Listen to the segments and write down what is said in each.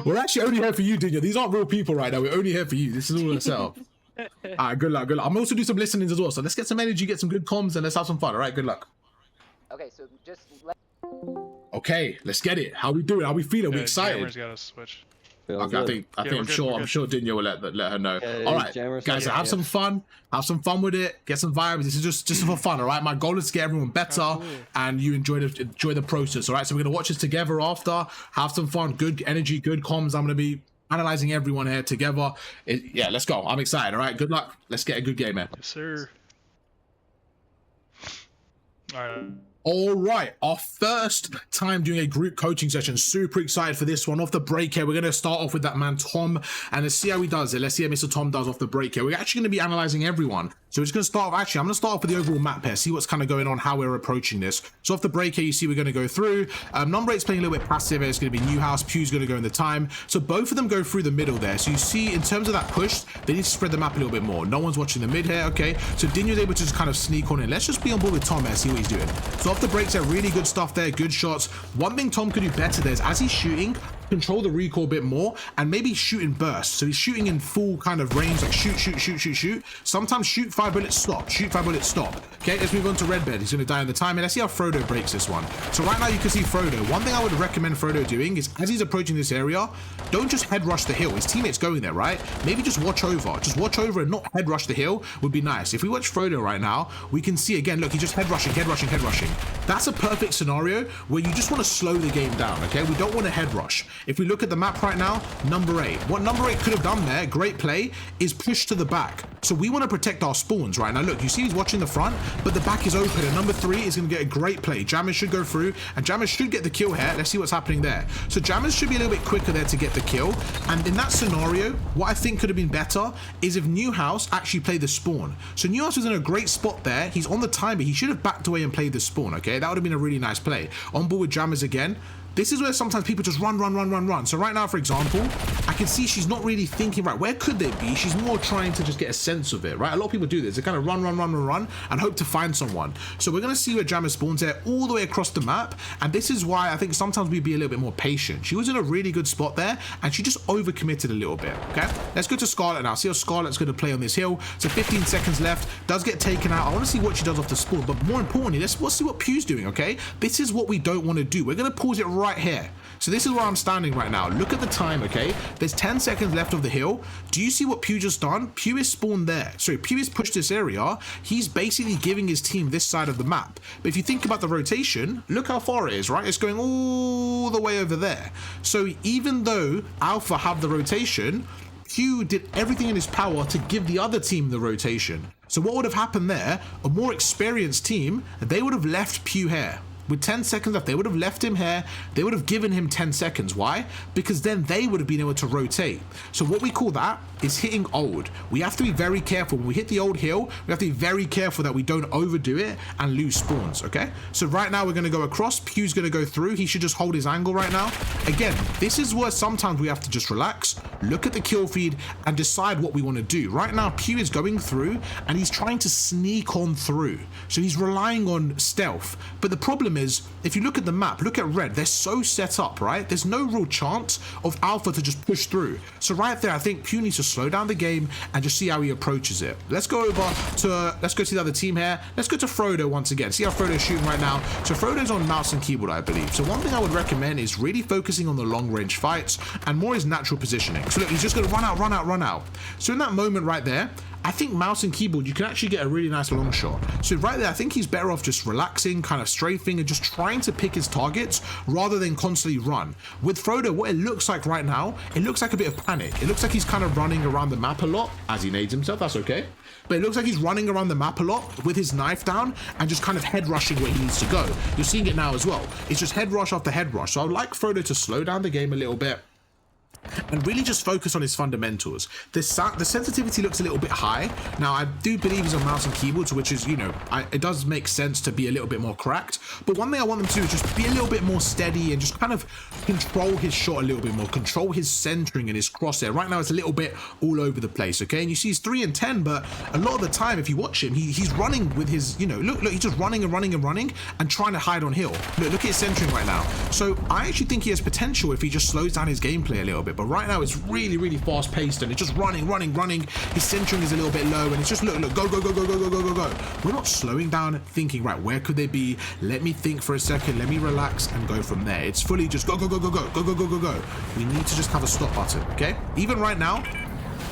We're actually only here for you, Dinyo. These aren't real people right now. We're only here for you. This is all a setup. All right, good luck, good luck. I'm also do some listenings as well. So let's get some energy, get some good comms, and let's have some fun. All right, good luck. Okay, so just Okay, let's get it. How we doing? How we feeling? We excited? Jammer's got to switch. Okay, I'm sure Dinyo will let her know. All right, guys, so have some fun with it, get some vibes. This is just for fun, all right? My goal is to get everyone better and you enjoy the process, all right? So we're gonna watch this together after, have some fun, good energy, good comms. I'm gonna be analyzing everyone here together. Yeah, let's go. I'm excited, all right? Good luck. Let's get a good game, man. Yes, sir. All right. All right, our first time doing a group coaching session. Super excited for this one. Off the break here, we're going to start off with that man Tom, and let's see how he does it. Let's see how Mr. Tom does off the break here. We're actually going to be analyzing everyone. So we're just going to start off, actually, I'm going to start off with the overall map here, see what's kind of going on, how we're approaching this. So off the break here, you see we're going to go through. Number 8's playing a little bit passive. It's going to be New House. Pew's going to go in the time. So both of them go through the middle there. So you see, in terms of that push, they need to spread the map a little bit more. No one's watching the mid here, okay? So Dinyo's able to just kind of sneak on in. Let's just be on board with Tom here, see what he's doing. So off the breaks there, really good stuff there, good shots. One thing Tom could do better there is, as he's shooting, control the recoil a bit more and maybe shoot in bursts. So he's shooting in full kind of range, like shoot. Sometimes shoot 5 bullets, stop. Shoot 5 bullets, stop. Okay, let's move on to Redbed. He's going to die in the time. And let's see how Frodo breaks this one. So right now you can see Frodo. One thing I would recommend Frodo doing is, as he's approaching this area, don't just head rush the hill. His teammate's going there, right? Maybe just watch over. Just watch over and not head rush the hill would be nice. If we watch Frodo right now, we can see again, look, he's just head rushing. That's a perfect scenario where you just want to slow the game down, okay? We don't want to head rush. If we look at the map right now, number 8, what number 8 could have done there, great play, is push to the back. So we want to protect our spawns right now. Look, you see he's watching the front, but the back is open, and number 3 is going to get a great play. Jammers should go through, and Jammers should get the kill here. Let's see what's happening there. So Jammers should be a little bit quicker there to get the kill, and in that scenario, what I think could have been better is if New House actually played the spawn. So New House was in a great spot there. He's on the timer. He should have backed away and played the spawn, okay? That would have been a really nice play. On board with Jammers again. This is where sometimes people just run. So right now, for example, I can see she's not really thinking, right, where could they be? She's more trying to just get a sense of it, right? A lot of people do this. They kind of run and hope to find someone. So we're going to see where Jammer spawns there all the way across the map. And this is why I think sometimes we'd be a little bit more patient. She was in a really good spot there, and she just overcommitted a little bit, okay? Let's go to Scarlet now. See how Scarlet's going to play on this hill. So 15 seconds left. Does get taken out. I want to see what she does off the spawn. But more importantly, let's see what Pew's doing, okay? This is what we don't want to do. We're going to pause it right here. So this is where I'm standing right now. Look at the time, okay? There's 10 seconds left of the hill. Do you see what Pew just done? Pew is spawned there. Sorry, Pew has pushed this area. He's basically giving his team this side of the map. But if you think about the rotation, look how far it is, right? It's going all the way over there. So even though Alpha have the rotation, Pew did everything in his power to give the other team the rotation. So what would have happened there? A more experienced team, they would have left Pew here. With 10 seconds left, they would have left him here. They would have given him 10 seconds. Why? Because then they would have been able to rotate. So what we call that is hitting old. We have to be very careful. When we hit the old hill, we have to be very careful that we don't overdo it and lose spawns, okay? So right now we're going to go across. Pew's going to go through. He should just hold his angle right now. Again, this is where sometimes we have to just relax, look at the kill feed, and decide what we want to do. Right now, Pew is going through, and he's trying to sneak on through. So he's relying on stealth. But the problem is, if you look at the map, look at red, they're so set up, right? There's no real chance of Alpha to just push through. So right there, I think Pew needs to slow down the game and just see how he approaches it. Let's go to the other team here. Let's go to Frodo once again. See how Frodo's shooting right now. So Frodo's on mouse and keyboard, I believe. So one thing I would recommend is really focusing on the long range fights and more his natural positioning. So look, he's just gonna run out. So in that moment right there, I think mouse and keyboard, you can actually get a really nice long shot. So right there, I think he's better off just relaxing, kind of strafing, and just trying to pick his targets rather than constantly run. With Frodo, what it looks like right now, it looks like a bit of panic. It looks like he's kind of running around the map a lot, as he nades himself, that's okay. But it looks like he's running around the map a lot with his knife down and just kind of head rushing where he needs to go. You're seeing it now as well. It's just head rush after head rush. So I would like Frodo to slow down the game a little bit. and really just focus on his fundamentals. The sensitivity looks a little bit high. Now, I do believe he's on mouse and keyboards, which is, you know, it does make sense to be a little bit more cracked. But one thing I want them to do is just be a little bit more steady and just kind of control his shot a little bit more, control his centering and his crosshair. Right now, it's a little bit all over the place, okay? And you see he's 3 and 10, but a lot of the time, if you watch him, he's running with his, you know, look, he's just running and running and running and trying to hide on hill. Look at his centering right now. So I actually think he has potential if he just slows down his gameplay a little bit. But right now, it's really, really fast paced and it's just running. His centering is a little bit low and it's just look, go. We're not slowing down, thinking, right, where could they be? Let me think for a second. Let me relax and go from there. It's fully just go. We need to just have a stop button, okay? Even right now,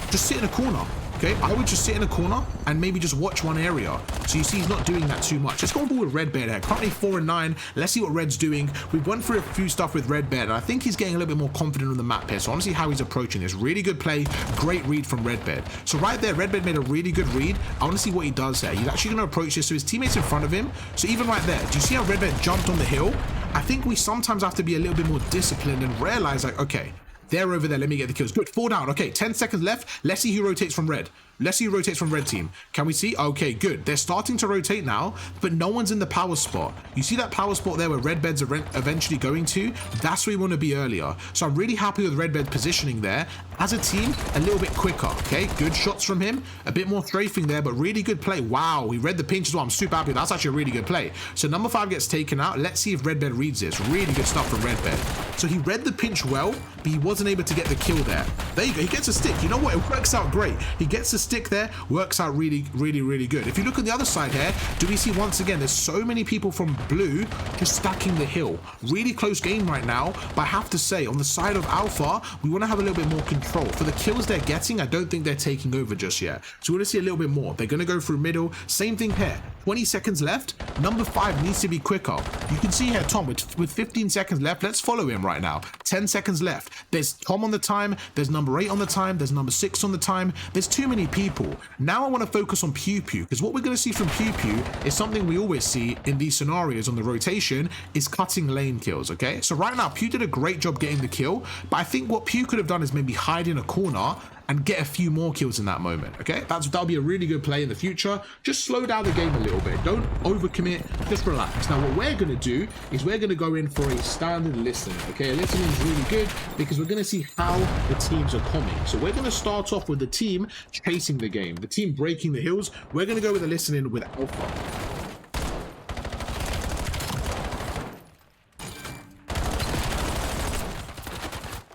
just sit in a corner. Okay, I would just sit in a corner and maybe just watch one area. So you see he's not doing that too much. Let's go on board with Redbeard here. Currently 4 and 9. Let's see what Red's doing. We've went through a few stuff with Redbeard, and I think he's getting a little bit more confident on the map here. So I want to see how he's approaching this. Really good play. Great read from Redbeard. So right there, Redbeard made a really good read. I want to see what he does here. He's actually going to approach this. So his teammate's in front of him. So even right there, do you see how Redbeard jumped on the hill? I think we sometimes have to be a little bit more disciplined and realize, like, okay, they're over there. Let me get the kills. Good. 4 down. Okay, 10 seconds left. Let's see who rotates from red. Let's see who rotates from red team. Can we see? Okay, good. They're starting to rotate now, but no one's in the power spot. You see that power spot there where Redbeard's eventually going to? That's where we want to be earlier. So I'm really happy with Redbeard positioning there. As a team, a little bit quicker, okay? Good shots from him. A bit more strafing there, but really good play. Wow, he read the pinch as well. I'm super happy. That's actually a really good play. So number 5 gets taken out. Let's see if Redbeard reads this. Really good stuff from Redbeard. So he read the pinch well, but he wasn't able to get the kill there. There you go. He gets a stick. You know what? It works out great. He gets a stick there. Works out really good. If you look at the other side here, do we see once again, there's so many people from blue just stacking the hill. Really close game right now, but I have to say, on the side of Alpha, we want to have a little bit more control. For the kills they're getting, I don't think they're taking over just yet. So we want to see a little bit more. They're going to go through middle. Same thing here. 20 seconds left. Number 5 needs to be quicker. You can see here, Tom, with 15 seconds left, let's follow him right now. 10 seconds left. There's Tom on the time. There's number 8 on the time. There's number 6 on the time. There's too many people. Now I want to focus on Pew Pew, because what we're going to see from Pew Pew is something we always see in these scenarios on the rotation, is cutting lane kills, okay? So right now, Pew did a great job getting the kill, but I think what Pew could have done is maybe hide in a corner and get a few more kills in that moment, okay? That'll be a really good play in the future. Just slow down the game a little bit. Don't overcommit, just relax. Now, what we're gonna do is we're gonna go in for a standard listening, okay? A listening is really good because we're gonna see how the teams are coming. So we're gonna start off with the team chasing the game, the team breaking the hills. We're gonna go with a listening with Alpha.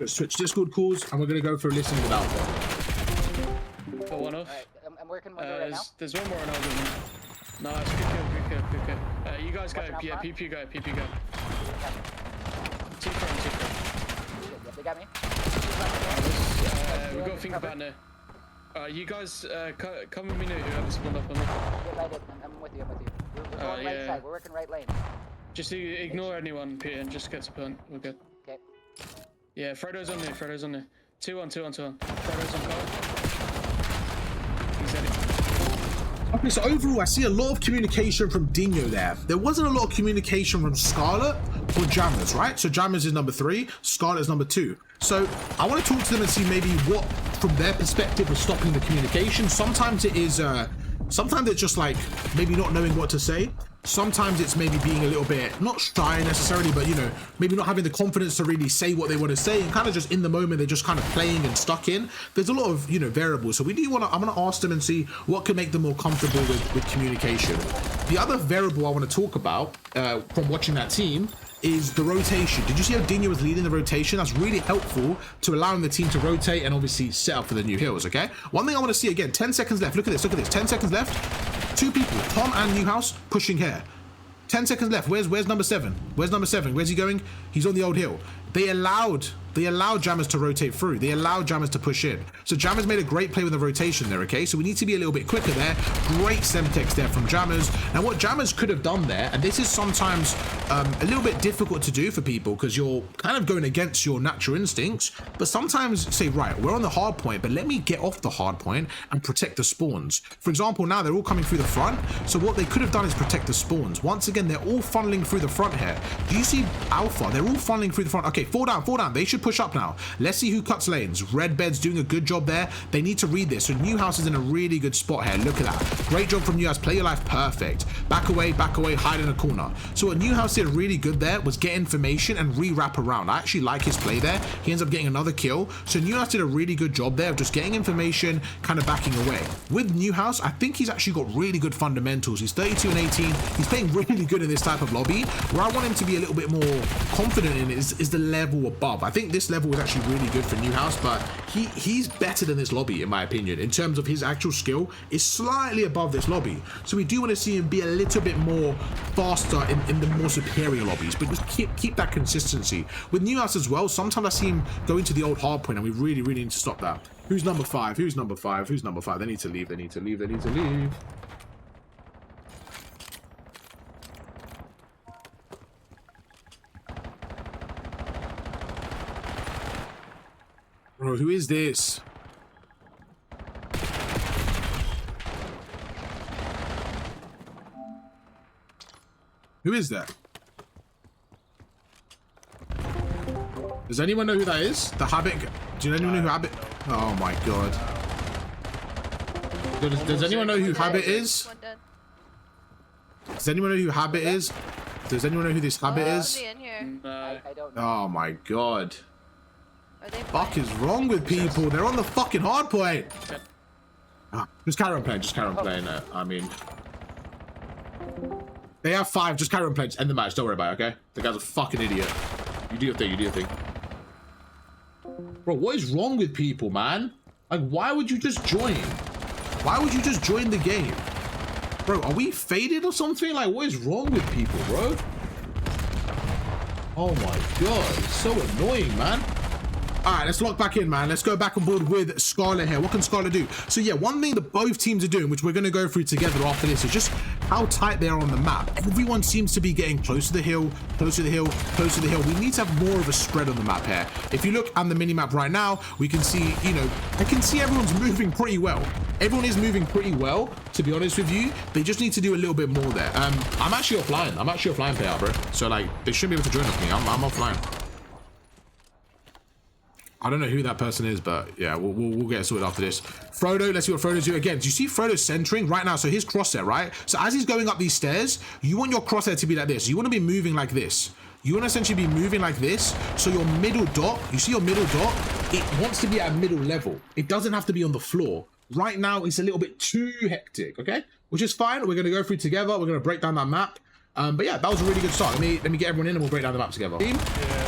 Let's switch Discord calls and we're going to go for a listening with Alpha. Got one off. Alright, I'm working window right now. There's one more on Alpha. Nice, good kill. You guys go, yeah, PP go. T-front. Yep, they got me. We've got to think about now. You guys, come with me now, whoever spawned up on me. Yeah, I did. I'm with you, We're going right side, we're working right lane. Just ignore anyone, Peter, and just get to point. We're good. Okay. Yeah, Frodo's on there. 2-1. Frodo's on card. He's at it. Okay, so overall, I see a lot of communication from Dino there. There wasn't a lot of communication from Scarlet or Jammers, right? So Jammers is number 3, Scarlet is number 2. So I want to talk to them and see maybe what, from their perspective, is stopping the communication. Sometimes it is, sometimes it's just like maybe not knowing what to say. Sometimes it's maybe being a little bit, not shy necessarily, but, you know, maybe not having the confidence to really say what they want to say, and kind of just in the moment, they're just kind of playing and stuck in. There's a lot of, you know, variables. So we do want to, I'm going to ask them and see what can make them more comfortable with communication. The other variable I want to talk about from watching that team is the rotation. Did you see how Dino was leading the rotation? That's really helpful to allowing the team to rotate and obviously set up for the new hills, okay? One thing I want to see again, 10 seconds left. Look at this, 10 seconds left. 2 people, Tom and Newhouse, pushing here. 10 seconds left. Where's number 7? Where's he going? He's on the old hill. They allowed Jammers to rotate through. They allowed Jammers to push in. So Jammers made a great play with the rotation there, okay? So we need to be a little bit quicker there. Great Semtex there from Jammers. Now what Jammers could have done there, and this is sometimes a little bit difficult to do for people because you're kind of going against your natural instincts, but sometimes say, right, we're on the hard point, but let me get off the hard point and protect the spawns. For example, now they're all coming through the front. So what they could have done is protect the spawns. Once again, they're all funneling through the front here. Do you see Alpha? They're all funneling through the front. Okay, Okay, fall down. They should push up now. Let's see who cuts lanes. Red Bed's doing a good job there. They need to read this. So Newhouse is in a really good spot here. Look at that. Great job from Newhouse. Play your life perfect. Back away, hide in a corner. So what Newhouse did really good there was get information and re-wrap around. I actually like his play there. He ends up getting another kill. So Newhouse did a really good job there of just getting information, kind of backing away. With Newhouse, I think he's actually got really good fundamentals. He's 32 and 18. He's playing really good in this type of lobby. Where I want him to be a little bit more confident in is the level above. I think this level is actually really good for Newhouse, but he's better than this lobby in my opinion. In terms of his actual skill, is slightly above this lobby. So we do want to see him be a little bit more faster in the more superior lobbies, but just keep that consistency. With Newhouse as well, sometimes I see him go into the old hard point, and we really need to stop that. Who's number 5? Who's number 5? Who's number 5? They need to leave. They need to leave. They need to leave. Bro, who is this? Who is that? Does anyone know who that is? The Habit? Do anyone know who Habit? Oh my god. Does anyone know who Habit is? Does anyone know who Habit is? Does anyone know who this Habit is? I don't know. Oh my god. Fuck is wrong with people? They're on the fucking hard point. Just carry on playing. Just carry on playing. I mean, they have 5. Just carry on playing. Just end the match. Don't worry about it, okay? The guy's a fucking idiot. You do your thing. You do your thing. Bro, what is wrong with people, man? Like, why would you just join? Why would you just join the game? Bro, are we faded or something? Like, what is wrong with people, bro? Oh my god, it's so annoying, man. All right, let's lock back in, man. Let's go back on board with Scarlet here. What can Scarlet do? So yeah, one thing that both teams are doing, which we're going to go through together after this, is just how tight they are on the map. Everyone seems to be getting close to the hill, close to the hill, close to the hill. We need to have more of a spread on the map here. If you look on the mini map right now, we can see, you know, I can see everyone's moving pretty well. Everyone is moving pretty well, to be honest with you. They just need to do a little bit more there. I'm actually offline. I'm actually offline player, bro. So like, they shouldn't be able to join up me. I'm offline. I don't know who that person is, but yeah, we'll get it sorted after this. Frodo, let's see what Frodo's doing. Again, do you see Frodo centering right now? So his crosshair, right? So as he's going up these stairs, you want your crosshair to be like this. You want to be moving like this. You want to essentially be moving like this. So your middle dot, you see your middle dot? It wants to be at middle level. It doesn't have to be on the floor. Right now, it's a little bit too hectic, okay? Which is fine. We're going to go through together. We're going to break down that map. But yeah, that was a really good start. Let me get everyone in and we'll break down the map together. Team? Yeah.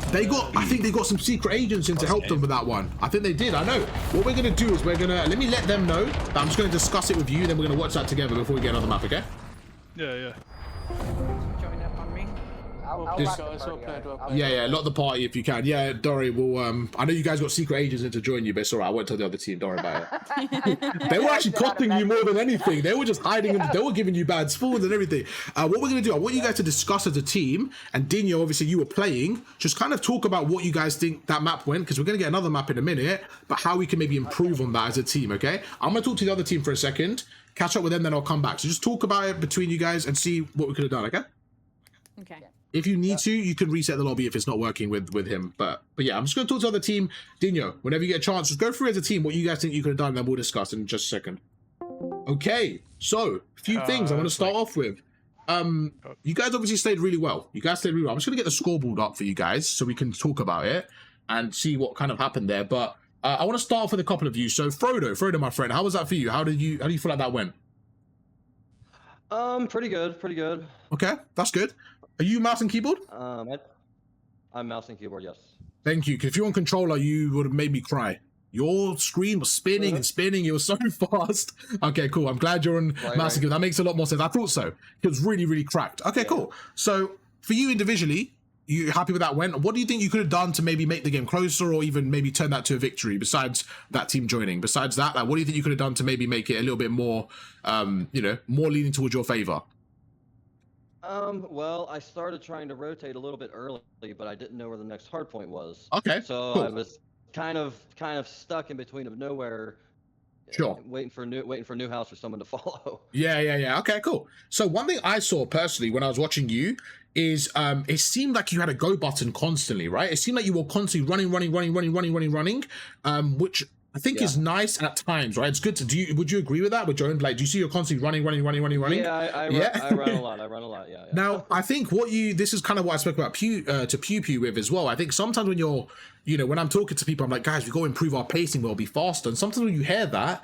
I think they got some secret agents in to help them with that one. I think they did, I know. What we're gonna do is let me let them know that I'm just gonna discuss it with you, then we're gonna watch that together before we get another map, okay? Yeah. Join up on me. I'll lock the party. Yeah, lock the party if you can. Yeah, Dory will, I know you guys got secret agents in to join you, but it's alright, I won't tell the other team, don't worry about it. They were actually costing you more than anything. They were just hiding, they were giving you bad spawns and everything. What we're gonna do, I want you guys to discuss as a team, and Dino, obviously you were playing, just kind of talk about what you guys think that map went, because we're gonna get another map in a minute, but how we can maybe improve on that as a team, okay? I'm gonna talk to the other team for a second, catch up with them, then I'll come back. So just talk about it between you guys and see what we could have done, okay? Okay. If you need to, you can reset the lobby if it's not working with him. But yeah, I'm just going to talk to the other team. Dino, whenever you get a chance, just go through as a team what you guys think you could have done, then we'll discuss in just a second. Okay, so a few things I want to start off with. You guys obviously stayed really well. I'm just going to get the scoreboard up for you guys so we can talk about it and see what kind of happened there. But I want to start off with a couple of you. So Frodo, my friend, how was that for you? How do you feel like that went? Pretty good. Okay, that's good. Are you mouse and keyboard? I'm mouse and keyboard, yes. Thank you. Because if you're on controller, you would have made me cry. Your screen was spinning and spinning. It was so fast. Okay, cool. I'm glad you're on mouse and keyboard. That makes a lot more sense. I thought so. It was really cracked. Okay, cool. So for you individually, you happy with that went? What do you think you could have done to maybe make the game closer or even maybe turn that to a victory besides that team joining? Besides that, like, what do you think you could have done to maybe make it a little bit more, more leaning towards your favor? Well, I started trying to rotate a little bit early, but I didn't know where the next hard point was. Okay. So cool. I was kind of stuck in between of nowhere, Sure. Waiting for new house for someone to follow. Yeah. Okay, cool. So one thing I saw personally when I was watching you is it seemed like you had a go button constantly, right? It seemed like you were constantly running, which I think is nice at times, right? It's good to would you agree with that with your own, like, do you see you're constantly running? Yeah, I run a lot. Yeah. Now, I think this is kind of what I spoke about to Pew with as well. I think sometimes when you're, when I'm talking to people, I'm like, guys, we got to improve our pacing, we'll be faster. And sometimes when you hear that,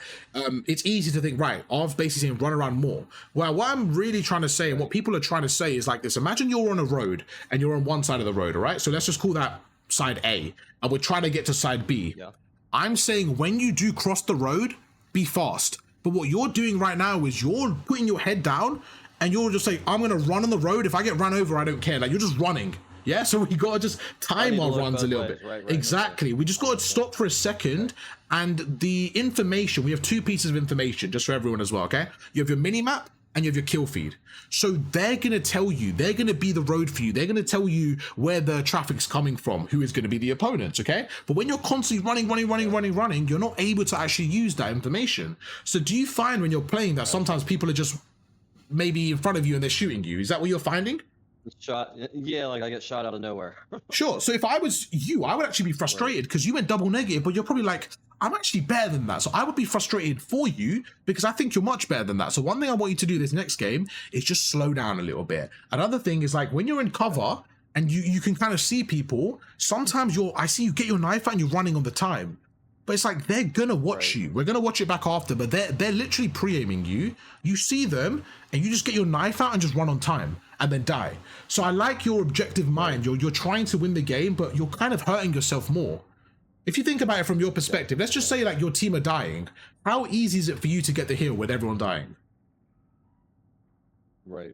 it's easy to think, right, I've basically saying run around more. Well, what I'm really trying to say and what people are trying to say is like this. Imagine you're on a road and you're on one side of the road, all right? So let's just call that side A, and we're trying to get to side B. Yeah. I'm saying when you do cross the road, be fast. But what you're doing right now is you're putting your head down and you're just like, I'm going to run on the road. If I get run over, I don't care. Like, you're just running. Yeah, so we got to just time our runs a little bit. Right, exactly. Okay. We just got to stop for a second. And the information, we have two pieces of information just for everyone as well, okay? You have your mini map and you have your kill feed. So they're going to tell you, they're going to be the road for you. They're going to tell you where the traffic's coming from, who is going to be the opponents, okay? But when you're constantly running, you're not able to actually use that information. So do you find when you're playing that sometimes people are just maybe in front of you and they're shooting you? Is that what you're finding? Yeah, like I get shot out of nowhere. Sure. So if I was you, I would actually be frustrated because you went double negative, but you're probably like, I'm actually better than that. So I would be frustrated for you because I think you're much better than that. So one thing I want you to do this next game is just slow down a little bit. Another thing is like when you're in cover and you can kind of see people, sometimes I see you get your knife out and you're running on the time. But it's like they're gonna watch you. We're gonna watch it back after, but they're literally pre-aiming you. You see them and you just get your knife out and just run on time and then die. So I like your objective mind. You're trying to win the game, but you're kind of hurting yourself more. If you think about it from your perspective, let's just say like your team are dying. How easy is it for you to get the hill with everyone dying? Right.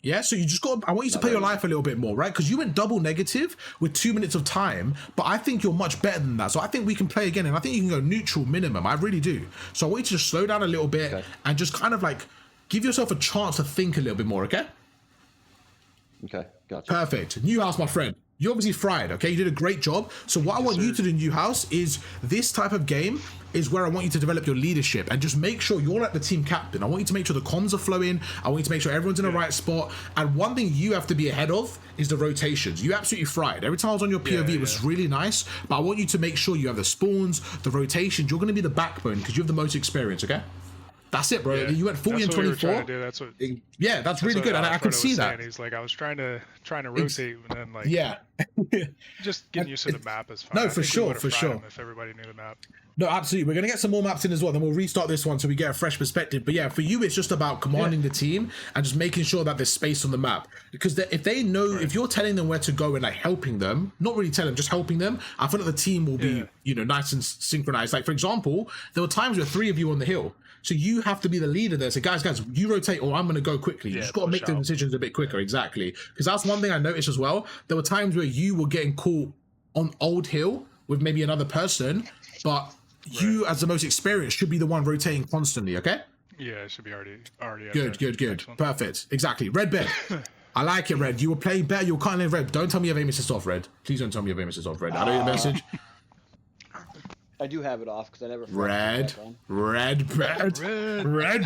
Yeah, so you just got, I want you to play your life a little bit more, right? Because you went double negative with 2 minutes of time, but I think you're much better than that. So I think we can play again, and I think you can go neutral minimum. I really do. So I want you to just slow down a little bit and just kind of like give yourself a chance to think a little bit more, okay? Okay, gotcha. Perfect. New house, my friend. You obviously fried, okay? You did a great job. So what I want you to do, New House, is this type of game is where I want you to develop your leadership and just make sure you're like the team captain. I want you to make sure the comms are flowing. I want you to make sure everyone's in the right spot. And one thing you have to be ahead of is the rotations. You absolutely fried. Every time I was on your POV, it was really nice. But I want you to make sure you have the spawns, the rotations. You're going to be the backbone because you have the most experience, okay? That's it, bro. Yeah. You went 40 and 24. That's what. Yeah, that's really good, and I can see that. He's like, I was trying to rotate, and then like, just getting used to the map is fine. No, for sure. If everybody knew the map. No, absolutely. We're gonna get some more maps in as well. Then we'll restart this one so we get a fresh perspective. But yeah, for you, it's just about commanding the team and just making sure that there's space on the map. Because if they know, if you're telling them where to go and like helping them, not really telling them, just helping them, I feel like the team will be, nice and synchronized. Like for example, there were times where 3 of you on the hill. So you have to be the leader there. So guys, you rotate or I'm going to go quickly. You just got to make the decisions a bit quicker. Exactly. Because that's one thing I noticed as well. There were times where you were getting caught on Old Hill with maybe another person, but you as the most experienced should be the one rotating constantly. Okay? Yeah, it should be already. Good. Perfect. Exactly. Red bed. I like it, Red. You were playing better. You were cutting in Red. Don't tell me you have aim assist off, Red. Please don't tell me you have aim assist off, Red. I know your message. I do have it off because I never. Red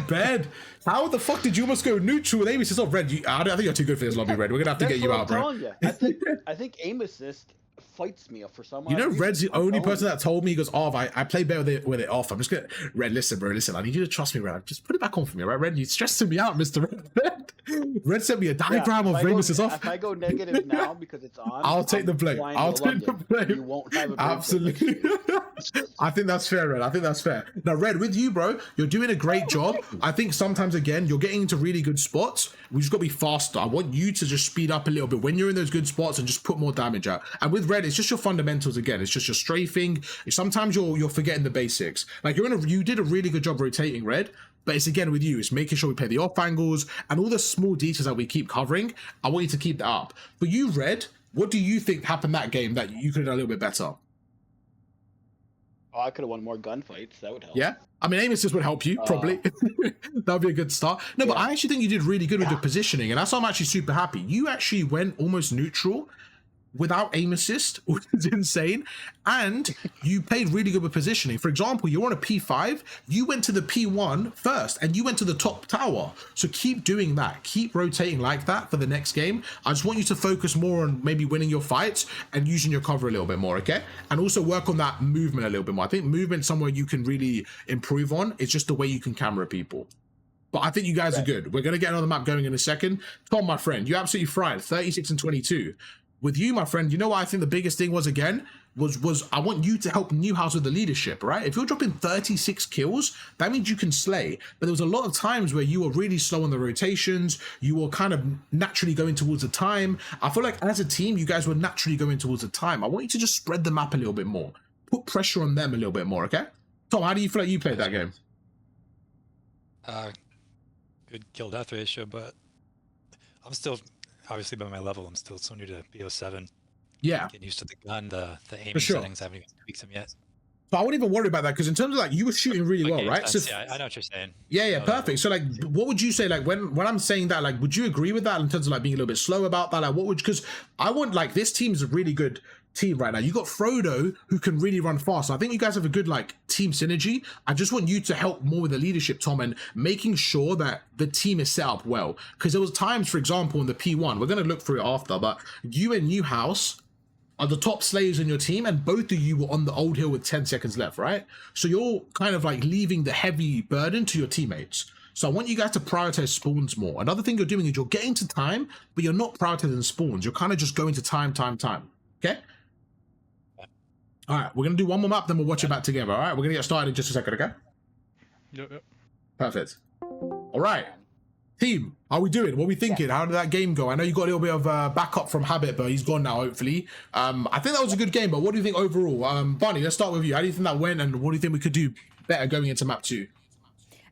bed. How the fuck did you almost go neutral with aim assist off, Red? I think you're too good for this lobby, Red. We're gonna have to get you out, bro. I think aim assist fights me for some. You know, Red's the only person that told me, he goes, "Oh, I play better with it off." I'm just gonna Red. Listen, bro. Listen, I need you to trust me, Red. Just put it back on for me, right, Red? You're stressing me out, Mr. Red. Red sent me a diagram of aim assist off. If I go negative now because it's on, I'll take the blame. You won't have a absolutely. I think that's fair, Red. I think that's fair. Now, Red, with you, bro, you're doing a great job. I think sometimes, again, you're getting into really good spots. We just got to be faster. I want you to just speed up a little bit when you're in those good spots and just put more damage out. And with Red, it's just your fundamentals again. It's just your strafing. Sometimes you're forgetting the basics. Like you did a really good job rotating, Red. But it's again with you, it's making sure we play the off angles and all the small details that we keep covering. I want you to keep that up. For you, Red, what do you think happened that game that you could have done a little bit better? Oh, I could have won more gunfights. That would help. Yeah? I mean, aim assist would help you, probably. That would be a good start. No, but I actually think you did really good with your positioning, and that's why I'm actually super happy. You actually went almost neutral, without aim assist, which is insane, and you played really good with positioning. For example, you're on a P5, you went to the P1 first, and you went to the top tower. So keep doing that. Keep rotating like that for the next game. I just want you to focus more on maybe winning your fights and using your cover a little bit more, okay? And also work on that movement a little bit more. I think movement somewhere you can really improve on. It's just the way you can camera people. But I think you guys are good. We're going to get another map going in a second. Tom, my friend, you absolutely fried. 36 and 22. With you, my friend, you know what I think the biggest thing was again? Was I want you to help Newhouse with the leadership, right? If you're dropping 36 kills, that means you can slay. But there was a lot of times where you were really slow on the rotations. You were kind of naturally going towards the time. I feel like as a team, you guys were naturally going towards the time. I want you to just spread the map a little bit more. Put pressure on them a little bit more, okay? Tom, how do you feel like you played that game? Good kill death ratio, but I'm still, obviously by my level, I'm still so new to BO7. Yeah. Getting used to the gun, the aiming settings, I haven't even tweaked them yet. So I wouldn't even worry about that because in terms of like you were shooting really well, right? So yeah, I know what you're saying. Yeah, perfect. So like, what would you say? Like when I'm saying that, like, would you agree with that in terms of like being a little bit slow about that? Like, what would? Because I want like this team's a really good team right now. You got Frodo who can really run fast. So I think you guys have a good like team synergy. I just want you to help more with the leadership, Tom, and making sure that the team is set up well. Because there was times, for example, in the P1, we're gonna look through it after, but you and Newhouse are the top slayers on your team, and both of you were on the old hill with 10 seconds left, right? So you're kind of like leaving the heavy burden to your teammates. So I want you guys to prioritize spawns more. Another thing you're doing is you're getting to time, but you're not prioritizing spawns. You're kind of just going to time. Okay? All right, we're going to do one more map, then we'll watch it back together, all right? We're going to get started in just a second, okay? Yep. Perfect. All right. Team, how are we doing? What are we thinking? How did that game go? I know you got a little bit of backup from Habit, but he's gone now, hopefully. I think that was a good game, but what do you think overall? Barney, let's start with you. How do you think that went, and what do you think we could do better going into map 2?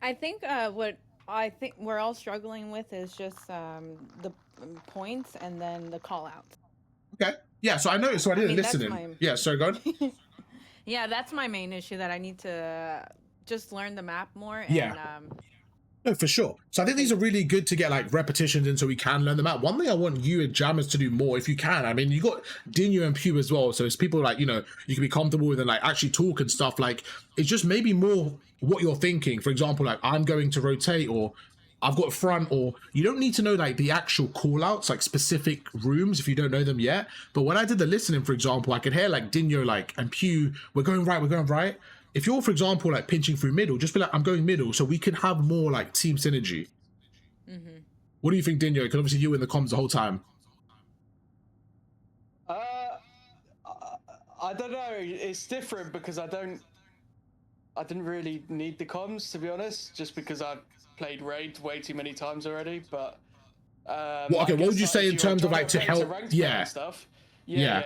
I think what I think we're all struggling with is just the points and then the call outs. Okay. Yeah, so I noticed, so I didn't listen in. Yeah, sorry, go on. Yeah, that's my main issue, that I need to just learn the map more. And, yeah. No, for sure. So I think these are really good to get like repetitions in so we can learn them out. One thing I want you and Jammers to do more, if you can. I mean, you got Dino and Pew as well. So it's people like, you know, you can be comfortable with and like actually talk and stuff. Like, it's just maybe more what you're thinking. For example, like I'm going to rotate, or I've got front, or you don't need to know like the actual call outs, like specific rooms if you don't know them yet. But when I did the listening, for example, I could hear like Dino like and Pew, we're going right. If you're, for example, like pinching through middle, just be like, I'm going middle, so we can have more like team synergy. Mm-hmm. What do you think, Dino? Because obviously you were in the comms the whole time. I don't know. It's different because I didn't really need the comms, to be honest, just because I've played Raid way too many times already. But well, okay, what would you say in terms of like to help? Yeah. Stuff. Yeah.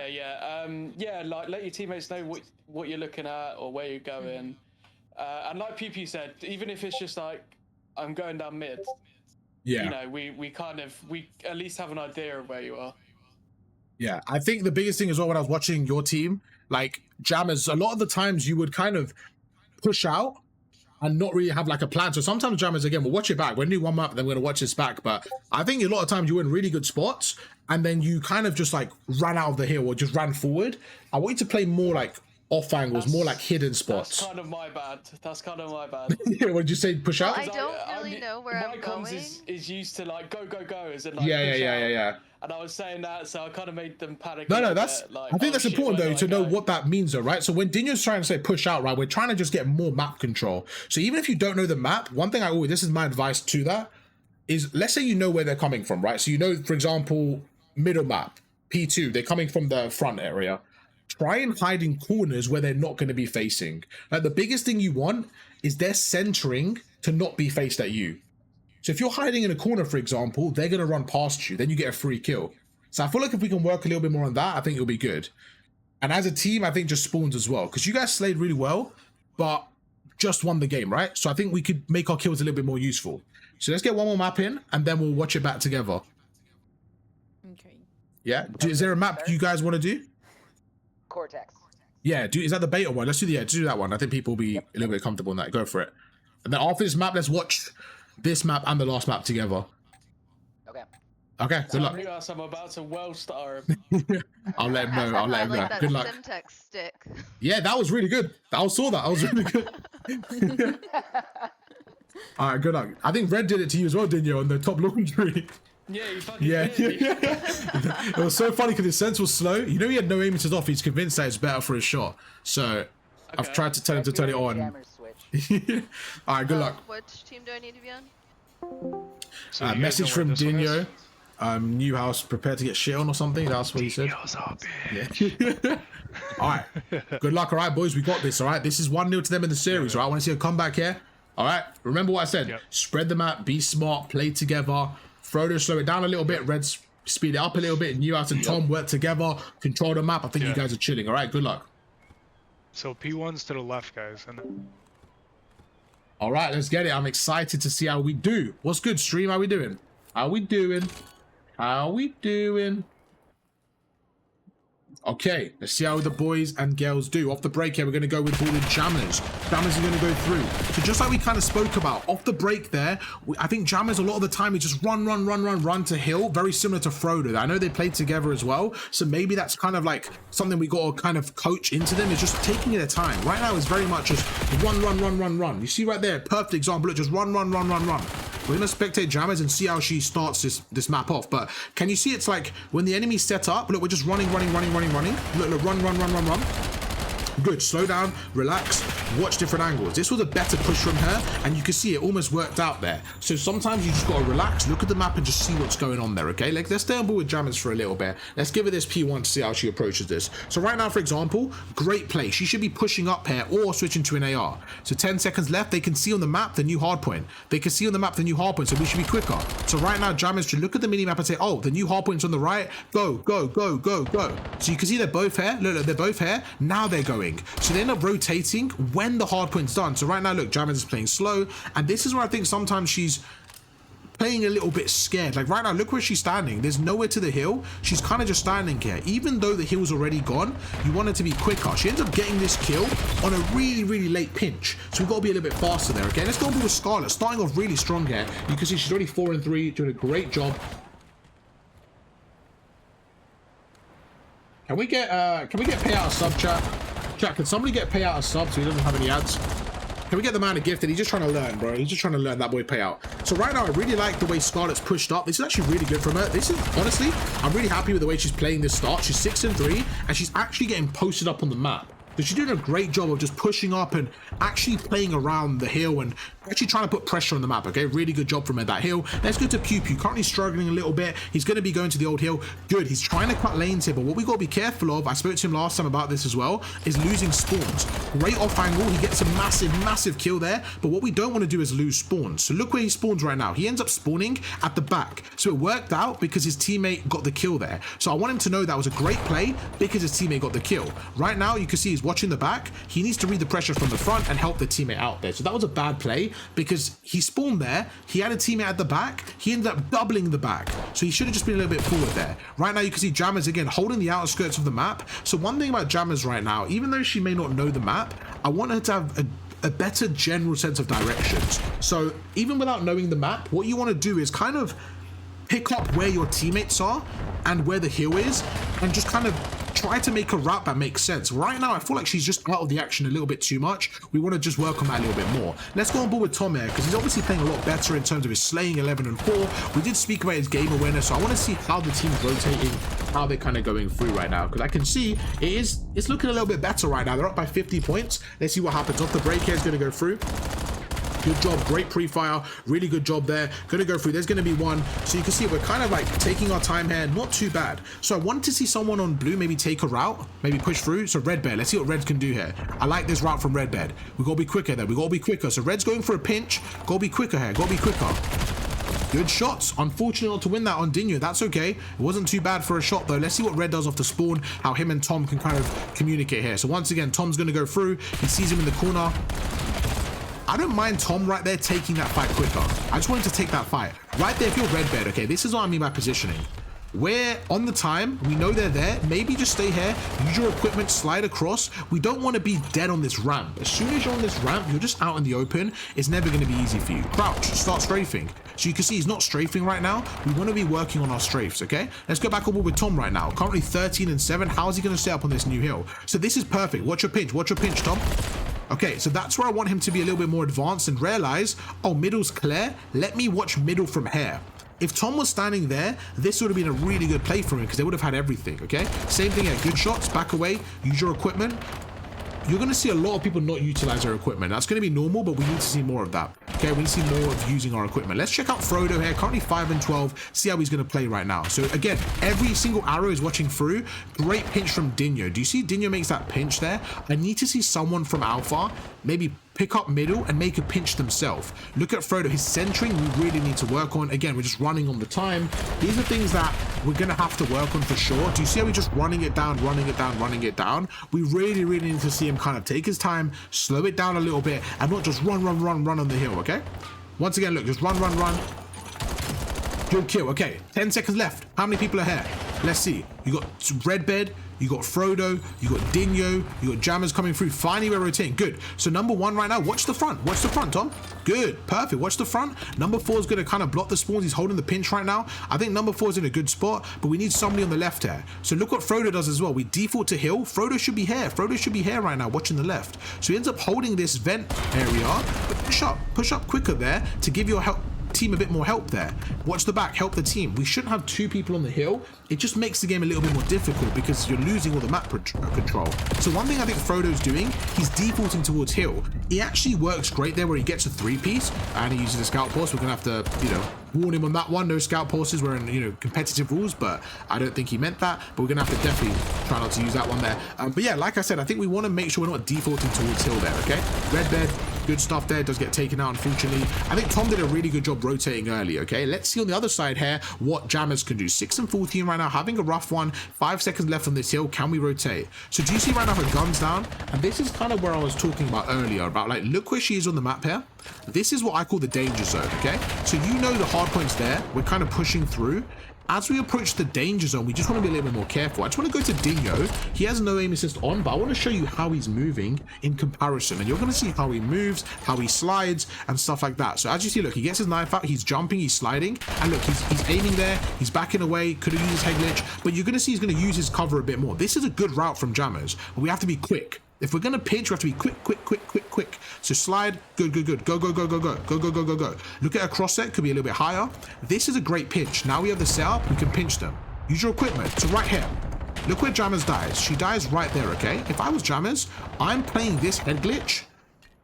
Like let your teammates know what you're looking at or where you're going, and like PP said, even if it's just like I'm going down mid, you know, we at least have an idea of where you are. Yeah, I think the biggest thing as well when I was watching your team, like Jammers, a lot of the times you would kind of push out and not really have like a plan. So sometimes Jammers, again, we'll watch it back. We're gonna do one map, then we're gonna watch this back. But I think a lot of times you were in really good spots and then you kind of just like ran out of the hill or just ran forward. I want you to play more like off angles, more like hidden spots. That's kind of my bad. Yeah, what did you say? Push out? I don't really know where I'm going. My comms is used to like go, as in like yeah. And I was saying that, so I kind of made them panic. No, that's. Like, I think that's important though to know what that means though, right? So when Dino's trying to say push out, right, we're trying to just get more map control. So even if you don't know the map, one thing this is my advice to that, is let's say you know where they're coming from, right? So you know, for example, middle map, P2, they're coming from the front area. Try and hide in corners where they're not going to be facing. Like the biggest thing you want is they're centering to not be faced at you. So if you're hiding in a corner, for example, they're going to run past you. Then you get a free kill. So I feel like if we can work a little bit more on that, I think it'll be good. And as a team, I think just spawns as well. Because you guys slayed really well, but just won the game, right? So I think we could make our kills a little bit more useful. So let's get one more map in, and then we'll watch it back together. Okay. Yeah? Is there a map you guys want to do? Cortex. Yeah, is that the beta one? Let's do that one. I think people will be a little bit comfortable in that. Go for it. And then after this map, let's watch this map and the last map together. Okay. Okay, good luck. I'm about to well star him. I'll let him know. I'll let him know. That Good luck. Simtex stick. Yeah, that was really good. I saw that. I was really good. All right, good luck. I think Red did it to you as well, didn't you, on the top laundry? Yeah, you fucking did. It was so funny because his sense was slow. You know, he had no aim off. He's convinced that it's better for his shot. So I've tried to tell him to turn it on. All right, good luck. Which team do I need to be on? So message from Dinho. New house prepared to get shit on or something. That's what he said. Yeah. All right. Good luck. All right, boys. We got this. All right. This is 1-0 to them in the series. All right. I want to see a comeback here. All right. Remember what I said. Spread the map. Be smart. Play together. Frodo, slow it down a little bit. Reds, speed it up a little bit. New house and Tom work together. Control the map. I think you guys are chilling. All right. Good luck. So P1's to the left, guys. And all right. Let's get it. I'm excited to see how we do. What's good, stream? How we doing? How we doing? How we doing? Okay, let's see how the boys and girls do. Off the break here, we're going to go with all the jammers. Jammers are going to go through. So just like we kind of spoke about, off the break there, I think jammers a lot of the time is just run to hill, very similar to Frodo. I know they played together as well, so maybe that's kind of like something we got to kind of coach into them, is just taking their time. Right now it's very much just run. You see right there, perfect example, look, just run. We're gonna spectate jammers and see how she starts this map off. But can you see it's like when the enemy's set up, look, we're just running. Look, run. Good, slow down, relax, watch different angles. This was a better push from her, and you can see it almost worked out there. So sometimes you just gotta relax, look at the map and just see what's going on there, okay? Like, let's stay on board with jammers for a little bit. Let's give her this P1 to see how she approaches this. So right now, for example, great play. She should be pushing up here or switching to an AR. So 10 seconds left, they can see on the map the new hardpoint. So we should be quicker. So right now, jammers should look at the mini-map and say, oh, the new hardpoint's on the right, go. So you can see they're both here, look, they're both here, now they're going. So they end up rotating when the hard point's done. So right now, look, jammers is playing slow, and this is where I think sometimes she's playing a little bit scared. Like right now, look where she's standing. There's nowhere to the hill. She's kind of just standing here. Even though the hill's already gone, you want her to be quicker. She ends up getting this kill on a really late pinch. So we've got to be a little bit faster there, okay? Let's go with Scarlet, starting off really strong here. You can see she's already 4 and 3, doing a great job. Can we get payout a sub, chat? Chat, can somebody get payout a sub so he doesn't have any ads? Can we get the man a gift? And he's just trying to learn, bro. He's just trying to learn that boy payout. So right now, I really like the way Scarlet's pushed up. This is actually really good from her. This is, honestly, I'm really happy with the way she's playing this start. She's 6 and 3, and she's actually getting posted up on the map. So she's doing a great job of just pushing up and actually playing around the hill and actually trying to put pressure on the map, okay? Really good job from her, that hill. Let's go to Pew Pew. Currently struggling a little bit. He's going to be going to the old hill. Good. He's trying to cut lanes here, but what we got to be careful of, I spoke to him last time about this as well, is losing spawns. Great off angle. He gets a massive kill there, but what we don't want to do is lose spawns. So look where he spawns right now. He ends up spawning at the back. So it worked out because his teammate got the kill there. So I want him to know that was a great play because his teammate got the kill. Right now, you can see he's watching the back. He needs to read the pressure from the front and help the teammate out there. So that was a bad play because he spawned there, he had a teammate at the back, he ended up doubling the back. So he should have just been a little bit forward there. Right now you can see jammers again holding the outer skirts of the map. So one thing about jammers right now, even though she may not know the map, I want her to have a better general sense of directions. So even without knowing the map, what you want to do is kind of pick up where your teammates are and where the hill is and just kind of try to make a route that makes sense. Right now, I feel like she's just out of the action a little bit too much. We want to just work on that a little bit more. Let's go on board with Tom here because he's obviously playing a lot better in terms of his slaying 11 and 4. We did speak about his game awareness, so I want to see how the team's rotating, how they're kind of going through right now because I can see it's looking a little bit better right now. They're up by 50 points. Let's see what happens. Off the break here is going to go through. Good job, great pre-fire, really good job there. Gonna go through, there's gonna be one. So you can see we're kind of like taking our time here, not too bad. So I wanted to see someone on blue maybe take a route, maybe push through. So Red Bear, let's see what Red can do here. I like this route from Red Bear. We gotta be quicker there, we gotta be quicker. So Red's going for a pinch, gotta be quicker here, gotta be quicker. Good shots. Unfortunate not to win that on Dinho. That's okay. It wasn't too bad for a shot though. Let's see what Red does off the spawn, how him and Tom can kind of communicate here. So once again, Tom's gonna go through. He sees him in the corner. I don't mind Tom right there taking that fight quicker. I just wanted to take that fight. Right there, if you're Red Bed, okay, this is what I mean by positioning. We're on the time. We know they're there. Maybe just stay here. Use your equipment. Slide across. We don't want to be dead on this ramp. As soon as you're on this ramp, you're just out in the open. It's never going to be easy for you. Crouch. Start strafing. So you can see he's not strafing right now. We want to be working on our strafes, okay? Let's go back on board with Tom right now. Currently 13 and 7. How is he going to stay up on this new hill? So this is perfect. Watch your pinch. Watch your pinch, Tom. Okay, so that's where I want him to be a little bit more advanced and realize, oh, middle's clear. Let me watch middle from here. If Tom was standing there, this would have been a really good play for him because they would have had everything, okay? Same thing here. Good shots. Back away. Use your equipment. You're going to see a lot of people not utilize their equipment. That's going to be normal, but we need to see more of that. Okay, we need to see more of using our equipment. Let's check out Frodo here. Currently 5 and 12. See how he's going to play right now. So again, every single arrow is watching through. Great pinch from Dinho. Do you see Dinho makes that pinch there? I need to see someone from Alpha maybe pick up middle and make a pinch themselves. Look at Frodo. His centering we really need to work on. Again, we're just running on the time. These are things that we're going to have to work on for sure. Do you see how we're just running it down, running it down, running it down? We really need to see him kind of take his time, slow it down a little bit, and not just run on the hill, okay? Once again, look, just run. Good kill. Okay, 10 seconds left. How many people are here? Let's see. You got Redbed, you got Frodo, you got Dinho, you got Jammers coming through. Finally, we're rotating. Good. So number 1 right now, watch the front. Watch the front, Tom. Good. Perfect. Watch the front. Number 4 is going to kind of block the spawns. He's holding the pinch right now. I think number 4 is in a good spot, but we need somebody on the left here. So look what Frodo does as well. We default to hill. Frodo should be here. Frodo should be here right now, watching the left. So he ends up holding this vent area, but push up quicker there to give your team a bit more help there. Watch the back, help the team. We shouldn't have 2 people on the hill. It just makes the game a little bit more difficult because you're losing all the map control. So one thing I think Frodo's doing, he's defaulting towards hill. He actually works great there where he gets a 3-piece and he uses a scout pulse. We're gonna have to, warn him on that one. No scout pulses. We're in, competitive rules, but I don't think he meant that. But we're gonna have to definitely try not to use that one there. But yeah, like I said, I think we want to make sure we're not defaulting towards hill there. Okay, Redbed, good stuff there. Does get taken out, unfortunately. I think Tom did a really good job rotating early. Okay, let's see on the other side here what Jammers can do. 6 and 14 right now, having a rough one. 5 seconds left on this hill. Can we rotate? So do you see right now her guns down? And this is kind of where I was talking about earlier about like, look where she is on the map here. This is what I call the danger zone. Okay, so you know the hard points there. We're kind of pushing through. As we approach the danger zone, we just want to be a little bit more careful. I just want to go to Dinho. He has no aim assist on, but I want to show you how he's moving in comparison. And you're going to see how he moves, how he slides, and stuff like that. So as you see, look, he gets his knife out, he's jumping, he's sliding, and look, he's aiming there, he's backing away, could have used his head glitch, but you're going to see he's going to use his cover a bit more. This is a good route from Jammers, but we have to be quick. If we're going to pinch, we have to be quick. So slide, good. Go. Look at a cross set, could be a little bit higher. This is a great pinch. Now we have the setup, we can pinch them. Use your equipment. So right here, look where Jammers dies. She dies right there, okay? If I was Jammers, I'm playing this head glitch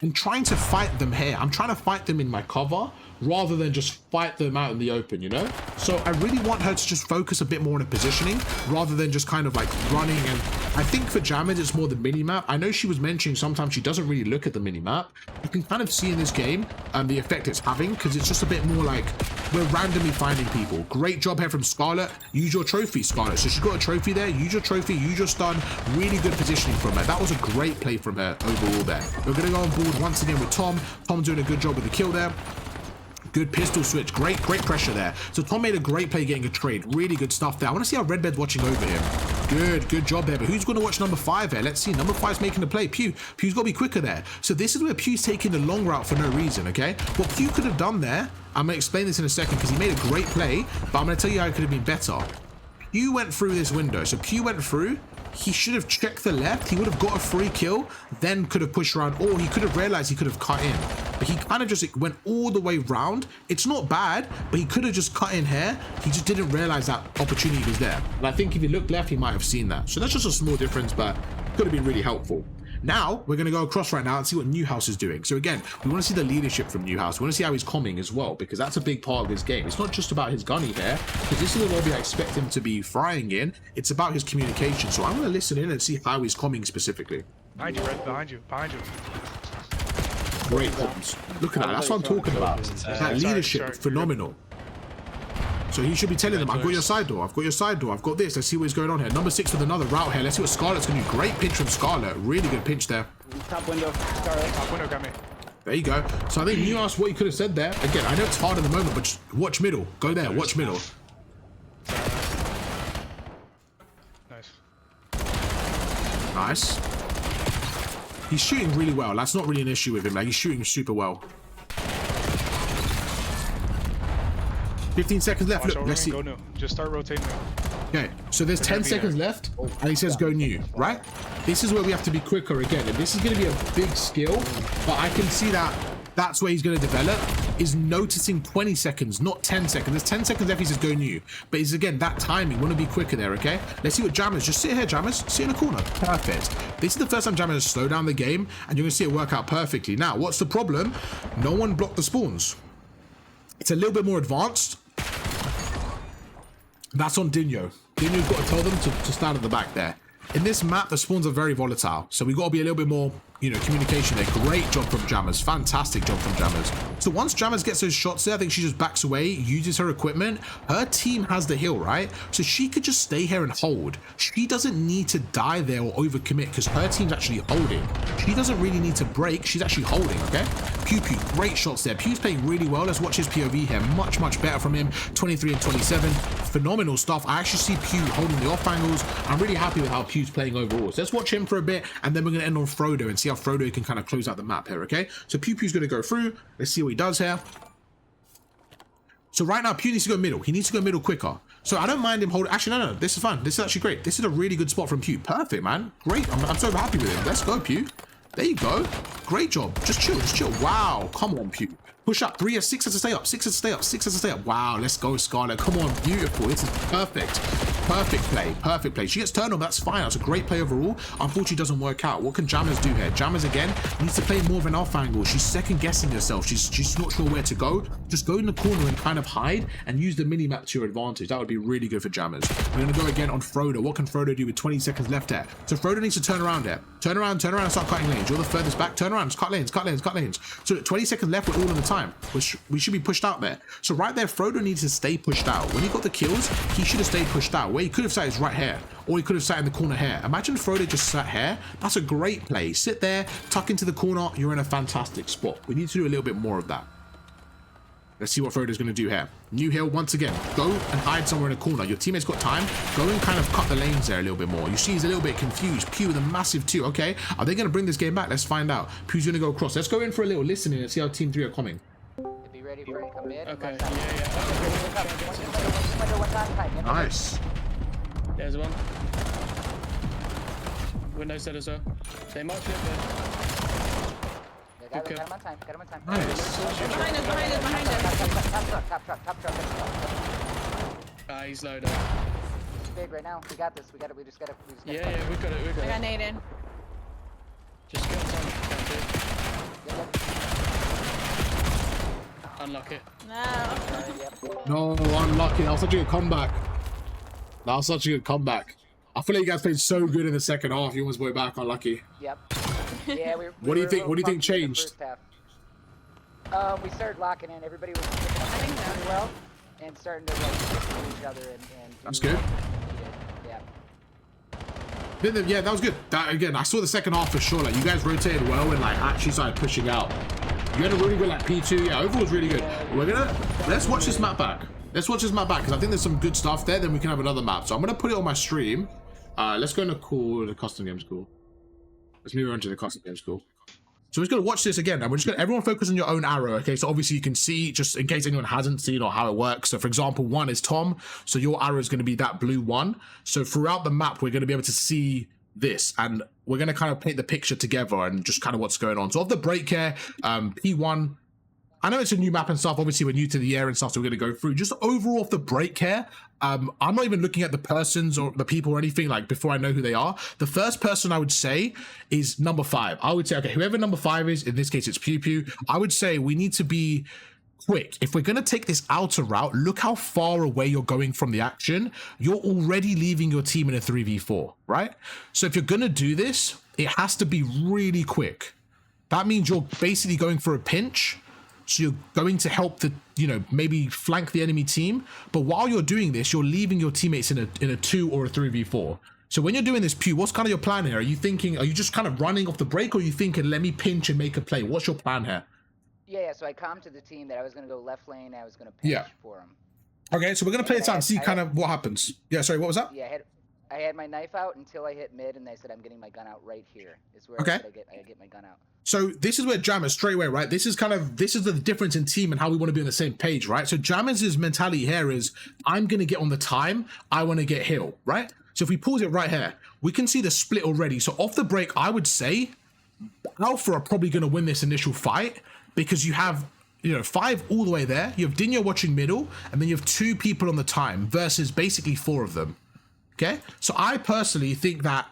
and trying to fight them here. I'm trying to fight them in my cover rather than just fight them out in the open, So I really want her to just focus a bit more on her positioning rather than just kind of like running. And I think for Jammers, it's more the mini-map. I know she was mentioning sometimes she doesn't really look at the mini-map. You can kind of see in this game the effect it's having because it's just a bit more like we're randomly finding people. Great job here from Scarlet. Use your trophy, Scarlet. So she's got a trophy there. Use your trophy, use your stun. Really good positioning from her. That was a great play from her overall there. We're going to go on board once again with Tom. Tom's doing a good job with the kill there. Good pistol switch. Great pressure there. So Tom made a great play getting a trade. Really good stuff there. I want to see how Redbed's watching over him. Good job there. But who's going to watch number 5 here? Let's see. Number 5's making the play. Pew's got to be quicker there. So this is where Pew's taking the long route for no reason, okay? What Pew could have done there, I'm going to explain this in a second because he made a great play, but I'm going to tell you how it could have been better. Pew went through this window. So Pew went through. He should have checked the left. He would have got a free kill, then could have pushed around, or he could have realized he could have cut in. But he kind of just went all the way round. It's not bad, but he could have just cut in here. He just didn't realize that opportunity was there. And I think if he looked left, he might have seen that. So that's just a small difference, but could have been really helpful. Now, we're going to go across right now and see what Newhouse is doing. So again, we want to see the leadership from Newhouse. We want to see how he's comming as well, because that's a big part of his game. It's not just about his gunny there, because this is the lobby I expect him to be frying in. It's about his communication. So I'm going to listen in and see how he's comming specifically. Behind you, Red. Behind you. Great comms. Look at that. That's what I'm talking about. That leadership, phenomenal. So he should be telling them, I've got your side door, I've got your side door, I've got this. Let's see what's going on here. Number 6 with another route here. Let's see what Scarlet's going to do. Great pinch from Scarlet. Really good pinch there. Top window, Scarlet. Top window got me. There you go. So I think you asked what you could have said there. Again, I know it's hard in the moment, but just watch middle. Go there, watch middle. Nice. He's shooting really well. That's not really an issue with him. Like, he's shooting super well. 15 seconds left. Look, let's see. Go new. Just start rotating new. Okay, so there's 10 seconds left, and he says go new, right? This is where we have to be quicker again, and this is going to be a big skill, but I can see that that's where he's going to develop, is noticing 20 seconds, not 10 seconds. There's 10 seconds left, he says go new. But it's, again, that timing. Want to be quicker there, okay? Let's see what Jammers, just sit here, Jammers. Sit in the corner. Perfect. This is the first time Jammers has slowed down the game, and you're going to see it work out perfectly. Now, what's the problem? No one blocked the spawns. It's a little bit more advanced. That's on Dino. Dino's got to tell them to stand at the back there. In this map, the spawns are very volatile, so we got to be a little bit more, you know, communication there. Great job from Jammers. Fantastic job from Jammers. So once Jammers gets those shots there, I think she just backs away, uses her equipment. Her team has the hill, right? So she could just stay here and hold. She doesn't need to die there or overcommit because her team's actually holding. She doesn't really need to break. She's actually holding, okay? Pew Pew, great shots there. Pew's playing really well. Let's watch his POV here. Much, much better from him. 23 and 27. Phenomenal stuff. I actually see Pew holding the off angles. I'm really happy with how Pew's playing overall. So let's watch him for a bit, and then we're going to end on Frodo and see how Frodo can kind of close out the map here, okay? So Pew Pew's going to go through. Let's see what he does here. So right now, Pew needs to go middle. He needs to go middle quicker. So I don't mind him holding. Actually, no. This is fun. This is actually great. This is a really good spot from Pew. Perfect, man. Great. I'm so happy with him. Let's go, Pew. There you go. Great job. Just chill. Just chill. Wow. Come on, Pew. Push up. 3 or 6 has to stay up. 6 has to stay up. 6 has to stay up. Wow. Let's go, Scarlet. Come on. Beautiful. This is perfect. Perfect play. Perfect play. She gets turned on. That's fine. That's a great play overall. Unfortunately, it doesn't work out. What can Jammers do here? Jammers, again, needs to play more of an off angle. She's second guessing herself. She's not sure where to go. Just go in the corner and kind of hide and use the mini map to your advantage. That would be really good for Jammers. We're going to go again on Frodo. What can Frodo do with 20 seconds left there? So Frodo needs to turn around here. Turn around, and start cutting lanes. You're the furthest back. Turn around, just cut lanes, cut lanes, cut lanes. So 20 seconds left, we're all in the time. We should be pushed out there. So right there, Frodo needs to stay pushed out. When he got the kills, he should have stayed pushed out. Where he could have sat is right here, or he could have sat in the corner here. Imagine Frodo just sat here. That's a great play. Sit there, tuck into the corner. You're in a fantastic spot. We need to do a little bit more of that. Let's see what Frodo's going to do here. New hill once again. Go and hide somewhere in a corner. Your teammate's got time. Go and kind of cut the lanes there a little bit more. You see he's a little bit confused. Pew with a massive 2. Okay, are they going to bring this game back? Let's find out. Pew's going to go across. Let's go in for a little listening and see how Team 3 are coming. Be ready for it. Come in. Okay. Yeah. Nice. There's one. Window set as well. They might flip it. Got him on time. Got him on time. Nice. Behind us. Top truck. Ah, he's low down. Big right now. We got this. We just got it. Yeah, we got it. I got naded. Just get on time. Unlock it. No. No, unlucky. That was such a good comeback. That was such a good comeback. I feel like you guys played so good in the second half. You almost went back unlucky. Yep. Yeah, What do you think? What do you think changed? We started locking in. Everybody was picking up pretty well and starting to like stick to each other and That's good. Yeah. Yeah, that was good. That, again, I saw the second half for sure. Like, you guys rotated well and like actually started pushing out. You had a really good like P2. Yeah, overall was really good. Let's watch this map back. Let's watch this map back because I think there's some good stuff there. Then we can have another map. So I'm gonna put it on my stream. Let's go into the custom games call. Let's move on to the custom games call. So we're just gonna watch this again, and we're just gonna everyone focus on your own arrow, okay? So obviously you can see, just in case anyone hasn't seen or how it works. So for example, 1 is Tom, so your arrow is gonna be that blue 1. So throughout the map, we're gonna be able to see this, and we're gonna kind of paint the picture together and just kind of what's going on. So of the break here, P1. I know it's a new map and stuff. Obviously, we're new to the air and stuff, so we're going to go through. Just overall off the break here, I'm not even looking at the persons or the people or anything like before I know who they are. The first person I would say is number 5. I would say, okay, whoever number 5 is, in this case, it's Pew Pew. I would say we need to be quick. If we're going to take this outer route, look how far away you're going from the action. You're already leaving your team in a 3v4, right? So if you're going to do this, it has to be really quick. That means you're basically going for a pinch. So you're going to help the, maybe flank the enemy team. But while you're doing this, you're leaving your teammates in a 2 or a 3v4. So when you're doing this, Pew, what's kind of your plan here? Are you just kind of running off the break, or are you thinking, let me pinch and make a play? What's your plan here? Yeah. So I calmed to the team that I was going to go left lane. I was going to pinch for him. Okay, so we're going to play it out and see kind of what happens. Yeah, sorry, what was that? Yeah, I had my knife out until I hit mid, and they said I'm getting my gun out right here. Is where Okay. I get my gun out. So this is where Jammers straight away, right? This is the difference in team and how we want to be on the same page, right? So Jammers' mentality here is, I'm going to get on the time, I want to get heal, right? So if we pause it right here, we can see the split already. So off the break, I would say Alpha are probably going to win this initial fight because you have, 5 all the way there. You have Dinho watching middle, and then you have 2 people on the time versus basically 4 of them. Okay? So I personally think that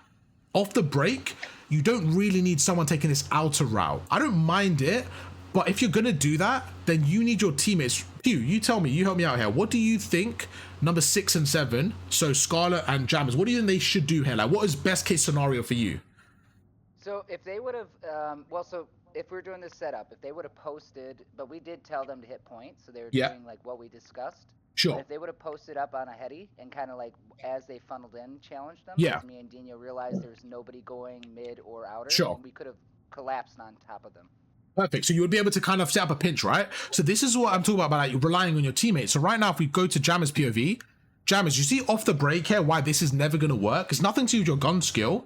off the break, you don't really need someone taking this outer route. I don't mind it, but if you're going to do that, then you need your teammates. Pew, you tell me, you help me out here. What do you think number 6 and 7, so Scarlet and Jammers, what do you think they should do here? Like, what is best case scenario for you? So if they would have, so if we're doing this setup, if they would have posted, but we did tell them to hit points, so they were doing like what we discussed. Sure. But if they would have posted up on a heady and kind of like as they funneled in, challenged them. Yeah. Me and Dinho realized there's nobody going mid or outer. Sure. And we could have collapsed on top of them. Perfect. So you would be able to kind of set up a pinch, right? So this is what I'm talking about like relying on your teammates. So right now, if we go to Jammers POV, Jammers, you see off the break here why this is never going to work? It's nothing to do with your gun skill.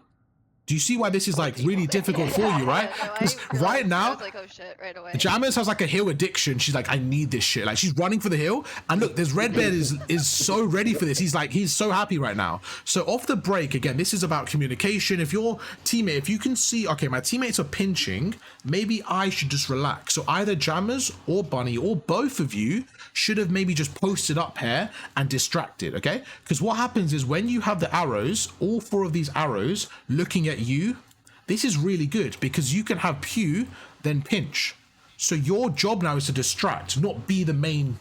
Do you see why this is like really difficult for you, right? Because right now, I was like, oh shit, right away. Jammers has like a heal addiction. She's like, I need this shit. Like she's running for the heal. And look, this Red Bear is so ready for this. He's so happy right now. So off the break, again, this is about communication. If your teammate, if you can see, okay, my teammates are pinching, maybe I should just relax. So either Jammers or Bunny or both of you should have maybe just posted up here and distracted, okay? Because what happens is when you have the arrows, all 4 of these arrows looking at you, this is really good because you can have Pew, then pinch. So your job now is to distract, not be the main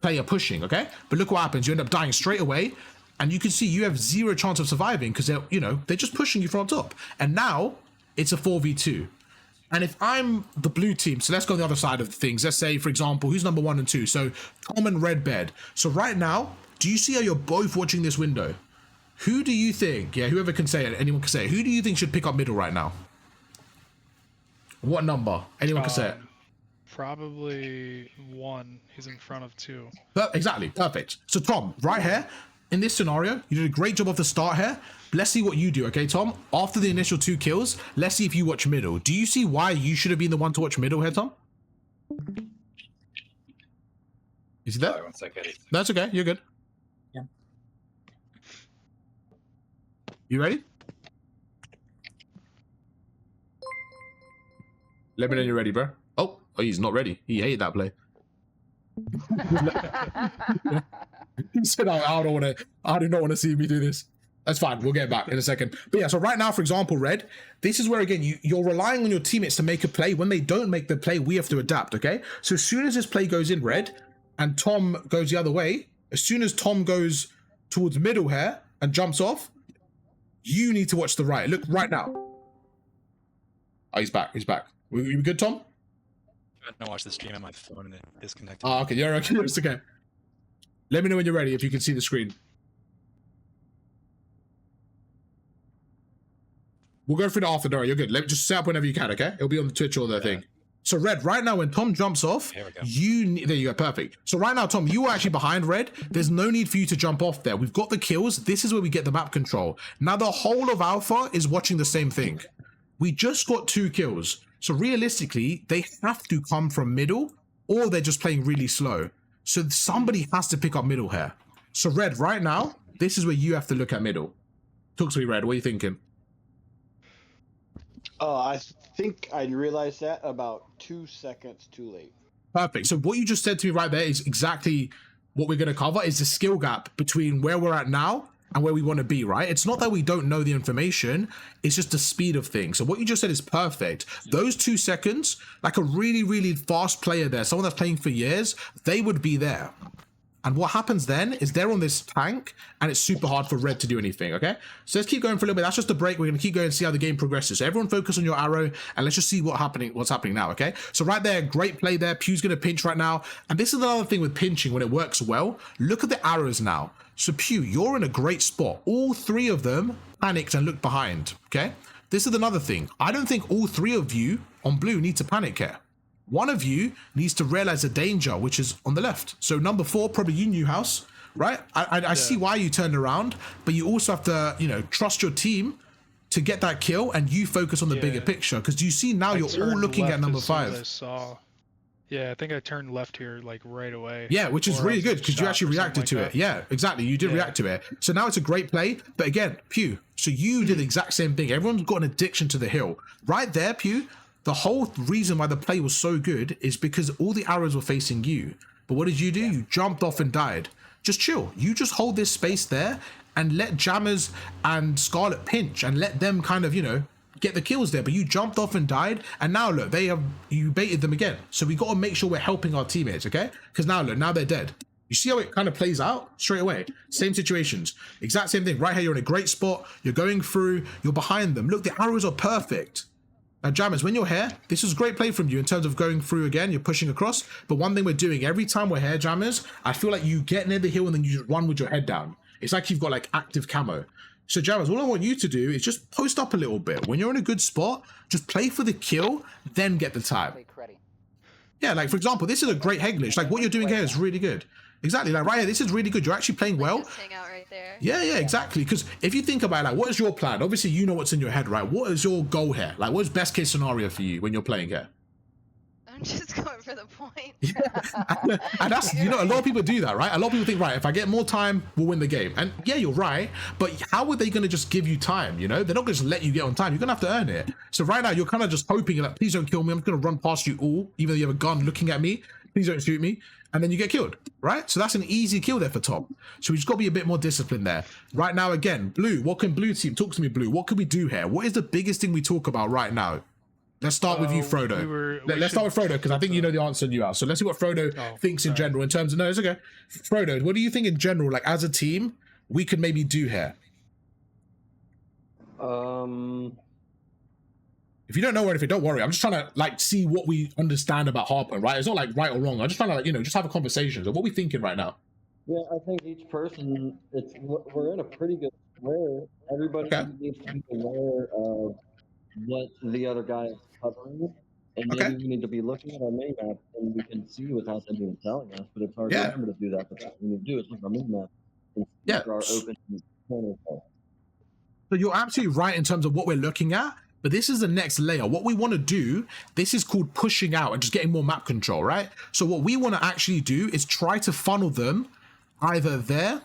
player pushing, okay? But look what happens. You end up dying straight away, and you can see you have 0 chance of surviving because they're just pushing you from top. And now it's a 4v2. And if I'm the blue team, so let's go on the other side of things. Let's say, for example, who's number 1 and 2? So Tom and Red Bed. So right now, do you see how you're both watching this window? Who do you think, whoever can say it, anyone can say it, who do you think should pick up middle right now? What number? Anyone can say it. Probably 1. He's in front of 2. Exactly, perfect. So Tom, right here, in this scenario, you did a great job off the start here. Let's see what you do, okay, Tom? After the initial 2 kills, let's see if you watch middle. Do you see why you should have been the one to watch middle here, Tom? Is he there? Sorry, 1 second. That's okay, you're good. Yeah. You ready? Let me know you're ready, bro. Oh, he's not ready. He hated that play. He said, I do not want to see me do this. That's fine. We'll get back in a second. But yeah, so right now, for example, Red, this is where, again, you're relying on your teammates to make a play. When they don't make the play, we have to adapt, okay? So as soon as this play goes in, Red, and Tom goes the other way, as soon as Tom goes towards middle here and jumps off, you need to watch the right. Look, right now. Oh, he's back. He's back. We good, Tom? I don't watch the stream on my phone and it disconnected. Oh, okay. You're okay. It's okay. Let me know when you're ready, if you can see the screen. We'll go through the after door. You're good. Let me just set up whenever you can, okay? It'll be on the Twitch or the thing. So Red, right now when Tom jumps off, there you go, perfect. So right now, Tom, you are actually behind Red. There's no need for you to jump off there. We've got the kills. This is where we get the map control. Now the whole of Alpha is watching the same thing. We just got 2 kills. So realistically, they have to come from middle or they're just playing really slow. So somebody has to pick up middle here. So Red, right now, this is where you have to look at middle. Talk to me, Red. What are you thinking? I think I realized that about 2 seconds too late. Perfect. So what you just said to me right there is exactly what we're going to cover, is the skill gap between where we're at now and where we want to be, right? It's not that we don't know the information, it's just the speed of things. So what you just said is perfect. Those 2 seconds, like a really, really fast player there, someone that's playing for years, they would be there. And what happens then is they're on this tank and it's super hard for Red to do anything, okay? So let's keep going for a little bit. That's just a break. We're going to keep going and see how the game progresses. So everyone focus on your arrow and let's just see what's happening now, okay? So right there, great play there. Pew's going to pinch right now. And this is another thing with pinching when it works well. Look at the arrows now. So Pew, you're in a great spot. All 3 of them panicked and looked behind, okay? This is another thing. I don't think all 3 of you on blue need to panic here. One of you needs to realize the danger, which is on the left. So number 4, probably you, Newhouse. right? I see why you turned around, but you also have to, you know, trust your team to get that kill, and you focus on the bigger picture. Because do you see now you're all looking at number 5? Yeah, I think I turned left here like right away. Yeah, which is really good because you actually reacted to it. Yeah, exactly. You did react to it. So now it's a great play. But again, Pew, so you did the exact same thing. Everyone's got an addiction to the hill. Right there, Pew, the whole reason why the play was so good is because all the arrows were facing you. But what did you do? You jumped off and died. Just chill. You just hold this space there and let Jammers and Scarlet pinch and let them kind of, you know, get the kills there. But you jumped off and died, and now look, you baited them again. So we got to make sure we're helping our teammates, okay? Because now look, now they're dead. You see how it kind of plays out straight away? Same situations, exact same thing. Right here, you're in a great spot. You're going through, you're behind them. Look, the arrows are perfect. Now, Jammers, when you're here, this is a great play from you in terms of going through again. You're pushing across. But one thing we're doing every time we're here, Jammers, I feel like you get near the hill and then you just run with your head down. It's like you've got like active camo. So Jammers, all I want you to do is just post up a little bit. When you're in a good spot, just play for the kill, then get the time. Yeah, like for example, this is a great head glitch. Like what you're doing here is really good. Exactly, like right here, this is really good. You're actually playing well. Just hang out right there. Yeah, exactly. Because if you think about it, like what is your plan? Obviously, you know what's in your head, right? What is your goal here? Like what is best case scenario for you when you're playing here? I'm just going for the point. Yeah. And that's, you know, a lot of people do that, right? A lot of people think, right, if I get more time, we'll win the game. And yeah, you're right, but how are they going to just give you time, you know? They're not going to just let you get on time. You're going to have to earn it. So right now, you're kind of just hoping, like, please don't kill me. I'm just going to run past you all, even though you have a gun looking at me. Please don't shoot me. And then you get killed, right? So that's an easy kill there for Tom. So we just got to be a bit more disciplined there. Right now, again, Blue, what can Blue team, talk to me, Blue, what can we do here? What is the biggest thing we talk about right now? Let's start with you, Frodo. Let's start with Frodo, because I think you know the answer and you are. So let's see what Frodo thinks in general in terms of, no, it's okay. Frodo, what do you think in general, like as a team, we could maybe do here? If you don't know anything, don't worry. I'm just trying to like see what we understand about Harper, right? It's not like right or wrong. I'm just trying to, like, you know, just have a conversation. So what are we thinking right now? Yeah, I think each person, we're in a pretty good square. Everybody needs to be aware of what the other guy is covering, and maybe we need to be looking at our mini map and we can see without them even telling us, but it's hard to remember to do that. But what we need to do is look at our mini map and see our open corners. So you're absolutely right in terms of what we're looking at, but this is the next layer. What we want to do, this is called pushing out and just getting more map control, right? So what we want to actually do is try to funnel them either there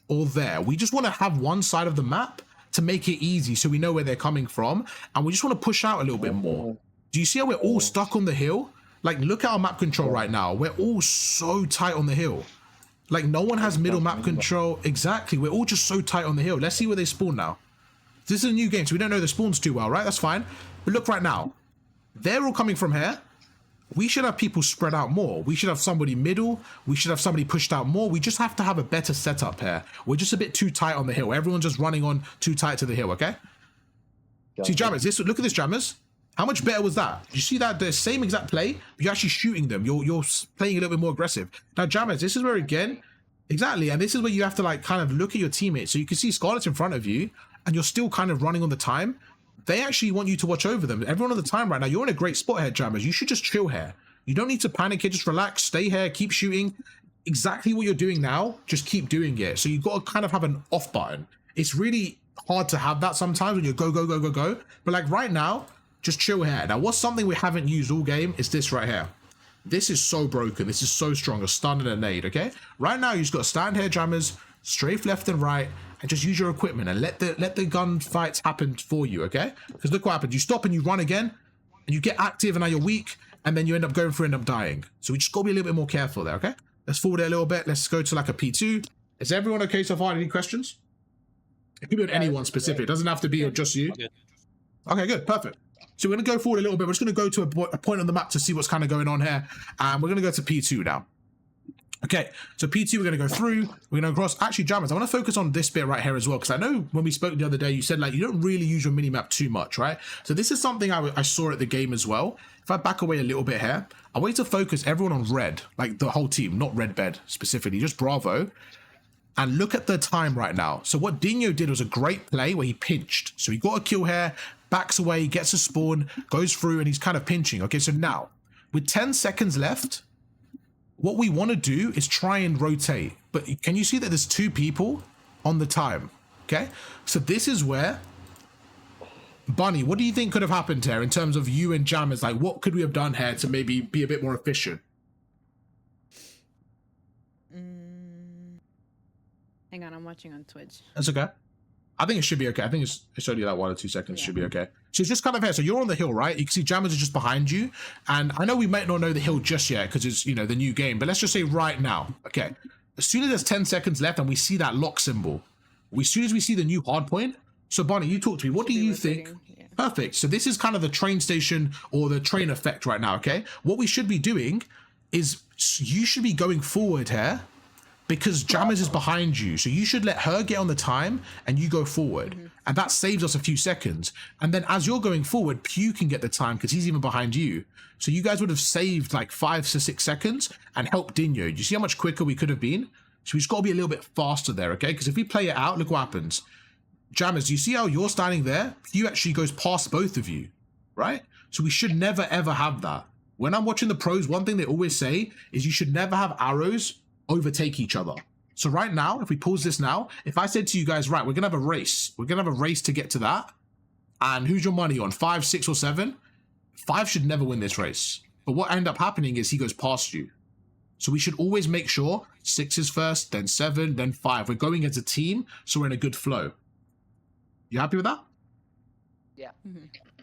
or there. We just want to have one side of the map to make it easy so we know where they're coming from, and we just want to push out a little bit more. Do you see how we're all stuck on the hill? Like, look at our map control right now. We're all so tight on the hill. Like, no one has middle map control. Exactly, we're all just so tight on the hill. Let's see where they spawn now. This is a new game, so we don't know the spawns too well, right? That's fine. But look right now. They're all coming from here. We should have people spread out more. We should have somebody middle. We should have somebody pushed out more. We just have to have a better setup here. We're just a bit too tight on the hill. Everyone's just running on too tight to the hill, okay? See, Jammers, look at this, Jammers. How much better was that? You see that? The same exact play, but you're actually shooting them. You're playing a little bit more aggressive. Now, Jammers, this is where, again, exactly, and this is where you have to, like, kind of look at your teammates. So you can see Scarlet's in front of you, and you're still kind of running on the time. They actually want you to watch over them. Everyone on the time right now, you're in a great spot here, Jammers. You should just chill here. You don't need to panic here. Just relax, stay here, keep shooting. Exactly what you're doing now, just keep doing it. So you've got to kind of have an off button. It's really hard to have that sometimes when you go. But like right now, just chill here. Now, what's something we haven't used all game is this right here. This is so broken. This is so strong. A stun and a nade, okay? Right now, you just got to stand here, Jammers, strafe left and right, and just use your equipment and let the gun fights happen for you, okay? Because look what happens. You stop and you run again, and you get active, and now you're weak, and then you end up going through and end up dying. So we just got to be a little bit more careful there, okay? Let's forward it a little bit. Let's go to like a P2. Is everyone okay so far? Any questions? It could be on anyone specific. It doesn't have to be just you. Okay, good. Perfect. So we're going to go forward a little bit. We're just going to go to a point on the map to see what's kind of going on here. And we're going to go to P2 now. Okay, so P2, we're going to go through. We're going to cross. Actually, Jammers, I want to focus on this bit right here as well, because I know when we spoke the other day, you said like you don't really use your minimap too much, right? So this is something I saw at the game as well. If I back away a little bit here, I want you to focus everyone on red, like the whole team, not red bed specifically, just Bravo. And look at the time right now. So what Dino did was a great play where he pinched. So he got a kill here, backs away, gets a spawn, goes through, and he's kind of pinching. Okay, so now, with 10 seconds left, what we want to do is try and rotate. but can you see that there's 2 people on the time? Okay, so this is where, Bunny, what do you think could have happened here in terms of you and Jammers? Like, what could we have done here to maybe be a bit more efficient? Hang on, I'm watching on Twitch. That's okay. I think it should be okay. I think it's only like 1 or 2 seconds. Should be okay. So it's just kind of here. So you're on the hill, right? You can see Jammers are just behind you. And I know we might not know the hill just yet because it's, you know, the new game. But let's just say right now. Okay. As soon as there's 10 seconds left and we see that lock symbol, as soon as we see the new hard point. So Bonnie, you talk to me. What do you think? Yeah. Perfect. So this is kind of the train station or the train effect right now. Okay. What we should be doing is you should be going forward here, because Jammers is behind you. So you should let her get on the time and you go forward. And that saves us a few seconds. And then as you're going forward, Pew can get the time because he's even behind you. So you guys would have saved like 5 to 6 seconds and helped Dino. Do you see how much quicker we could have been? So we just got to be a little bit faster there, okay? Because if we play it out, look what happens. Jammers, do you see how you're standing there? Pew actually goes past both of you, right? So we should never, ever have that. When I'm watching the pros, one thing they always say is you should never have arrows overtake each other. So right now, if we pause this now, if I said to you guys, right, we're gonna have a race. We're gonna have a race to get to that. And who's your money on? 5, 6, or 7? 5 should never win this race. But what ended up happening is he goes past you. So we should always make sure 6 is first, then 7, then 5. We're going as a team, so we're in a good flow. You happy with that? Yeah.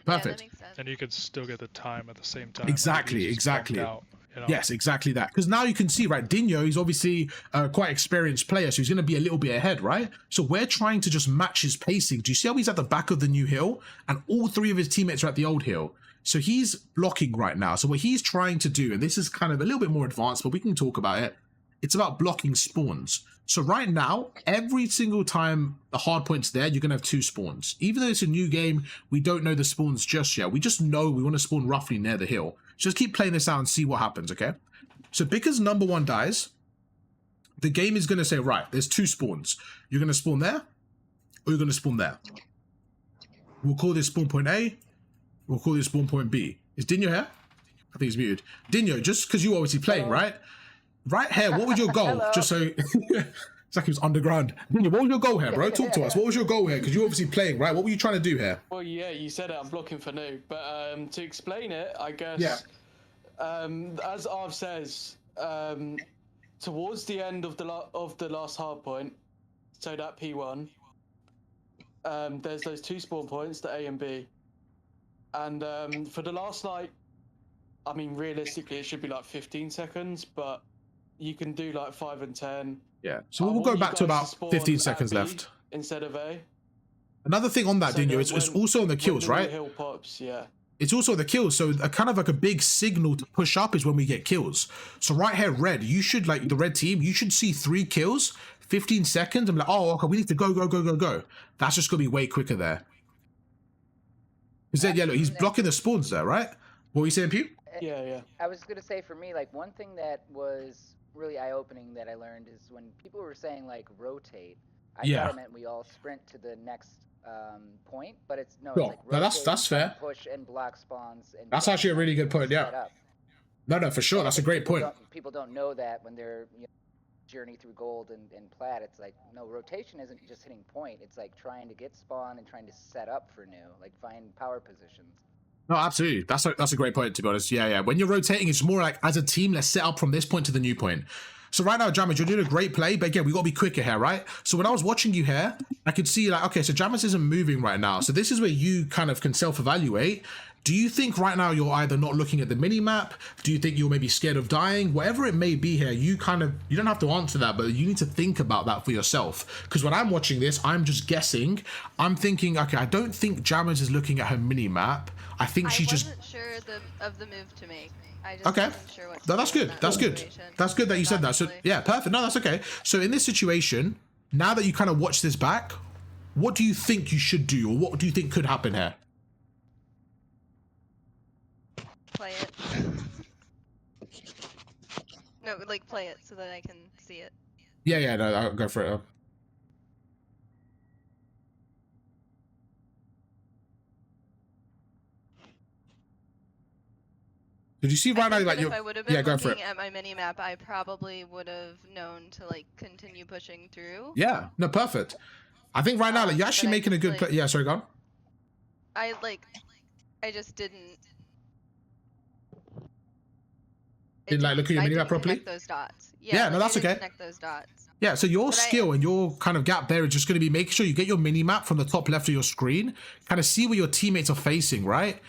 Perfect. Yeah, that makes sense. And you could still get the time at the same time. Exactly, like exactly. Out, you know? Yes, exactly that. Because now you can see, right, Dino, he's obviously a quite experienced player, so he's going to be a little bit ahead, right? So we're trying to just match his pacing. Do you see how he's at the back of the new hill? And all 3 of his teammates are at the old hill. So he's blocking right now. So what he's trying to do, and this is kind of a little bit more advanced, but we can talk about it. It's about blocking spawns. So right now, every single time the hard point's there, you're going to have 2 spawns. Even though it's a new game, we don't know the spawns just yet. We just know we want to spawn roughly near the hill. Just keep playing this out and see what happens, okay? So because number 1 dies, the game is going to say, right, there's 2 spawns. You're going to spawn there, or you're going to spawn there. We'll call this spawn point A. We'll call this spawn point B. Is Dino here? I think he's muted. Dino, just because you're obviously playing, right? Right here, what was your goal? Just so... It's like he was underground. Dino, what was your goal here, bro? Talk to us. What was your goal here? Because you're obviously playing, right? What were you trying to do here? Well, yeah, you said it. I'm blocking for noob. But to explain it, I guess, as Arv says, towards the end of the last hard point, so that P1, there's those 2 spawn points, the A and B. And for the last, like, I mean, realistically, it should be like 15 seconds, but you can do like 5 and 10. Yeah, so we'll go back to about 15 seconds left. Instead of A. Another thing on that, Dino, it's also on the kills, right? Hill pops, yeah. It's also the kills, so a kind of like a big signal to push up is when we get kills. So right here, red, you should, like, the red team, you should see 3 kills, 15 seconds, and be like, oh, okay, we need to go, go, go, go, go. That's just going to be way quicker there. Because then, yeah, look, he's blocking the spawns there, right? What were you saying, Pew? Yeah. I was going to say, for me, like, one thing that was really eye-opening that I learned is when people were saying, like, rotate, I thought it meant we all sprint to the next point, but it's no, it's like rotate, no, that's fair. Push and block spawns. And that's actually a really good point, yeah. No, for sure, that's a great point. People don't know that when they're journey through gold and plat. It's like, no, rotation isn't just hitting point. It's like trying to get spawn and trying to set up for new, like find power positions. No, absolutely. That's a great point, to be honest. Yeah. When you're rotating, it's more like, as a team, let's set up from this point to the new point. So right now, Jammers, you're doing a great play, but again, we got to be quicker here, right? So when I was watching you here, I could see, like, okay, so Jammers isn't moving right now. So this is where you kind of can self-evaluate. Do you think right now you're either not looking at the mini-map? Do you think you're maybe scared of dying? Whatever it may be here, you don't have to answer that, but you need to think about that for yourself. Because when I'm watching this, I'm just guessing. I'm thinking, okay, I don't think Jammers is looking at her mini-map. I think she's just... I wasn't sure of the move to make. I just okay. wasn't sure what to No, that's good. That's good. Situation. That's good that you said that. So yeah, perfect. No, that's okay. So in this situation, now that you kind of watch this back, what do you think you should do, or what do you think could happen here? Play it. No, like play it so that I can see it. Yeah, no, I'll go for it. Did you see right now? Like, if I would have been looking at my mini map, I probably would have known to like continue pushing through. Yeah, no, perfect. I think right now, like, you're actually making a good play. Yeah, sorry, go on. I just didn't. Didn't like look at your mini map properly. Those dots. Yeah, no, that's okay. Connect those dots. Yeah, so your skill and your kind of gap there is just going to be making sure you get your mini map from the top left of your screen, kind of see where your teammates are facing, right?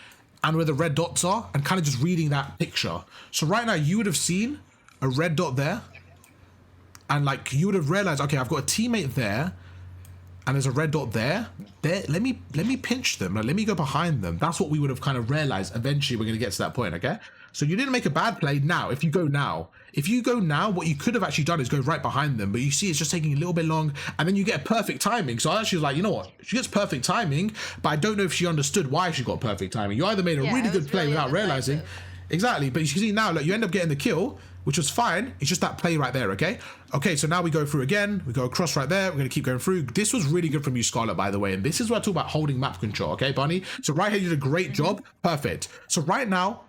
And where the red dots are, and kind of just reading that picture. So right now, you would have seen a red dot there, and like you would have realized, okay, I've got a teammate there, and there's a red dot there. Let me pinch them. Like, let me go behind them. That's what we would have kind of realized. Eventually, we're going to get to that point, okay? So you didn't make a bad play now. If you go now, what you could have actually done is go right behind them. But you see, it's just taking a little bit long, and then you get perfect timing. So I actually was like, you know what? She gets perfect timing, but I don't know if she understood why she got perfect timing. You either made a really good play without realizing. Exactly. But you can see now, look, you end up getting the kill, which was fine. It's just that play right there, okay? Okay, so now we go through again. We go across right there. We're going to keep going through. This was really good from you, Scarlett, by the way. And this is where I talk about holding map control, okay, Bunny? So right here, you did a great job. Perfect. So right now,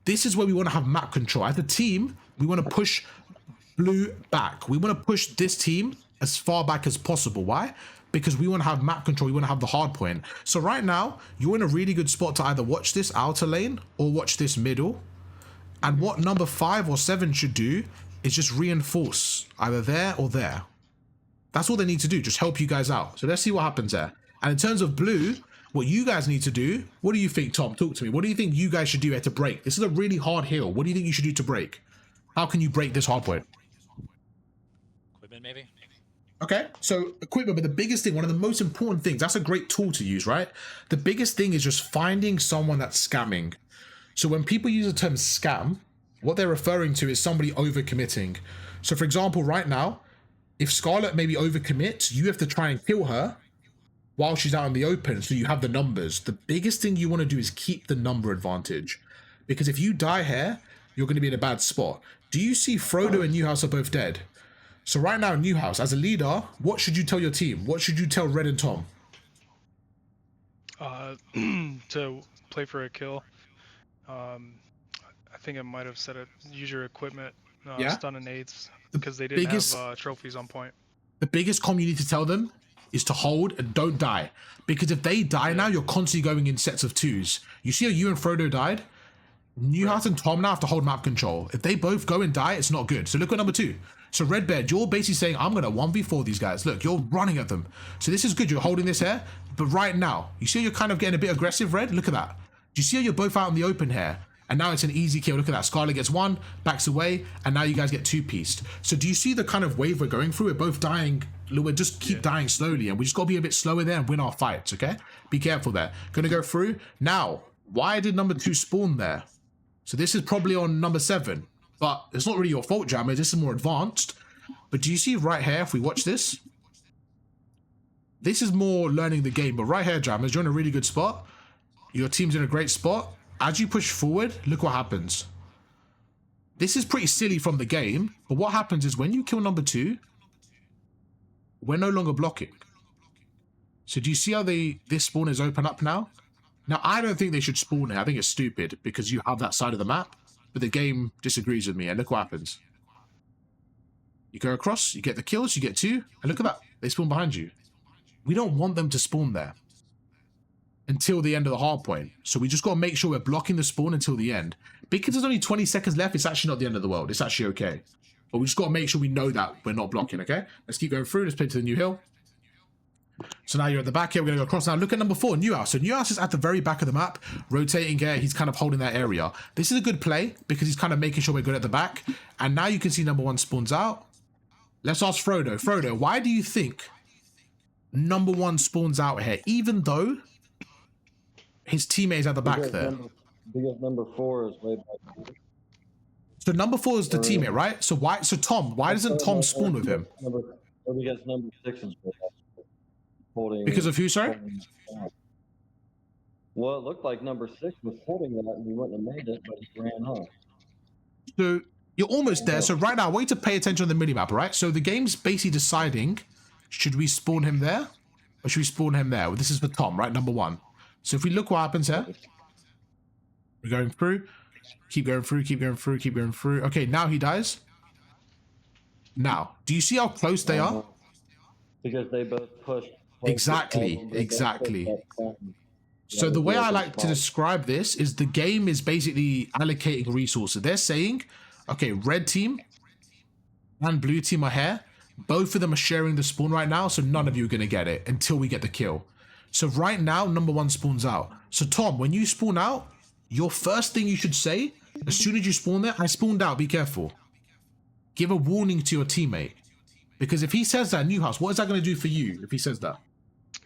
this is where we want to have map control. As a team, we want to push blue back. We want to push this team as far back as possible. Why? Because we want to have map control. We want to have the hard point. So right now, you're in a really good spot to either watch this outer lane or watch this middle. And what number 5 or 7 should do is just reinforce either there or there. That's all they need to do. Just help you guys out. So let's see what happens there. And in terms of blue, what you guys need to do, what do you think, Tom? Talk to me. What do you think you guys should do here to break? This is a really hard hill. What do you think you should do to break? How can you break this hard point? Equipment, maybe? Okay, so equipment, but the biggest thing, one of the most important things, that's a great tool to use, right? The biggest thing is just finding someone that's scamming. So when people use the term scam, what they're referring to is somebody overcommitting. So for example, right now, if Scarlett maybe overcommits, you have to try and kill her while she's out in the open, so you have the numbers. The biggest thing you want to do is keep the number advantage. Because if you die here, you're going to be in a bad spot. Do you see Frodo and Newhouse are both dead? So right now, Newhouse, as a leader, what should you tell your team? What should you tell Red and Tom? To play for a kill. I think I might have said it. Use your equipment, stun and nades, because they didn't have trophies on point. The biggest comm you need to tell them is to hold and don't die. Because if they die now, you're constantly going in sets of 2s. You see how you and Frodo died? Newhouse and Tom now have to hold map control. If they both go and die, it's not good. So look at number 2. So Redbeard, you're basically saying, I'm going to 1v4 these guys. Look, you're running at them. So this is good. You're holding this here. But right now, you see how you're kind of getting a bit aggressive, Red? Look at that. Do you see how you're both out in the open here? And now it's an easy kill. Look at that. Scarlet gets 1, backs away, and now you guys get 2-pieced. So do you see the kind of wave we're going through? We're both dying. We just keep dying slowly, and we just got to be a bit slower there and win our fights, okay? Be careful there. Gonna go through. Now, why did number 2 spawn there? So this is probably on number 7, but it's not really your fault, Jammer. This is more advanced. But do you see right here, if we watch this? This is more learning the game, but right here, Jammers, you're in a really good spot. Your team's in a great spot. As you push forward, look what happens. This is pretty silly from the game, but what happens is when you kill number 2, we're no longer blocking. So do you see how this spawn is open up now? Now, I don't think they should spawn here. I think it's stupid because you have that side of the map, but the game disagrees with me, and look what happens. You go across, you get the kills, you get 2, and look at that. They spawn behind you. We don't want them to spawn there until the end of the hard point. So we just got to make sure we're blocking the spawn until the end. Because there's only 20 seconds left, it's actually not the end of the world. It's actually okay. But we just got to make sure we know that we're not blocking, okay? Let's keep going through. Let's play to the new hill. So now you're at the back here. We're going to go across. Now look at number 4, Newhouse. So Newhouse is at the very back of the map, rotating here. He's kind of holding that area. This is a good play because he's kind of making sure we're good at the back. And now you can see number 1 spawns out. Let's ask Frodo. Frodo, why do you think number 1 spawns out here, even though his teammate is at the back there? Because number 4 is way back. So number 4 is the teammate, right? So why? So Tom, why doesn't Tom spawn with him? Because number 6 is holding. Because of who, sorry? Well, it looked like number 6 was holding that, and he wouldn't have made it, but he ran off. So you're almost there. So right now, I want you to pay attention on the minimap, right? So the game's basically deciding, should we spawn him there or should we spawn him there? Well, this is for Tom, right? Number 1. So if we look what happens here, we're going through. Keep going through, keep going through, keep going through. Okay, now he dies. Now, do you see how close they are? Because they both push. Exactly. So the way I like to describe this is the game is basically allocating resources. They're saying, okay, red team and blue team are here. Both of them are sharing the spawn right now, so none of you are going to get it until we get the kill. So right now, number 1 spawns out. So Tom, when you spawn out, your first thing you should say, as soon as you spawn there, I spawned out, be careful. Give a warning to your teammate. Because if he says that, new house, what is that going to do for you if he says that?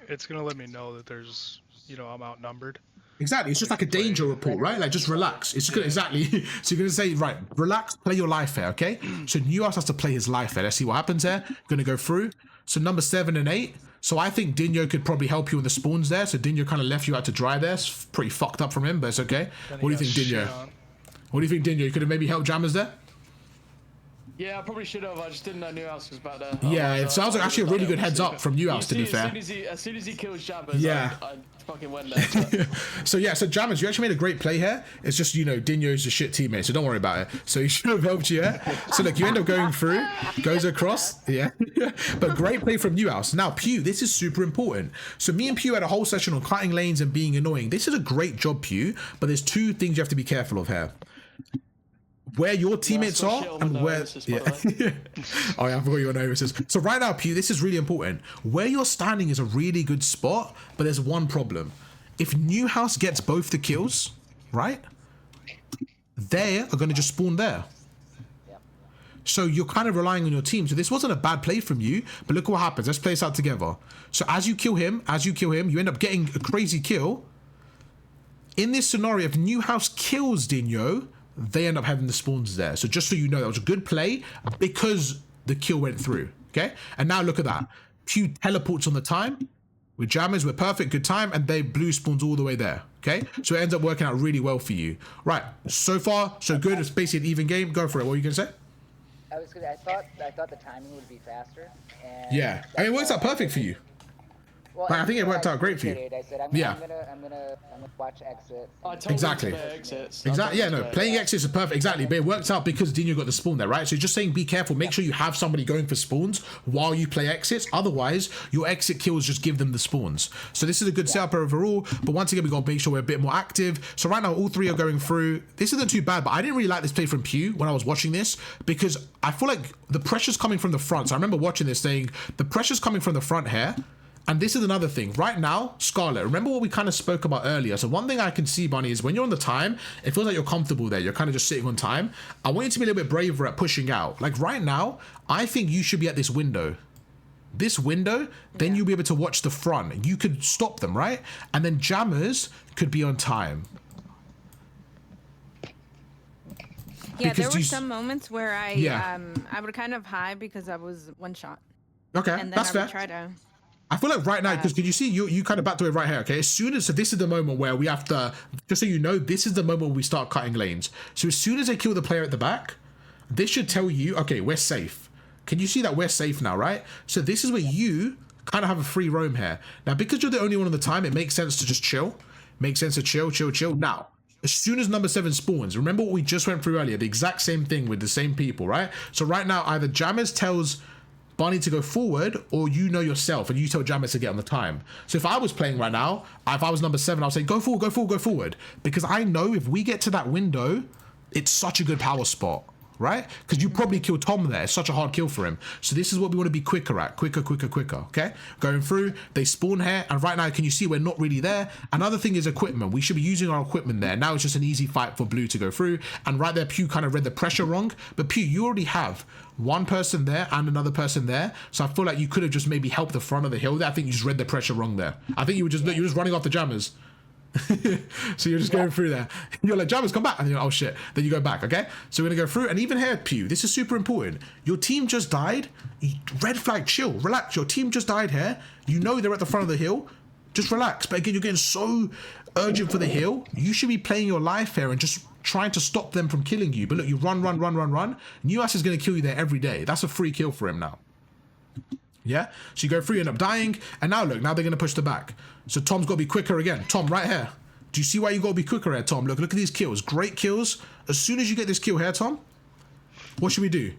It's going to let me know that there's, you know, I'm outnumbered. Exactly, it's just like a danger report, right? Like, just relax. It's just gonna, exactly. So you're gonna say, right, relax, play your life here, okay? So new house has to play his life here. Let's see what happens here. Gonna go through. So number 7 and 8. So I think Dinho could probably help you in the spawns there. So Dinho kind of left you out to dry there. It's pretty fucked up from him, but it's okay. What do you think, Dinho? What do you think, Dinho? You could have maybe helped Jammers there? Yeah, I probably should have. I just didn't know Newhouse was back there. Yeah, it sounds like actually a really good heads up from Newhouse, to be fair. As soon as he kills Jammers, yeah. I fucking went there. So yeah, so Jammers, you actually made a great play here. It's just, you know, Dinho's a shit teammate, so don't worry about it. So he should have helped you here. So look, you end up going through, goes across, yeah. But great play from Newhouse. Now, Pew, this is super important. So me and Pew had a whole session on cutting lanes and being annoying. This is a great job, Pew, but there's 2 things you have to be careful of here. Where your teammates are and where oh yeah, I forgot your notices. So right now, Pew, this is really important. Where you're standing is a really good spot, but there's one problem. If New House gets both the kills, right, they are going to just spawn there. So you're kind of relying on your team. So this wasn't a bad play from you, but look what happens. Let's play this out together. So as you kill him, you end up getting a crazy kill. In this scenario, if New House kills Dinho, they end up having the spawns there. So just so you know, that was a good play because the kill went through, okay? And now look at that. Pew teleports on the time. With Jammers, we're perfect, good time, and they blue spawns all the way there, okay? So it ends up working out really well for you. Right, so far, so good. It's basically an even game. Go for it. What were you going to say? I thought the timing would be faster. And yeah, I mean, it works out perfect for you. Well, I think it worked out great for you. I said, I'm gonna watch exit. Exactly. Exactly. Yeah, no, playing exits is perfect. Exactly, but it worked out because Dinho got the spawn there, right? So just saying, be careful. Make sure you have somebody going for spawns while you play exits. Otherwise, your exit kills just give them the spawns. So this is a good setup overall. But once again, we got to make sure we're a bit more active. So right now, all 3 are going through. This isn't too bad, but I didn't really like this play from Pew when I was watching this because I feel like the pressure's coming from the front. So I remember watching this saying the pressure's coming from the front here. And this is another thing. Right now, Scarlet, remember what we kind of spoke about earlier. So one thing I can see, Bunny, is when you're on the time, it feels like you're comfortable there. You're kind of just sitting on time. I want you to be a little bit braver at pushing out. Like right now, I think you should be at this window. This window, then you'll be able to watch the front. You could stop them, right? And then Jammers could be on time. Yeah, because there were some moments where I would kind of hide because I was one shot. Okay, and then that's fair. Try to... I feel like right now, because can you see, you kind of backed away right here, okay? As soon as, so this is the moment where we have to, just so you know, this is the moment where we start cutting lanes. So as soon as they kill the player at the back, this should tell you, okay, we're safe. Can you see that we're safe now, right? So this is where you kind of have a free roam here. Now, because you're the only one on the time, it makes sense to just chill. Makes sense to chill. Now, as soon as number 7 spawns, remember what we just went through earlier, the exact same thing with the same people, right? So right now, either Jammers tells Barney to go forward, or you know yourself and you tell Jammers to get on the time. So if I was playing right now, if I was number 7, I'll say go forward, because I know if we get to that window, it's such a good power spot, right? Because you probably kill Tom there. It's such a hard kill for him. So this is what we want to be quicker at. Quicker, okay? Going through, they spawn here, and right now, can you see we're not really there? Another thing is equipment. We should be using our equipment there. Now it's just an easy fight for blue to go through. And right there, Pew kind of read the pressure wrong. But Pew, you already have one person there and another person there. So I feel like you could have just maybe helped the front of the hill there. I think you just read the pressure wrong there. I think you were just running off the Jammers. So you're just going through there. You're like, Jammers, come back. And you're like, oh shit. Then you go back, okay? So we're going to go through. And even here, Pew, this is super important. Your team just died. Red flag, chill, relax. Your team just died here. You know they're at the front of the hill. Just relax. But again, you're getting so urgent for the hill. You should be playing your life here and just trying to stop them from killing you. But look, you run. Newhouse is going to kill you there every day. That's a free kill for him now. Yeah? So you go through, you end up dying. And now look, now they're going to push the back. So Tom's got to be quicker again. Tom, right here. Do you see why you got to be quicker here, Tom? Look at these kills. Great kills. As soon as you get this kill here, Tom, what should we do?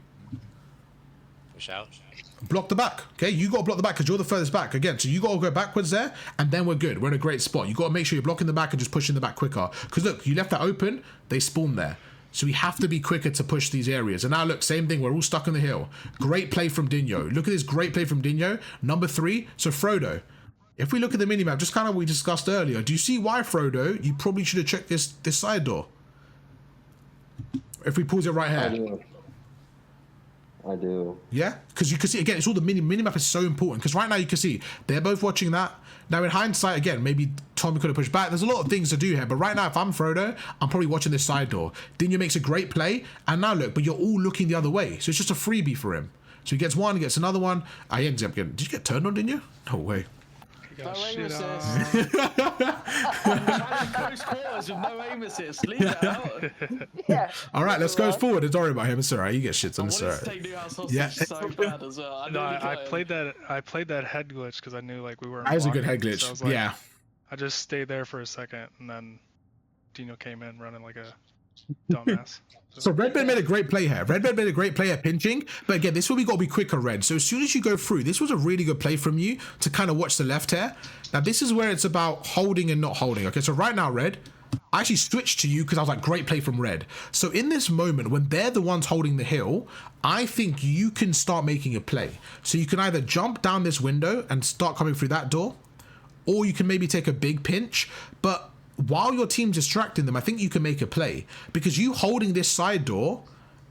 Push out. Block the back, okay? You got to block the back because you're the furthest back. Again, so you got to go backwards there, and then we're good. We're in a great spot. You got to make sure you're blocking the back and just pushing the back quicker. Because look, you left that open, they spawn there. So we have to be quicker to push these areas. And now look, same thing. We're all stuck on the hill. Great play from Dinho. Look at this great play from Dinho. Number 3, so Frodo. If we look at the minimap, just kind of what we discussed earlier, do you see why, Frodo, you probably should have checked this side door? If we pause it right here. I do. Yeah? Because you can see, again, it's all the minimap is so important. Because right now you can see, they're both watching that. Now in hindsight, again, maybe Tom could have pushed back. There's a lot of things to do here. But right now, if I'm Frodo, I'm probably watching this side door. Dinho makes a great play. And now look, but you're all looking the other way. So it's just a freebie for him. So he gets one, he gets another one. I ends up getting, did you get turned on, Dinho? No way. No aim assist. Close quarters with no aim assist. Leave it out. Yeah. All right, let's go forward. Don't worry about him. It's all right. You get shit on this. Yeah. So bad as well. No, I played that head glitch because I knew like we weren't. That was a good head glitch. So like, yeah. I just stayed there for a second, and then Dinho came in running like a dumbass. So Redbed made a great play here. Redbed made a great play at pinching, but again, this is where we got to be quicker, Red. So as soon as you go through, this was a really good play from you to kind of watch the left here. Now this is where it's about holding and not holding. Okay, so right now, Red, I actually switched to you because I was like, great play from Red. So in this moment, when they're the ones holding the hill, I think you can start making a play. So you can either jump down this window and start coming through that door, or you can maybe take a big pinch, but while your team's distracting them, I think you can make a play because you holding this side door,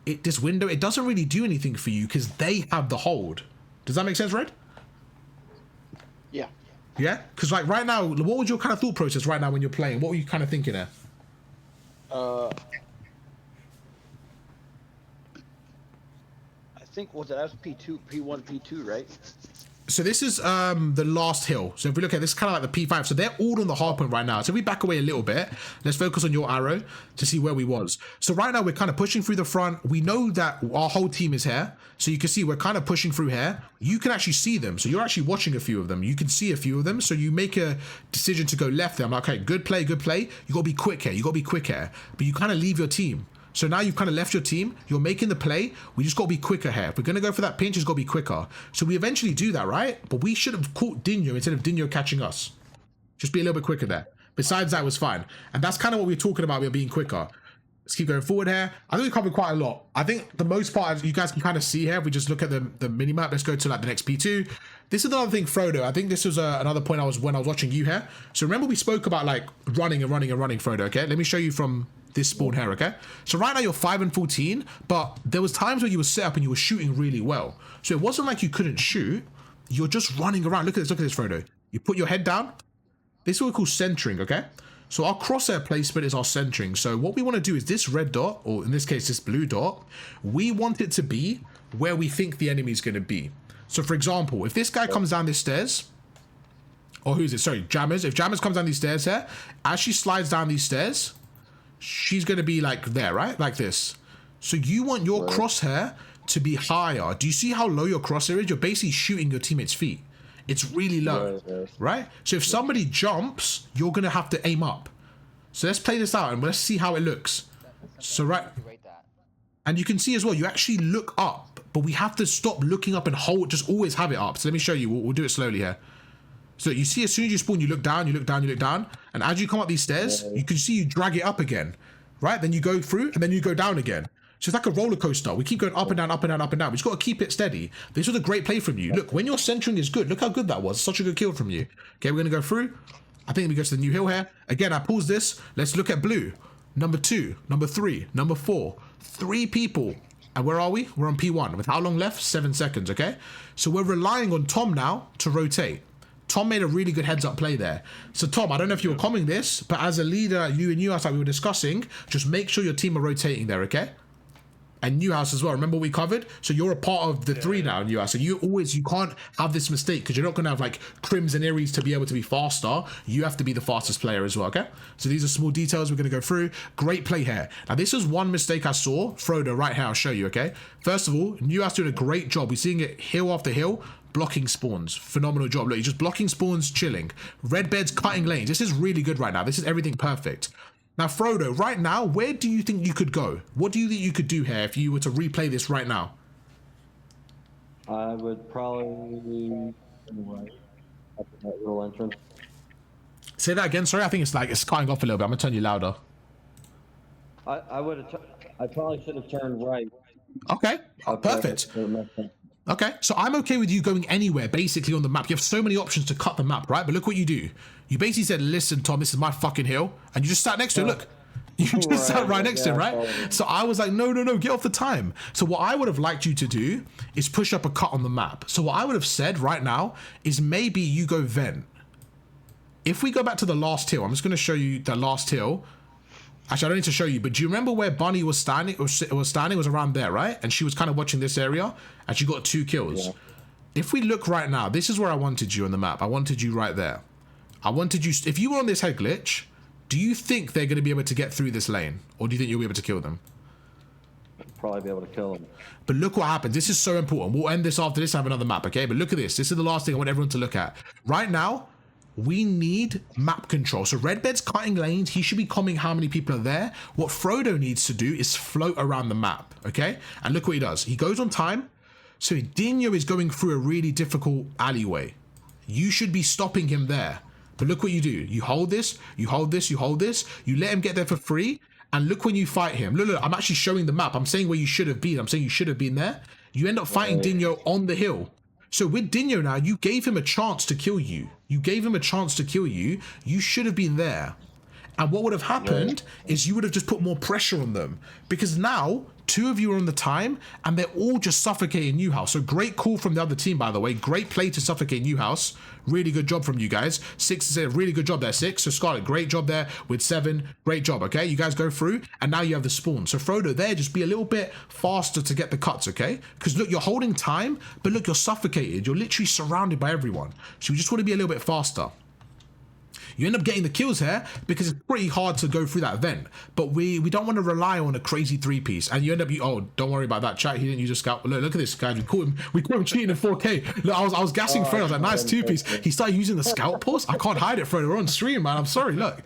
this window, it doesn't really do anything for you because they have the hold. Does that make sense, Red? Yeah. Yeah? Because like right now, what was your kind of thought process right now when you're playing? What were you kind of thinking there? I think, that was P2, P1, P2, right? So this is the last hill. So if we look at this, kind of like the P5. So they're all on the hard point right now. So if we back away a little bit, let's focus on your arrow to see where we was. So right now we're kind of pushing through the front. We know that our whole team is here. So you can see we're kind of pushing through here. You can actually see them. So you're actually watching a few of them. You can see a few of them. So you make a decision to go left there. I'm like, okay, good play, good play. You got to be quick here. You got to be quick here. But you kind of leave your team. So now you've kind of left your team, you're making the play, we just got to be quicker here. If we're going to go for that pinch, it's got to be quicker. So we eventually do that, right? But we should have caught Dinho instead of Dinho catching us. Just be a little bit quicker there. Besides that was fine. And that's kind of what we're talking about, we're being quicker. Let's keep going forward here. I think we covered quite a lot. I think the most part, you guys can kind of see here, if we just look at the mini-map, let's go to like the next P2. This is another thing, Frodo. I think this was another point when I was watching you here. So remember we spoke about like running, Frodo, okay? Let me show you from this spawn here, okay? So right now you're 5 and 14, but there was times where you were set up and you were shooting really well. So it wasn't like you couldn't shoot. You're just running around. Look at this, Frodo. You put your head down. This is what we call centering, okay? So our crosshair placement is our centering. So what we want to do is this red dot, or in this case, this blue dot, we want it to be where we think the enemy is going to be. So for example, if this guy comes down these stairs, or who's it? Sorry, Jammers. If Jammers comes down these stairs here, as she slides down these stairs, she's going to be like there, right? Like this. So you want your crosshair to be higher. Do you see how low your crosshair is? You're basically shooting your teammate's feet. It's really low, right? So if somebody jumps, you're going to have to aim up. So let's play this out and let's see how it looks. So right. And you can see as well, you actually look up, but we have to stop looking up and hold, just always have it up. So let me show you. We'll do it slowly here. So you see, as soon as you spawn, you look down, you look down, you look down. And as you come up these stairs, you can see you drag it up again, right? Then you go through and then you go down again. So it's like a roller coaster. We keep going up and down, up and down, up and down. We just got to keep it steady. This was a great play from you. Look, when your centering is good, look how good that was. Such a good kill from you. Okay, we're going to go through. I think we go to the new hill here. Again, I pause this. Let's look at blue. Number 2, number 3, number 4. 3 people. And where are we? We're on P1. With how long left? 7 seconds, okay? So we're relying on Tom now to rotate. Tom made a really good heads-up play there. So, Tom, I don't know if you were coming this, but as a leader, you and us, like we were discussing, just make sure your team are rotating there, okay? and Newhouse as well. Remember what we covered? So you're a part of the 3 now, Newhouse. So you can't have this mistake, because you're not going to have like Crims and Aries to be able to be faster. You have to be the fastest player as well, okay? So these are small details we're going to go through. Great play here. Now this is one mistake I saw. Frodo, right here, I'll show you, okay? First of all, Newhouse doing a great job. We're seeing it hill after hill. Blocking spawns. Phenomenal job. Look, you're just blocking spawns, chilling. Red bed's cutting lanes. This is really good right now. This is everything perfect. Now, Frodo, right now, where do you think you could go? What do you think you could do here if you were to replay this right now? I would probably right up at that little entrance. Say that again. Sorry, I think it's cutting off a little bit. I'm gonna turn you louder. I probably should have turned right. Okay. Perfect. Okay, so I'm okay with you going anywhere basically on the map. You have so many options to cut the map, right? But look what you do. You basically said, listen, Tom, this is my fucking hill. And you just sat next to it, look. You just sat right next to it, right? So I was like, no, get off the time. So what I would have liked you to do is push up a cut on the map. So what I would have said right now is maybe you go vent. If we go back to the last hill, I'm just going to show you the last hill. Actually, I don't need to show you, but do you remember where Bunny was standing? It was around there, right? And she was kind of watching this area, and she got 2 kills. Yeah. If we look right now, this is where I wanted you on the map. I wanted you right there. I wanted you, if you were on this head glitch, do you think they're going to be able to get through this lane? Or do you think you'll be able to kill them? Probably be able to kill them. But look what happens. This is so important. We'll end this after this, have another map, okay? But look at this. This is the last thing I want everyone to look at. Right now, we need map control. So Redbed's cutting lanes. He should be calming how many people are there. What Frodo needs to do is float around the map, okay? And look what he does. He goes on time. So Dino is going through a really difficult alleyway. You should be stopping him there. But look what you do. You hold this, you hold this, you hold this. You let him get there for free. And look when you fight him. Look, I'm actually showing the map. I'm saying where you should have been. I'm saying you should have been there. You end up fighting Dino on the hill. So with Dino now, you gave him a chance to kill you. You gave him a chance to kill you. You should have been there. And what would have happened is you would have just put more pressure on them. Because now, 2 of you are on the time, and they're all just suffocating Newhouse. So great call from the other team, by the way. Great play to suffocate Newhouse. Really good job from you guys. 6 is a really good job there, 6. So Scarlet, great job there with 7. Great job, okay? You guys go through, and now you have the spawn. So Frodo there, just be a little bit faster to get the cuts, okay? Because look, you're holding time, but look, you're suffocated. You're literally surrounded by everyone. So you just want to be a little bit faster. You end up getting the kills here because it's pretty hard to go through that vent. But we don't want to rely on a crazy 3-piece. And you end up, oh, don't worry about that, chat. He didn't use a scout. Look at this, guys. We caught him cheating in 4K. Look, I was gassing Frodo. I was like, nice 2-piece. He started using the scout pulse. I can't hide it, Frodo. We're on stream, man. I'm sorry. Look.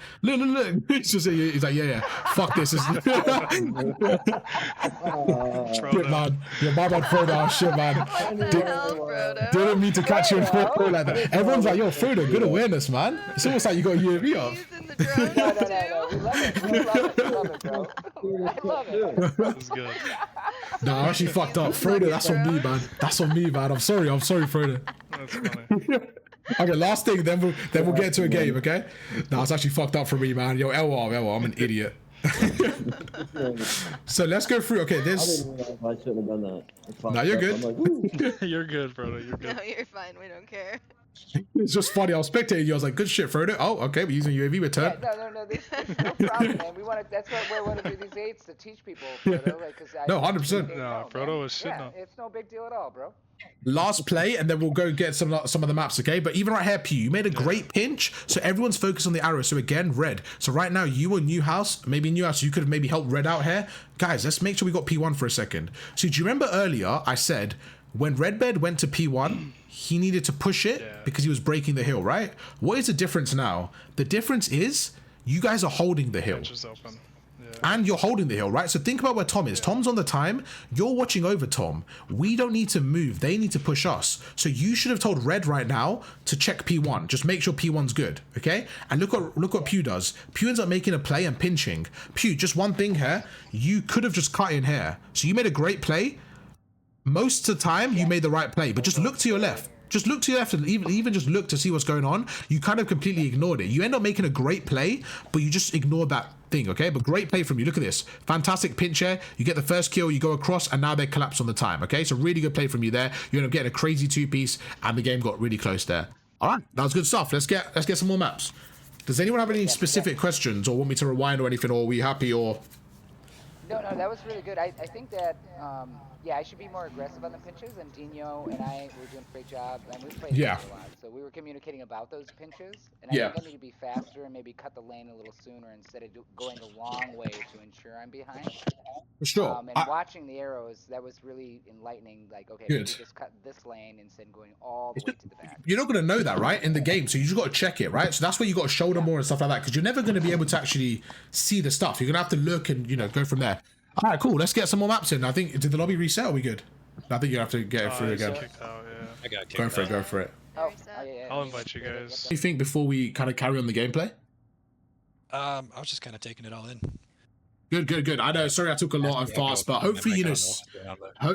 He's just, he's like, yeah. Fuck this. Shit, man. Yeah, my bad, Frodo. Oh, shit, man. Didn't mean to catch you in 4K like that. Everyone's like, yo, Frodo, good awareness, man. It's almost like you got a UAV off. No. We love it, bro. I love it. That's good. Nah, I actually fucked up. Frodo, that's on me, man. That's on me, man. I'm sorry, Frodo. That's funny. Okay, last thing, then we'll get to a game, okay? Nah, it's actually fucked up for me, man. Yo, LR, I'm an idiot. So let's go through. Okay, there's. I shouldn't have done that. No, you're good. You're good, Frodo. You're good. No, you're fine. We don't care. It's just funny. I was spectating you. I was like, good shit, Frodo. Oh, okay, we're using UAV return. Yeah, no, there's no problem, man. That's what we want to do these aids to teach people, Frodo. Like, no, 100%. No, Frodo was shitting on. It's no big deal at all, bro. Last play, and then we'll go get some of the maps, okay? But even right here, Pew, you made a great pinch, so everyone's focused on the arrow. So again, red. So right now, you or Newhouse, maybe Newhouse, you could have maybe helped red out here. Guys, let's make sure we got P1 for a second. So do you remember earlier I said when Redbed went to P1, he needed to push it because he was breaking the hill, right? What is the difference now? The difference is you guys are holding the hill. And you're holding the hill, right? So think about where Tom is. Tom's on the time. You're watching over Tom. We don't need to move. They need to push us. So you should have told Red right now to check P1. Just make sure P1's good, okay? And look what Pew does. Pew ends up making a play and pinching. Pew, just one thing here. You could have just cut in here. So you made a great play. Most of the time, you made the right play. But just look to your left. Just look to your left and even just look to see what's going on. You kind of completely ignored it. You end up making a great play, but you just ignored that thing, okay? But great play from you. Look at this. Fantastic pinch here. You get the first kill, you go across, and now they collapse on the time, okay? So really good play from you there. You end up getting a crazy 2-piece, and the game got really close there. All right, that was good stuff. Let's get some more maps. Does anyone have any specific questions or want me to rewind or anything, or are we happy, or... No, that was really good. I think that, yeah, I should be more aggressive on the pinches, and Dino and I were doing a great job, and we've played together a lot, so we were communicating about those pinches, and I think I need to be faster and maybe cut the lane a little sooner instead of going the long way to ensure I'm behind. For sure. And watching the arrows, that was really enlightening. Like, okay, maybe just cut this lane instead of going all the way to the back. You're not going to know that, right, in the game, so you just got to check it, right? So that's where you got to shoulder more and stuff like that, because you're never going to be able to actually see the stuff. You're going to have to look and, you know, go from there. All right, cool. Let's get some more maps in. I think, did the lobby reset? Are we good? I think you have to get it through again. Kicked out, yeah. I got kicked out. Go for it. Oh, yeah. I'll invite you guys. What do you think before we kind of carry on the gameplay? I was just kind of taking it all in. Good. I know, sorry I took a lot and fast, but hopefully, you know,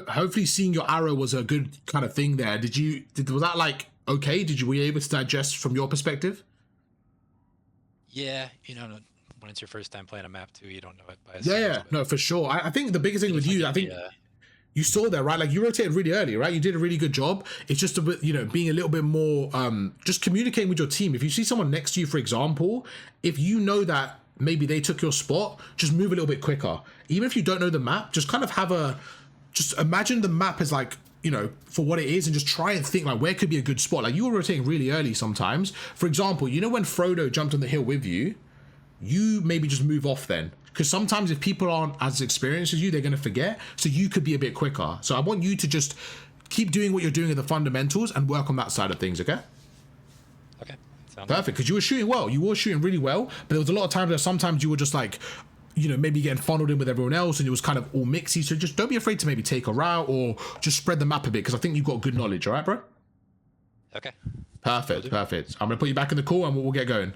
hopefully seeing your arrow was a good kind of thing there. Was that like, okay? Were you able to digest from your perspective? Yeah, you know, when it's your first time playing a map too, you don't know it by a Yeah, no, for sure. I think the biggest thing with you, I think you saw there, right? Like you rotated really early, right? You did a really good job. It's just a bit, you know, being a little bit more, just communicating with your team. If you see someone next to you, for example, if you know that maybe they took your spot, just move a little bit quicker. Even if you don't know the map, just kind of just imagine the map as like, you know, for what it is, and just try and think like where could be a good spot. Like you were rotating really early sometimes. For example, you know when Frodo jumped on the hill with you, you maybe just move off then. Because sometimes if people aren't as experienced as you, they're going to forget. So you could be a bit quicker. So I want you to just keep doing what you're doing at the fundamentals and work on that side of things, okay? Okay. Perfect, because you were shooting well. You were shooting really well, but there was a lot of times that sometimes you were just like, you know, maybe getting funneled in with everyone else and it was kind of all mixy. So just don't be afraid to maybe take a route or just spread the map a bit, because I think you've got good knowledge, all right, bro? Okay. Perfect. I'm going to put you back in the call and we'll get going.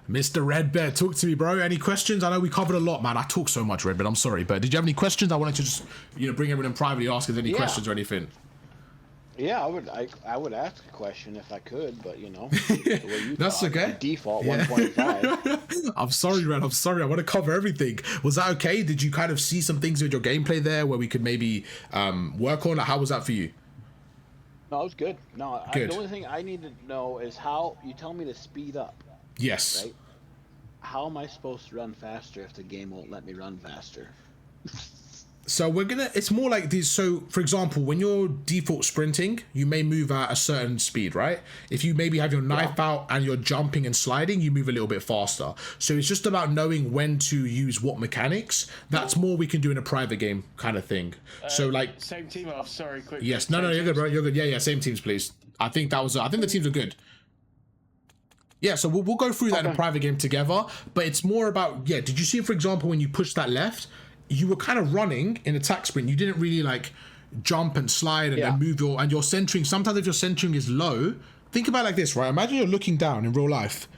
Mr. Redbeard, talk to me, bro. Any questions? I know we covered a lot, man. I talk so much, Redbeard. I'm sorry, but did you have any questions? I wanted to just, you know, bring everyone in privately, ask if there's any questions or anything. Yeah, I would ask a question if I could, but you know, the way you that's talk, okay. Default 1.5. I'm sorry, Red. I'm sorry. I want to cover everything. Was that okay? Did you kind of see some things with your gameplay there where we could maybe work on? How was that for you? No, it was good. No, good. The only thing I need to know is how you tell me to speed up. Yes. Right? How am I supposed to run faster if the game won't let me run faster? So it's more like these. So for example, when you're default sprinting, you may move at a certain speed, right? If you maybe have your knife out and you're jumping and sliding, you move a little bit faster. So it's just about knowing when to use what mechanics. That's more we can do in a private game kind of thing. So like same team off. Sorry, quick. Yes, no, you're good, bro. You're good. Yeah, same teams, please. I think the teams are good. Yeah, so we'll go through that in a private game together. But it's more about did you see, for example, when you pushed that left? You were kind of running in attack sprint. You didn't really like jump and slide and then move and your centering. Sometimes if your centering is low, think about it like this, right? Imagine you're looking down in real life.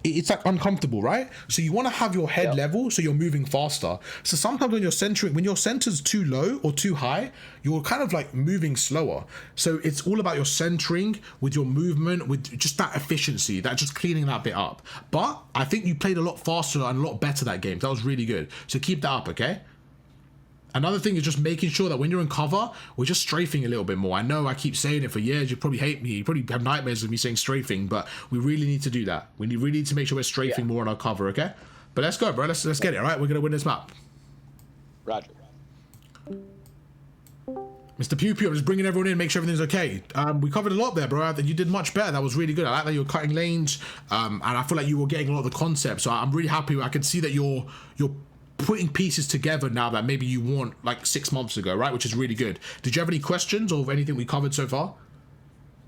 It's like uncomfortable, right? So you want to have your head level so you're moving faster. So sometimes when your center's too low or too high, you're kind of like moving slower. So it's all about your centering with your movement, with just that efficiency, that just cleaning that bit up. But I think you played a lot faster and a lot better that game. That was really good. So keep that up, okay? Another thing is just making sure that when you're in cover, we're just strafing a little bit more. I know I keep saying it for years. You probably hate me. You probably have nightmares of me saying strafing, but we really need to do that. We really need to make sure we're strafing more on our cover, okay? But let's go, bro. Let's get it, all right? We're going to win this map. Roger. Mr. Pew Pew, I'm just bringing everyone in, make sure everything's okay. We covered a lot there, bro. I think you did much better. That was really good. I like that you were cutting lanes, and I feel like you were getting a lot of the concepts. So I'm really happy. I can see that you're putting pieces together now that maybe you weren't like 6 months ago, right? Which is really good. Did you have any questions or anything we covered so far?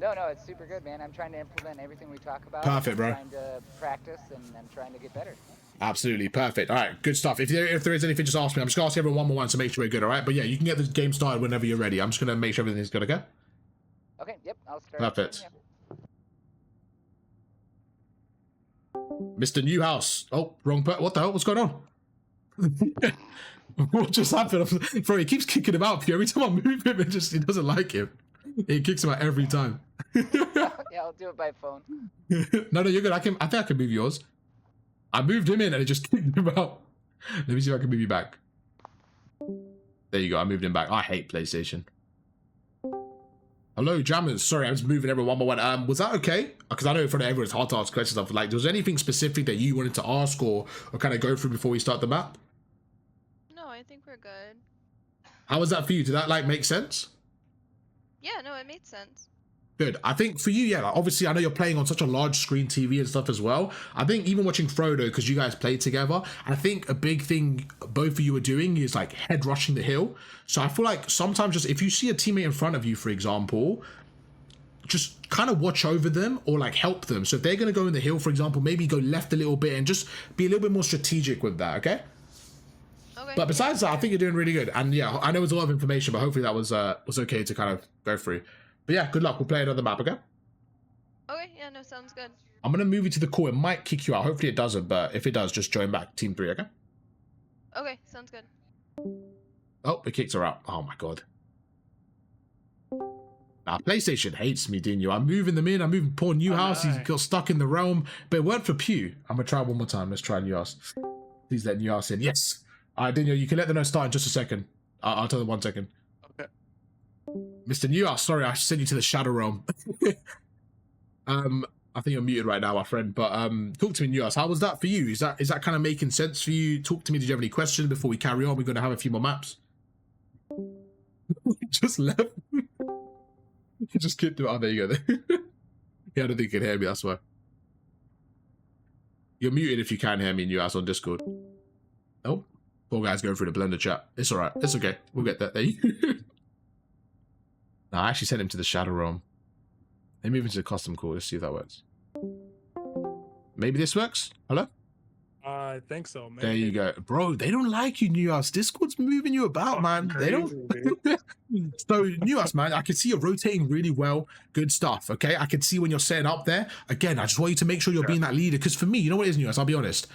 No, it's super good, man. I'm trying to implement everything we talk about. Perfect, bro. I'm trying to practice and I'm trying to get better. Absolutely perfect. All right, good stuff. If there is anything, just ask me. I'm just gonna ask everyone one more to make sure we're good. All right, but yeah, you can get the game started whenever you're ready. I'm just gonna make sure everything's good. Okay. Okay. Yep. I'll start. Perfect. Mr. Newhouse. Oh, wrong. What the hell? What's going on? What just happened? Bro, he keeps kicking him out. Every time I move him, he doesn't like him. He kicks him out every time. Yeah, I'll do it by phone. No, you're good. I think I can move yours. I moved him in and it just kicked him out. Let me see if I can move you back. There you go. I moved him back. I hate PlayStation. Hello, jammers. Sorry, I was moving everyone one by one. Was that okay? Because I know in front of everyone it's hard to ask questions of like, was there anything specific that you wanted to ask or kind of go through before we start the map? No, I think we're good. How was that for you? Did that like make sense? Yeah, no, it made sense. Good. I think for you, yeah, like, obviously I know you're playing on such a large screen TV and stuff as well. I think even watching Frodo, because you guys played together, I think a big thing both of you are doing is like head rushing the hill. So I feel like sometimes just if you see a teammate in front of you, for example, just kind of watch over them or like help them. So if they're going to go in the hill, for example, maybe go left a little bit and just be a little bit more strategic with that, okay? Okay. But besides that, I think you're doing really good. And yeah, I know it's a lot of information, but hopefully that was okay to kind of go through. But yeah, good luck. We'll play another map, okay? Okay, yeah, no, sounds good. I'm going to move you to the call. It might kick you out. Hopefully it doesn't, but if it does, just join back Team 3, okay? Okay, sounds good. Oh, it kicked her out. Oh my god. Now, PlayStation hates me, Dino. I'm moving them in. I'm moving poor Newhouse. He's got stuck in the realm. But it worked for Pew. I'm going to try one more time. Let's try Newhouse. Please let Newhouse in. Yes. All right, Dino, you can let them know start in just a second. I'll tell them 1 second. Okay. Mr. Newhouse, sorry, I sent you to the Shadow Realm. I think you're muted right now, my friend. But talk to me, Newhouse. How was that for you? Is that kind of making sense for you? Talk to me. Did you have any questions before we carry on? We're going to have a few more maps. Just left. You just kicked him. Oh, there you go. Yeah, I don't think you can hear me, that's why. You're muted if you can hear me, Newhouse, on Discord. Oh, poor guy's going through the blender chat. It's alright. It's okay. We'll get that. There you No, I actually sent him to the Shadow Realm. Let me move into the custom call. Let's see if that works. Maybe this works? Hello? I think so, man. There you go. Bro, they don't like you, Newhouse. Discord's moving you about, man. They don't. So, Newhouse, man, I can see you're rotating really well. Good stuff, okay? I can see when you're setting up there. Again, I just want you to make sure you're being that leader. Because for me, you know what it is, Newhouse? I'll be honest.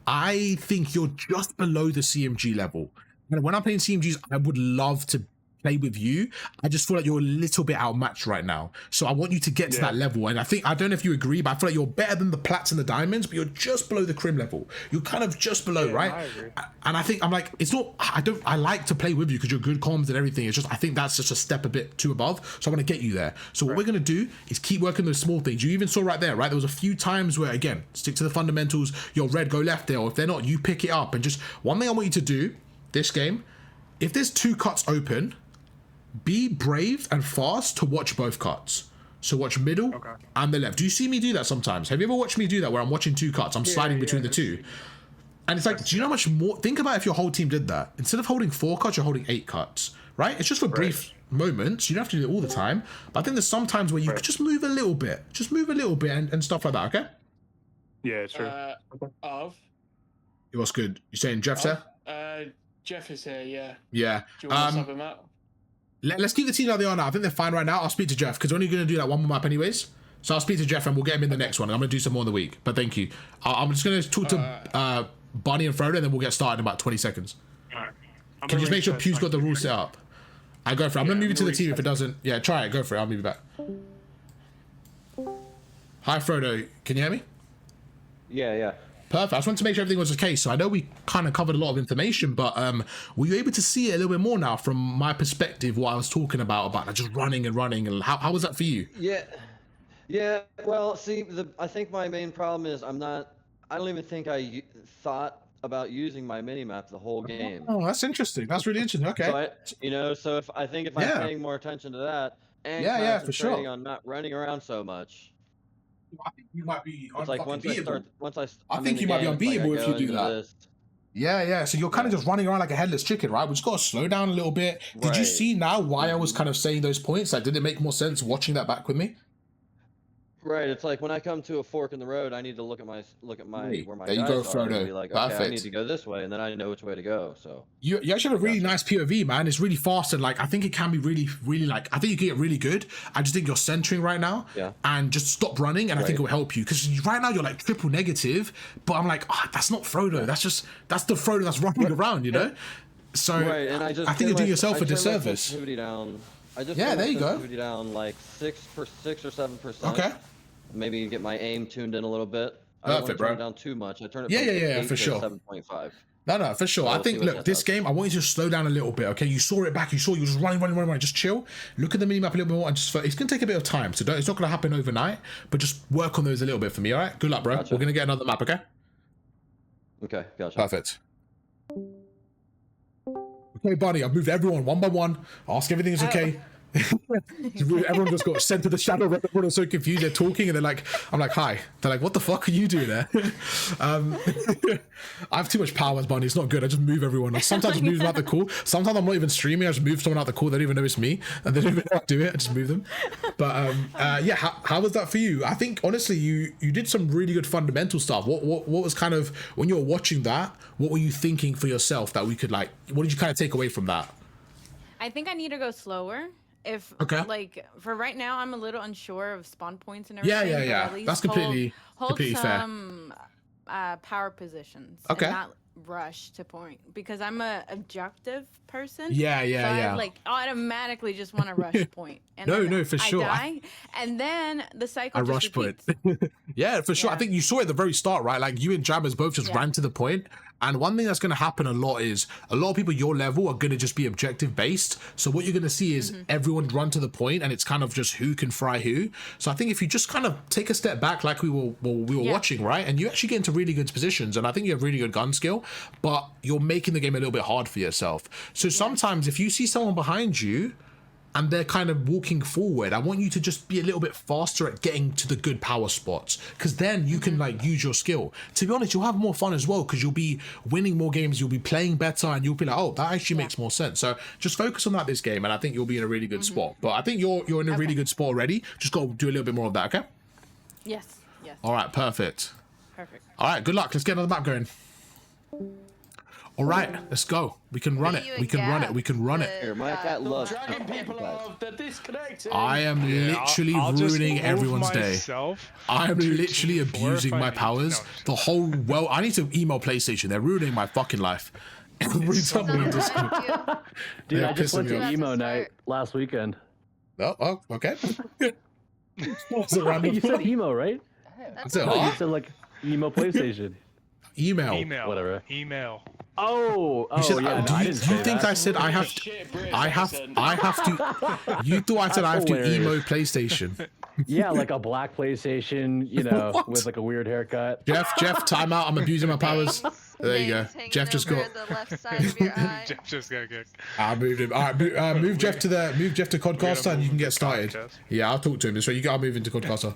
I think you're just below the CMG level. And when I'm playing CMGs, I would love to play with you. I just feel like you're a little bit outmatched right now. So I want you to get to that level. And I don't know if you agree, but I feel like you're better than the plats and the diamonds, but you're just below the crim level. You're kind of just below, right? I agree. And I'm like, it's not, I like to play with you because you're good comms and everything. It's just, I think that's just a step a bit too above. So I want to get you there. So what we're going to do is keep working those small things. You even saw right there, right? There was a few times where, again, stick to the fundamentals. You're red, go left there. Or if they're not, you pick it up. And just one thing I want you to do this game, if there's 2 cuts open, be brave and fast to watch both cuts. So watch middle and the left. Do you see me do that sometimes? Have you ever watched me do that where I'm watching 2 cuts? I'm sliding between the 2. And it's like, do you know how much more? Think about if your whole team did that. Instead of holding 4 cuts, you're holding 8 cuts, right? It's just for brief moments. You don't have to do it all the time. But I think there's some times where you could just move a little bit. Just move a little bit and stuff like that, okay? Yeah, sure. Arv? What's good? You saying Jeff's here? Jeff is here, yeah. Yeah. Do you want to sub him out? Let's keep the team how they are now. I think they're fine right now. I'll speak to Jeff because we're only going to do that one more map anyways. So I'll speak to Jeff and we'll get him in the next one. I'm going to do some more in the week. But thank you. I'm just going to talk to Bonnie and Frodo and then we'll get started in about 20 seconds. All right. Can you just make sure Pew's got the rules set up? I go for it. I'm going to move you to the team if it doesn't. Yeah, try it. Go for it. I'll move you back. Hi, Frodo. Can you hear me? Yeah. Perfect. I just wanted to make sure everything was okay. So I know we kind of covered a lot of information, but were you able to see it a little bit more now from my perspective, what I was talking about like just running and how was that for you? Yeah. Well, see, I think my main problem is I don't even think I thought about using my mini-map the whole game. Oh, that's interesting. That's really interesting. Okay. So if I'm paying more attention to that and for sure, on not running around so much. I think you might be unbeatable. I think you might be unbeatable if you do that. Yeah. So you're kind of just running around like a headless chicken, right? We just got to slow down a little bit. Did you see now why I was kind of saying those points? Like, did it make more sense watching that back with me? Right. It's like when I come to a fork in the road, I need to look at my where my there you go, Frodo. And be like, okay, I need to go this way, and then I know which way to go. So you actually have a really nice POV, man. It's really fast and like I think it can be really, really like I think you can get really good. I just think you're centering right now, and just stop running, and I think it will help you because right now you're like triple negative, but I'm like, that's not Frodo. That's the Frodo that's running around, you know. So and I think you're doing yourself a disservice. I just there you go. Down like 6 or 7%. Okay. Maybe get my aim tuned in a little bit. Perfect, I don't turn it down too much. I turn it from 8 for sure. 7.5. No, for sure. I think, look, this game, I want you to slow down a little bit, okay? You saw it back, you were just running. Just chill. Look at the minimap a little bit more and just, it's going to take a bit of time. So it's not going to happen overnight, but just work on those a little bit for me, all right? Good luck, bro. Gotcha. We're going to get another map, okay? Okay, gotcha. Perfect. Okay, Barney, I've moved everyone one by one. Ask everything is okay. Everyone just got sent to the shadow. Everyone was so confused. They're talking and they're like, I'm like, hi. They're like, what the fuck are you doing there? I have too much power as Barney. It's not good. I just move everyone. Sometimes I move them out the call. Sometimes I'm not even streaming. I just move someone out the call. They don't even know it's me. And they don't even know how to do it. I just move them. But yeah, how was that for you? I think honestly, you did some really good fundamental stuff. What was kind of, when you were watching that, what were you thinking for yourself that we could like, what did you kind of take away from that? I think I need to go slower. If like for right now, I'm a little unsure of spawn points and everything. Yeah. That's completely some power positions. Okay. And not rush to point because I'm a objective person. Yeah. I like automatically just want to rush point. And no, for sure. I die, and then the cycle. I rush point. Yeah, for sure. I think you saw it at the very start, right? Like you and Jammers both just ran to the point. And one thing that's going to happen a lot is a lot of people your level are going to just be objective based. So what you're going to see is everyone run to the point and it's kind of just who can fry who. So I think if you just kind of take a step back like we were watching, right? And you actually get into really good positions. And I think you have really good gun skill, but you're making the game a little bit hard for yourself. So sometimes if you see someone behind you, and they're kind of walking forward, I want you to just be a little bit faster at getting to the good power spots, because then you can like use your skill. To be honest, you'll have more fun as well, because you'll be winning more games, you'll be playing better, and you'll be like, oh, that actually makes more sense. So just focus on that this game, and I think you'll be in a really good spot. But I think you're in a really good spot already. Just got to do a little bit more of that, okay? Yes. All right, perfect. All right, good luck. Let's get another map going. All right, let's go. We can run it. We can run it. We can run it. Dragging people off. They're disconnected. I am literally ruining everyone's day. I am literally abusing my powers. The whole world. I need to email PlayStation. They're ruining my fucking life. Every time we Discord. Dude, I just went to emo night last weekend. Oh, okay. You said emo, right? I said, you said like emo PlayStation. Email. Whatever. Email. Oh, yeah. Do you think I said I have to? You thought I said I have to emo PlayStation? Yeah, like a black PlayStation, you know, with like a weird haircut. Jeff, time out. I'm abusing my powers. There you go. Jeff just got. The left side of your eye. Jeff just got kicked. I moved him. All right, move Jeff to Codcaster, and you can get started. Yeah, I'll talk to him. So you gotta move into Codcaster.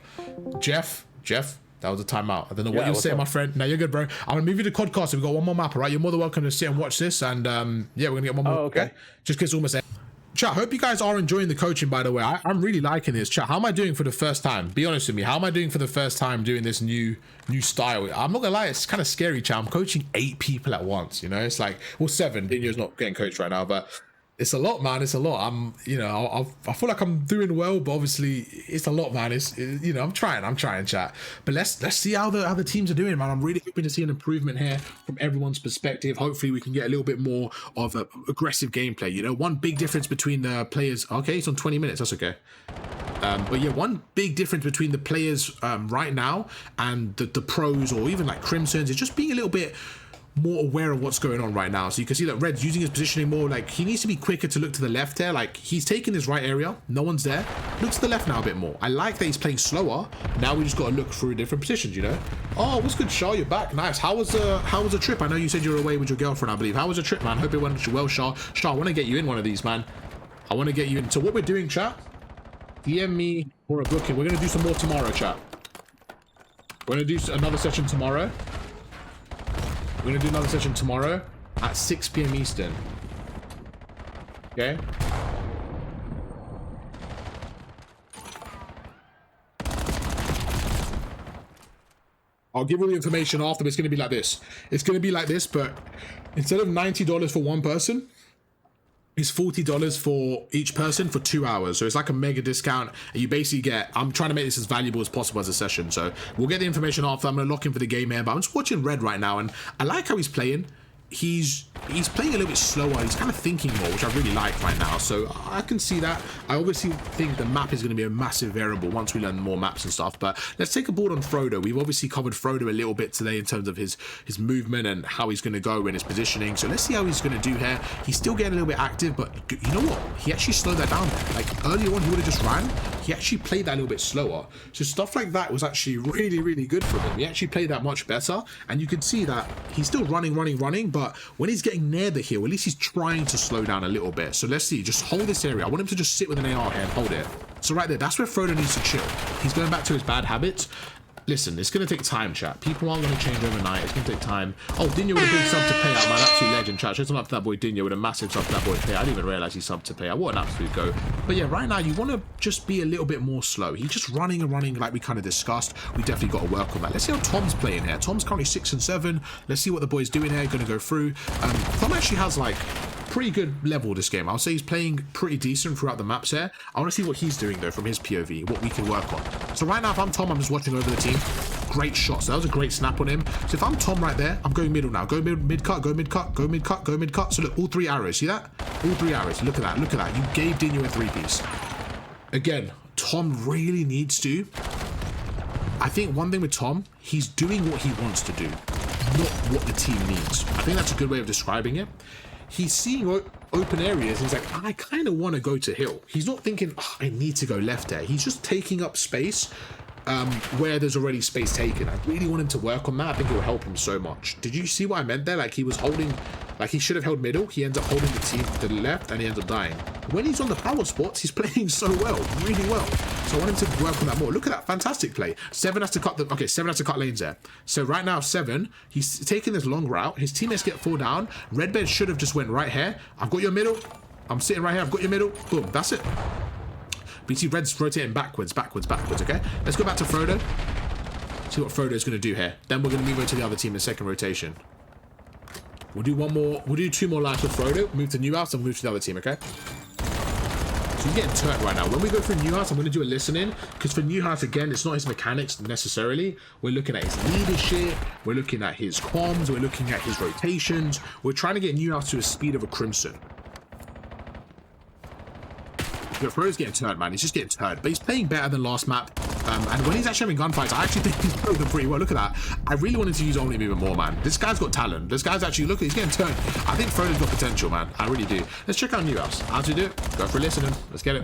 Jeff. That was a timeout. I don't know what you're saying, my friend. No, you're good, bro. I'm gonna move you to Codcaster. We've got one more map, all right? You're more than welcome to sit and watch this. And yeah, we're gonna get one more. Okay. Just because it's almost. Chat, hope you guys are enjoying the coaching, by the way. I'm really liking this. Chat, how am I doing for the first time? Be honest with me. How am I doing for the first time doing this new style? I'm not gonna lie, it's kind of scary, chat. I'm coaching 8 people at once, you know? It's like, well, 7. Dinio's not getting coached right now, but it's a lot, man. It's a lot. I feel like I'm doing well, but obviously it's a lot, man. I'm trying, chat. But let's see how the teams are doing, man. I'm really hoping to see an improvement here from everyone's perspective. Hopefully we can get a little bit more of a aggressive gameplay. You know, one big difference between the players. Okay, it's on 20 minutes. That's okay. But yeah, one big difference between the players right now and the pros or even like Crimsons is just being a little bit more aware of what's going on right now. So you can see that Red's using his positioning more. Like, he needs to be quicker to look to the left there. Like, he's taking his right area, no one's there. Look to the left now a bit more. I like that he's playing slower. Now we just got to look through different positions, you know. Oh, what's good, Shah? You're back. Nice. How was the trip? I know you said you were away with your girlfriend, I believe. How was the trip, man? Hope it went well, Shah. Shah, I want to get you in one of these, man. I want to get you in. So what we're doing, chat, DM me for a booking. We're going to do some more tomorrow, chat. We're going to do another session tomorrow. We're going to do another session tomorrow at 6 p.m. Eastern. Okay? I'll give you the information after, but it's going to be like this. It's going to be like this, but instead of $90 for one person, it's $40 for each person for 2 hours. So it's like a mega discount, and you basically get, I'm trying to make this as valuable as possible as a session. So we'll get the information after. I'm going to lock in for the game here, but I'm just watching Red right now, and I like how he's playing. he's playing a little bit slower. He's kind of thinking more, which I really like right now. So I can see that. I obviously think the map is going to be a massive variable once we learn more maps and stuff. But let's take a board on Frodo. We've obviously covered Frodo a little bit today in terms of his movement and how he's going to go and his positioning. So let's see how he's going to do here. He's still getting a little bit active, but you know what? He actually slowed that down there. Like earlier on, he would have just ran. He actually played that a little bit slower. So stuff like that was actually really, really good for him. He actually played that much better. And you can see that he's still running, but when he's getting near the hill, at least he's trying to slow down a little bit. So let's see, just hold this area. I want him to just sit with an AR here and hold it. So right there, that's where Frodo needs to chill. He's going back to his bad habits. Listen, it's going to take time, chat. People aren't going to change overnight. It's going to take time. Oh, Dinho with a big sub to pay out, man. Absolute legend, chat. Show some up to that boy Dinho with a massive sub to that boy pay. I didn't even realize he subbed to pay out. What an absolute go. But yeah, right now, you want to just be a little bit more slow. He's just running and running like we kind of discussed. We definitely got to work on that. Let's see how Tom's playing here. Tom's currently 6 and 7. Let's see what the boy's doing here. Going to go through. Tom actually has like pretty good level this game. I'll say he's playing pretty decent throughout the maps here. I want to see what he's doing though from his POV, what we can work on. So right now, if I'm Tom, I'm just watching over the team. Great shot. So that was a great snap on him. So if I'm Tom right there, I'm going middle now. Go mid cut, go mid cut, go mid cut, go mid cut. So look, all 3 arrows. See that? All 3 arrows. Look at that. Look at that. You gave Dinho a 3-piece. Again, Tom really needs to. I think one thing with Tom, he's doing what he wants to do, not what the team needs. I think that's a good way of describing it. He's seeing open areas. He's like, I kind of want to go to hill. He's not thinking, oh, I need to go left there. He's just taking up space where there's already space taken. I really want him to work on that. I think it will help him so much. Did you see what I meant there? Like he was holding, like he should have held middle. He ends up holding the team to the left and he ends up dying. When he's on the power spots, he's playing so well, really well. So I want him to work on that more. Look at that, fantastic play. 7 has to cut the, okay, 7 has to cut lanes there. So right now, 7, he's taking this long route. His teammates get 4 down. Redbed should have just went right here. I've got your middle. I'm sitting right here. I've got your middle. Boom, that's it. But you see Red's rotating backwards, okay? Let's go back to Frodo. See what Frodo's going to do here. Then we're going to move over to the other team in second rotation. We'll do one more. We'll do 2 more lives with Frodo. Move to Newhouse and move to the other team, okay? So he's getting turned right now. When we go for Newhouse, I'm going to do a listening. Because for Newhouse, again, it's not his mechanics necessarily. We're looking at his leadership. We're looking at his comms. We're looking at his rotations. We're trying to get Newhouse to a speed of a Crimson. But Frodo's getting turned, man. He's just getting turned. But he's playing better than last map. And when he's actually having gunfights, I actually think he's playing them pretty well. Look at that. I really wanted to use Omni even more, man. This guy's got talent. This guy's actually, look, he's getting turned. I think Frodo's got potential, man. I really do. Let's check out Newhouse. How to do it? Go for listening. Let's get it.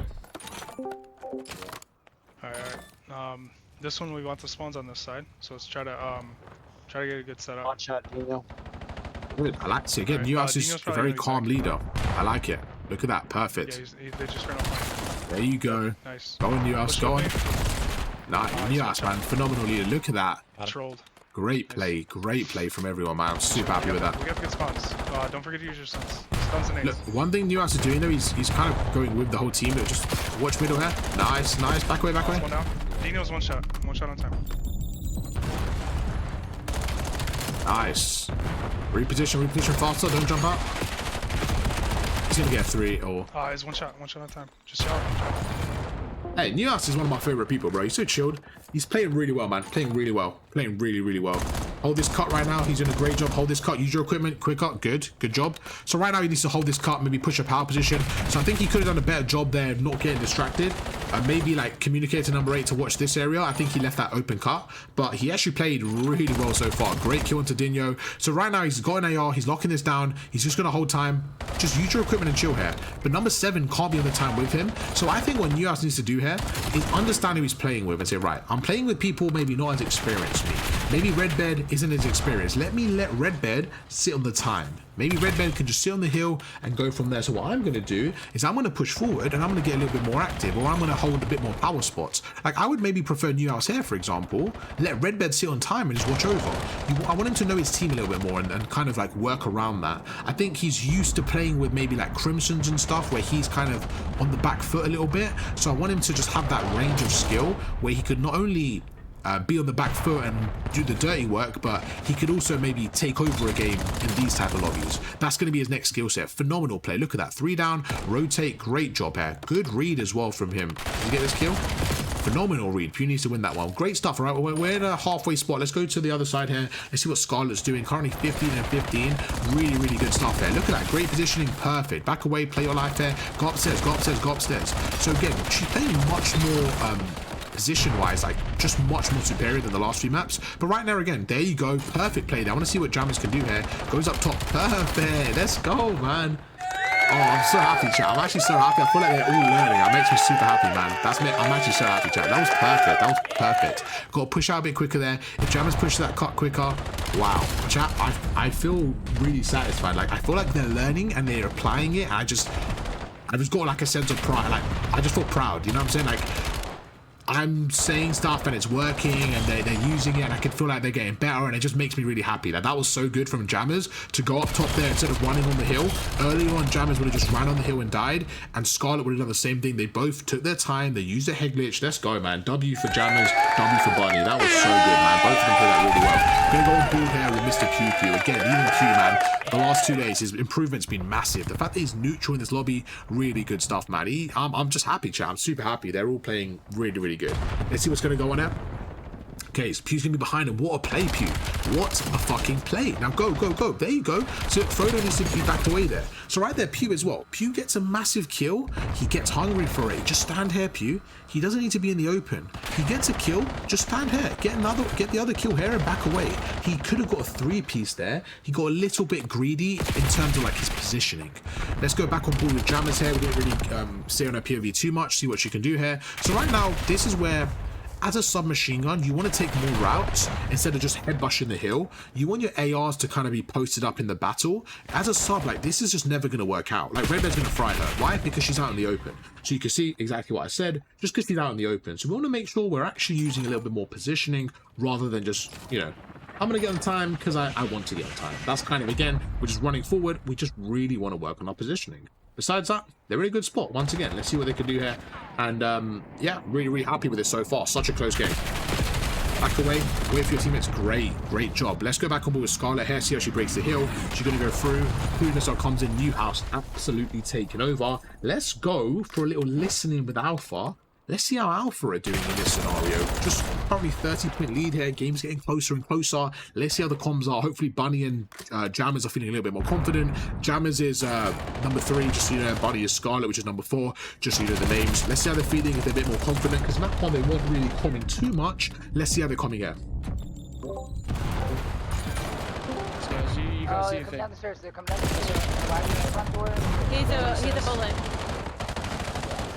Alright. This one we want the spawns on this side. So let's try to get a good setup. One shot, Dinho. Good. I like it. Again, right. Newhouse is a very calm leader. I like it. Look at that. Perfect. Yeah, they just ran off. There you go. Nice. Go on, Newhouse. Go on. Nice. Newhouse, man. Phenomenal leader. Look at that. Trolled. Great play. Great play from everyone, man. I'm super happy with that. We got good spawns. Don't forget to use your stuns. Stuns and Look, one thing Newhouse is doing though, he's kind of going with the whole team. But just watch middle here. Nice, nice. Back away, back away. One down. Dinho's one shot on time. Nice. Reposition faster. Don't jump out. He's gonna get 3 or. It's one shot on time. Just shout. Hey, Newhouse is one of my favorite people, bro. He's so chilled. He's playing really well, man. Playing really well. Playing really, really well. Hold this cut right now. He's doing a great job. Hold this cut. Use your equipment. Quick cut. Good. Good job. So right now he needs to hold this cut. Maybe push a power position. So I think he could have done a better job there, not getting distracted. Maybe like communicate to number 8 to watch this area. I think he left that open cut. But he actually played really well so far. Great kill into Dinho. So right now he's got an AR. He's locking this down. He's just going to hold time. Just use your equipment and chill here. But number 7 can't be on the time with him. So I think what Newhouse needs to do here is understand who he's playing with and say, right, I'm playing with people maybe not as experienced as me. Maybe Redbed isn't as experienced. Let me let Redbed sit on the time. Maybe Redbed can just sit on the hill and go from there. So what I'm going to do is I'm going to push forward and I'm going to get a little bit more active, or I'm going to hold a bit more power spots. Like I would maybe prefer Newhouse here, for example. Let Redbed sit on time and just watch over. I want him to know his team a little bit more and kind of like work around that. I think he's used to playing with maybe like Crimsons and stuff where he's kind of on the back foot a little bit. So I want him to just have that range of skill where he could not only be on the back foot and do the dirty work, but he could also maybe take over a game in these type of lobbies. That's going to be his next skill set. Phenomenal play. Look at that. 3 down, rotate. Great job here. Good read as well from him. Did you get this kill? phenomenal read. Pew needs to win that one. Great stuff, all right? We're in a halfway spot. Let's go to the other side here. Let's see what Scarlet's doing. Currently 15 and 15. Really, really good stuff there. Look at that. Great positioning. Perfect. Back away. Play your life there. Go upstairs. Go upstairs. Go upstairs. So again, she's playing much more position-wise, like just much more superior than the last few maps. But right now, again, there you go. Perfect play there. I want to see what Jammers can do here. Goes up top. Perfect. Let's go, man. Oh, I'm so happy, chat. I'm actually so happy. I feel like they're all learning. That makes me super happy, man. That's me. I'm actually so happy, chat. That was perfect. That was perfect. Got to push out a bit quicker there. If Jammers push that cut quicker, wow. Chat, I feel really satisfied. Like, I feel like they're learning and they're applying it. I just got like a sense of pride. Like, I just feel proud. You know what I'm saying? Like, I'm saying stuff and it's working and they're using it and I can feel like they're getting better and it just makes me really happy. Like, that was so good from Jammers to go up top there instead of running on the hill. Earlier on, Jammers would have just ran on the hill and died, and Scarlet would have done the same thing. They both took their time. They used a head glitch. Let's go, man. W for Jammers, W for Bunny. That was so good, man. Both of them played that really well. Gonna go on board here with Mr. QQ. Again, even Q, man, the last 2 days, his improvement's been massive. The fact that he's neutral in this lobby, really good stuff, man. I'm just happy, chat. I'm super happy. They're all playing really, really good. Let's see what's going to go on now. Okay, so Pew's going to be behind him. What a play, Pew. What a fucking play. Now go, go, go. There you go. So Frodo needs to be backed away there. So right there, Pew as well. Pew gets a massive kill. He gets hungry for it. Just stand here, Pew. He doesn't need to be in the open. He gets a kill. Just stand here. Get the other kill here and back away. He could have got a 3-piece there. He got a little bit greedy in terms of like his positioning. Let's go back on board with Jammers here. We didn't really stay on her POV too much. See what she can do here. So right now, this is where, as a submachine gun, you want to take more routes instead of just headbushing the hill. You want your ARs to kind of be posted up in the battle. As a sub, like, this is just never going to work out. Like, Redbeard's going to fry her. Why? Because she's out in the open. So you can see exactly what I said, just because she's out in the open. So we want to make sure we're actually using a little bit more positioning rather than just, you know, I'm going to get on time because I want to get on time. That's kind of, again, we're just running forward. We just really want to work on our positioning. Besides that, they're in a good spot. Once again, let's see what they can do here. And yeah, really, really happy with this so far. Such a close game. Back away, wait for your teammates. Great job. Let's go back on board with Scarlet here, see how she breaks the hill. She's going to go through. Hoonasar comes in, new house absolutely taken over. Let's go for a little listening with Alpha. Let's see how Alpha are doing in this scenario. Just currently 30-point lead here. Game's getting closer and closer. Let's see how the comms are. Hopefully Bunny and Jammers are feeling a little bit more confident. Jammers is number 3, just so you know. Bunny is Scarlet, which is number 4, just so you know the names. Let's see how they're feeling, if they're a bit more confident, because map 1 they weren't really coming too much. Let's see how they're coming here. You guys see down the stairs. They're coming down the stairs. He's a bullet.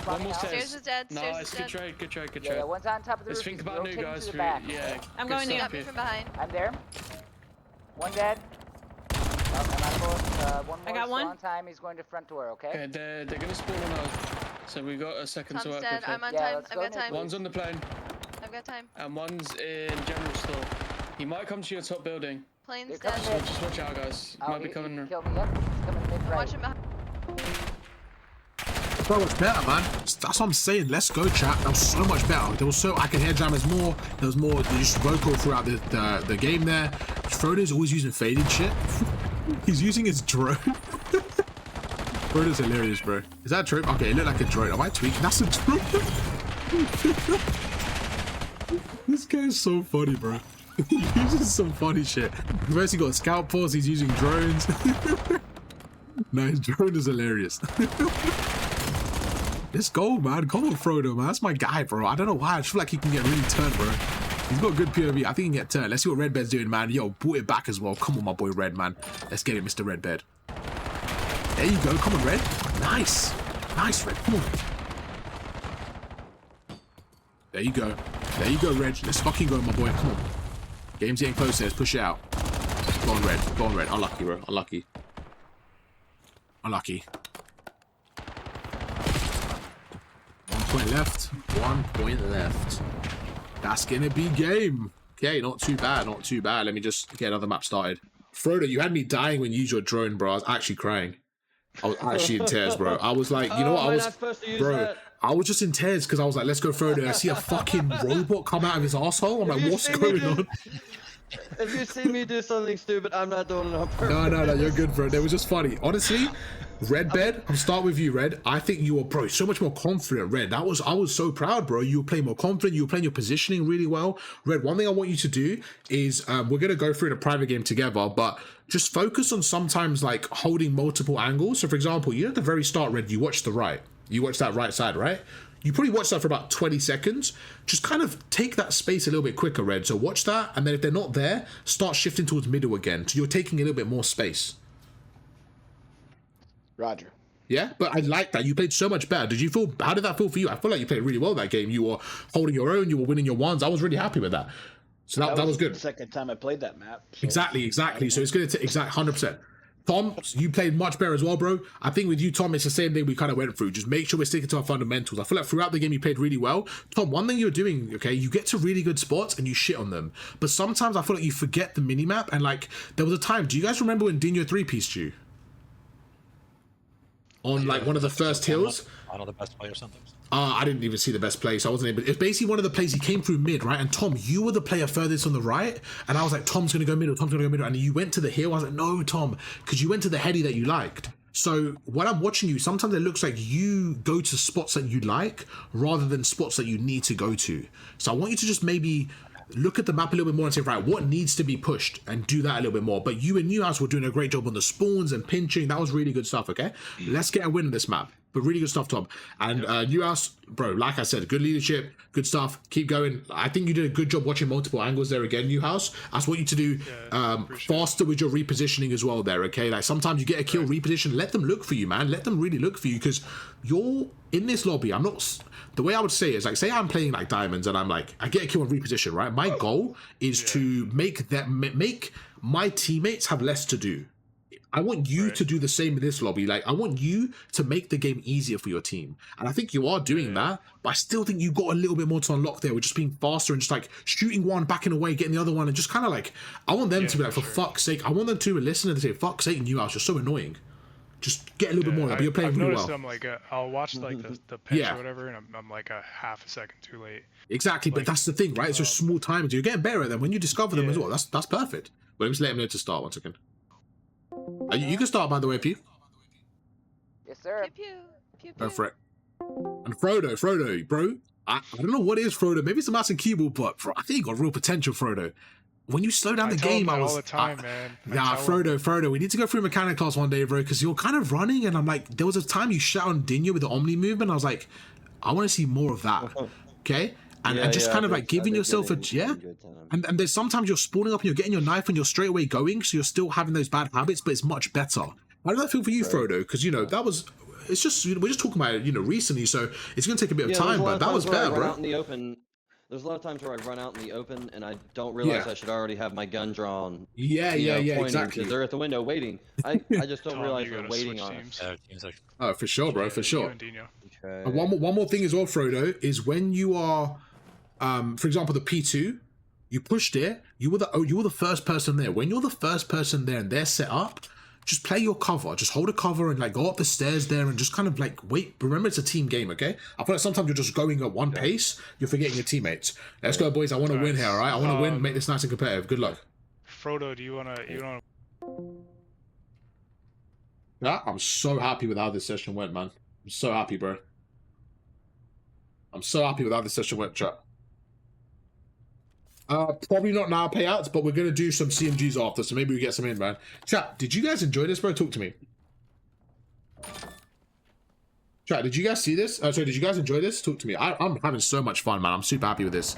One more stairs is dead. Nice, good trade. Yeah, one's on top of the roof. Let's think about new guys. Yeah. I'm going to from behind. I'm there. One dead. Oh, I'm out of bullets. One more. I got one. On time. He's going to front door. Okay. Okay, they're gonna spawn on us. So we got a second to work dead. with. I'm on time. I've got time. One's on the plane. I've got time. And one's in general store. He might come to your top building. Plane's dead. So just watch out, guys. He might be coming. He killed me. Yep. He's coming mid right. Watch him behind. So much better, man. That's what I'm saying. Let's go, chat. That was so much better. There was so I could hear Jammers more. There was more just vocal throughout the game there. Frodo's always using faded shit. He's using his drone. Frodo's hilarious, bro. Is that a drone? Okay, it looked like a drone. Am I tweaking? That's a drone. This guy's so funny, bro. He uses some funny shit. First he got scout pulls. He's using drones. No, his drone is hilarious. Let's go, man. Come on, Frodo, man. That's my guy, bro. I don't know why. I just feel like he can get really turned, bro. He's got good POV. I think he can get turned. Let's see what Redbeard's doing, man. Yo, brought it back as well. Come on, my boy Red, man. Let's get it, Mr. Redbeard. There you go. Come on, Red. Nice. Nice, Red. Come on. There you go. There you go, Red. Let's fucking go, my boy. Come on. Game's getting closer. Let's push it out. Go on, Red. Go on, Red. Unlucky, bro. Unlucky. Unlucky. 1 point left. 1 point left. That's gonna be game. Okay, not too bad. Not too bad. Let me just get another map started. Frodo, you had me dying when you used your drone, bro. I was actually crying. I was actually in tears, bro. I was like, you know what? I was just in tears because I was like, let's go, Frodo. I see a fucking robot come out of his asshole. I'm like, what's going on? If you see me do something stupid, I'm not doing it on purpose. No, you're good, bro. It was just funny. Honestly, Red Bed, I'll start with you, Red. I think you were, bro, so much more confident, Red. I was so proud, bro. You were playing more confident. You were playing your positioning really well. Red, one thing I want you to do is we're going to go through in a private game together, but just focus on sometimes like holding multiple angles. So for example, you at the very start, Red, you watch the right. You watch that right side, right? You probably watch that for about 20 seconds. Just kind of take that space a little bit quicker, Red. So watch that, and then if they're not there, start shifting towards middle again. So you're taking a little bit more space. Roger. Yeah, but I like that. You played so much better. Did you feel, how did that feel for you? I feel like you played really well that game. You were holding your own, you were winning your ones. I was really happy with that. So that was good. The second time I played that map. So. Exactly. So it's going to take 100%. Tom, you played much better as well, bro. I think with you, Tom, it's the same thing we kind of went through. Just make sure we're sticking to our fundamentals. I feel like throughout the game you played really well. Tom, one thing you're doing, okay, you get to really good spots and you shit on them. But sometimes I feel like you forget the minimap, and like there was a time, do you guys remember when Dino 3-pieced you? On like one of the first hills. I know the best play or something. I didn't even see the best play, so I wasn't able. It's basically one of the plays he came through mid, right? And Tom, you were the player furthest on the right, and I was like, Tom's gonna go middle, and you went to the hill. I was like, no, Tom, because you went to the heady that you liked. So when I'm watching you, sometimes it looks like you go to spots that you like rather than spots that you need to go to. So I want you to just maybe look at the map a little bit more and say, right, what needs to be pushed, and do that a little bit more. But you and Newhouse were doing a great job on the spawns and pinching. That was really good stuff, okay? Let's get a win on this map. But really good stuff, Tom. And Newhouse, bro, like I said, good leadership, good stuff. Keep going. I think you did a good job watching multiple angles there again, Newhouse. I just want you to do faster with your repositioning as well there, okay? Like sometimes you get a kill reposition. Let them look for you, man. Let them really look for you, because you're in this lobby. I'm not... The way I would say it is, like, say I'm playing like diamonds and I'm like, I get a kill and reposition, right? My goal is to make my teammates have less to do. I want you to do the same in this lobby. Like, I want you to make the game easier for your team. And I think you are doing that, but I still think you've got a little bit more to unlock there with just being faster and just like shooting one, backing away, getting the other one, and just kind of like, I want them to be like, for fuck's sake, I want them to listen and say, fuck's sake, Newhouse, you're so annoying. Just get a little bit more, but you're playing really well. I'm like, I'll watch like the pitch or whatever, and I'm like a half a second too late. Exactly, like, but that's the thing, right? It's just small time. You're getting better at them when you discover them as well. That's perfect. Well, let me just let him know to start 1 second. You can start, by the way, Pew. Yes, sir. Pew, pew, pew, Go for it. And Frodo, bro. I don't know what it is, Frodo. Maybe it's a mouse and keyboard, but I think you got real potential, Frodo. When you slow down the game, I was all the time, man. Nah, Frodo, we need to go through mechanic class one day, bro, because you're kind of running, and I'm like, there was a time you shot on Dino with the Omni movement. I was like, I want to see more of that. Okay? And just kind of like giving yourself a and there's sometimes you're spawning up and you're getting your knife and you're straight away going, so you're still having those bad habits, but it's much better. How did that feel for you, Frodo? Because you know that was, it's just, we're just talking about it, recently, so it's gonna take a bit of time, but that was better, bro. Out in the open. There's a lot of times where I run out in the open and I don't realize I should already have my gun drawn. Yeah, exactly. They're at the window waiting. I just don't realize they're waiting on us. Oh, for sure, bro, for sure. And one more thing as well, Frodo, is when you are, for example, the P2, you pushed it. You were the first person there. When you're the first person there and they're set up, just play your cover. Just hold a cover and like go up the stairs there and just kind of like wait. Remember, it's a team game, okay? I feel like sometimes you're just going at one pace. You're forgetting your teammates. Let's go, boys. I want to win here, all right? I want to win. Make this nice and competitive. Good luck. Frodo, do you wanna? Yeah, I'm so happy with how this session went, man. I'm so happy, bro. I'm so happy with how this session went, chat. Probably not now payouts, but we're gonna do some CMGs after, so maybe we get some in, man. Chat, did you guys enjoy this, bro? Talk to me. Chat, did you guys see this? Sorry, did you guys enjoy this? Talk to me. I'm having so much fun, man. I'm super happy with this.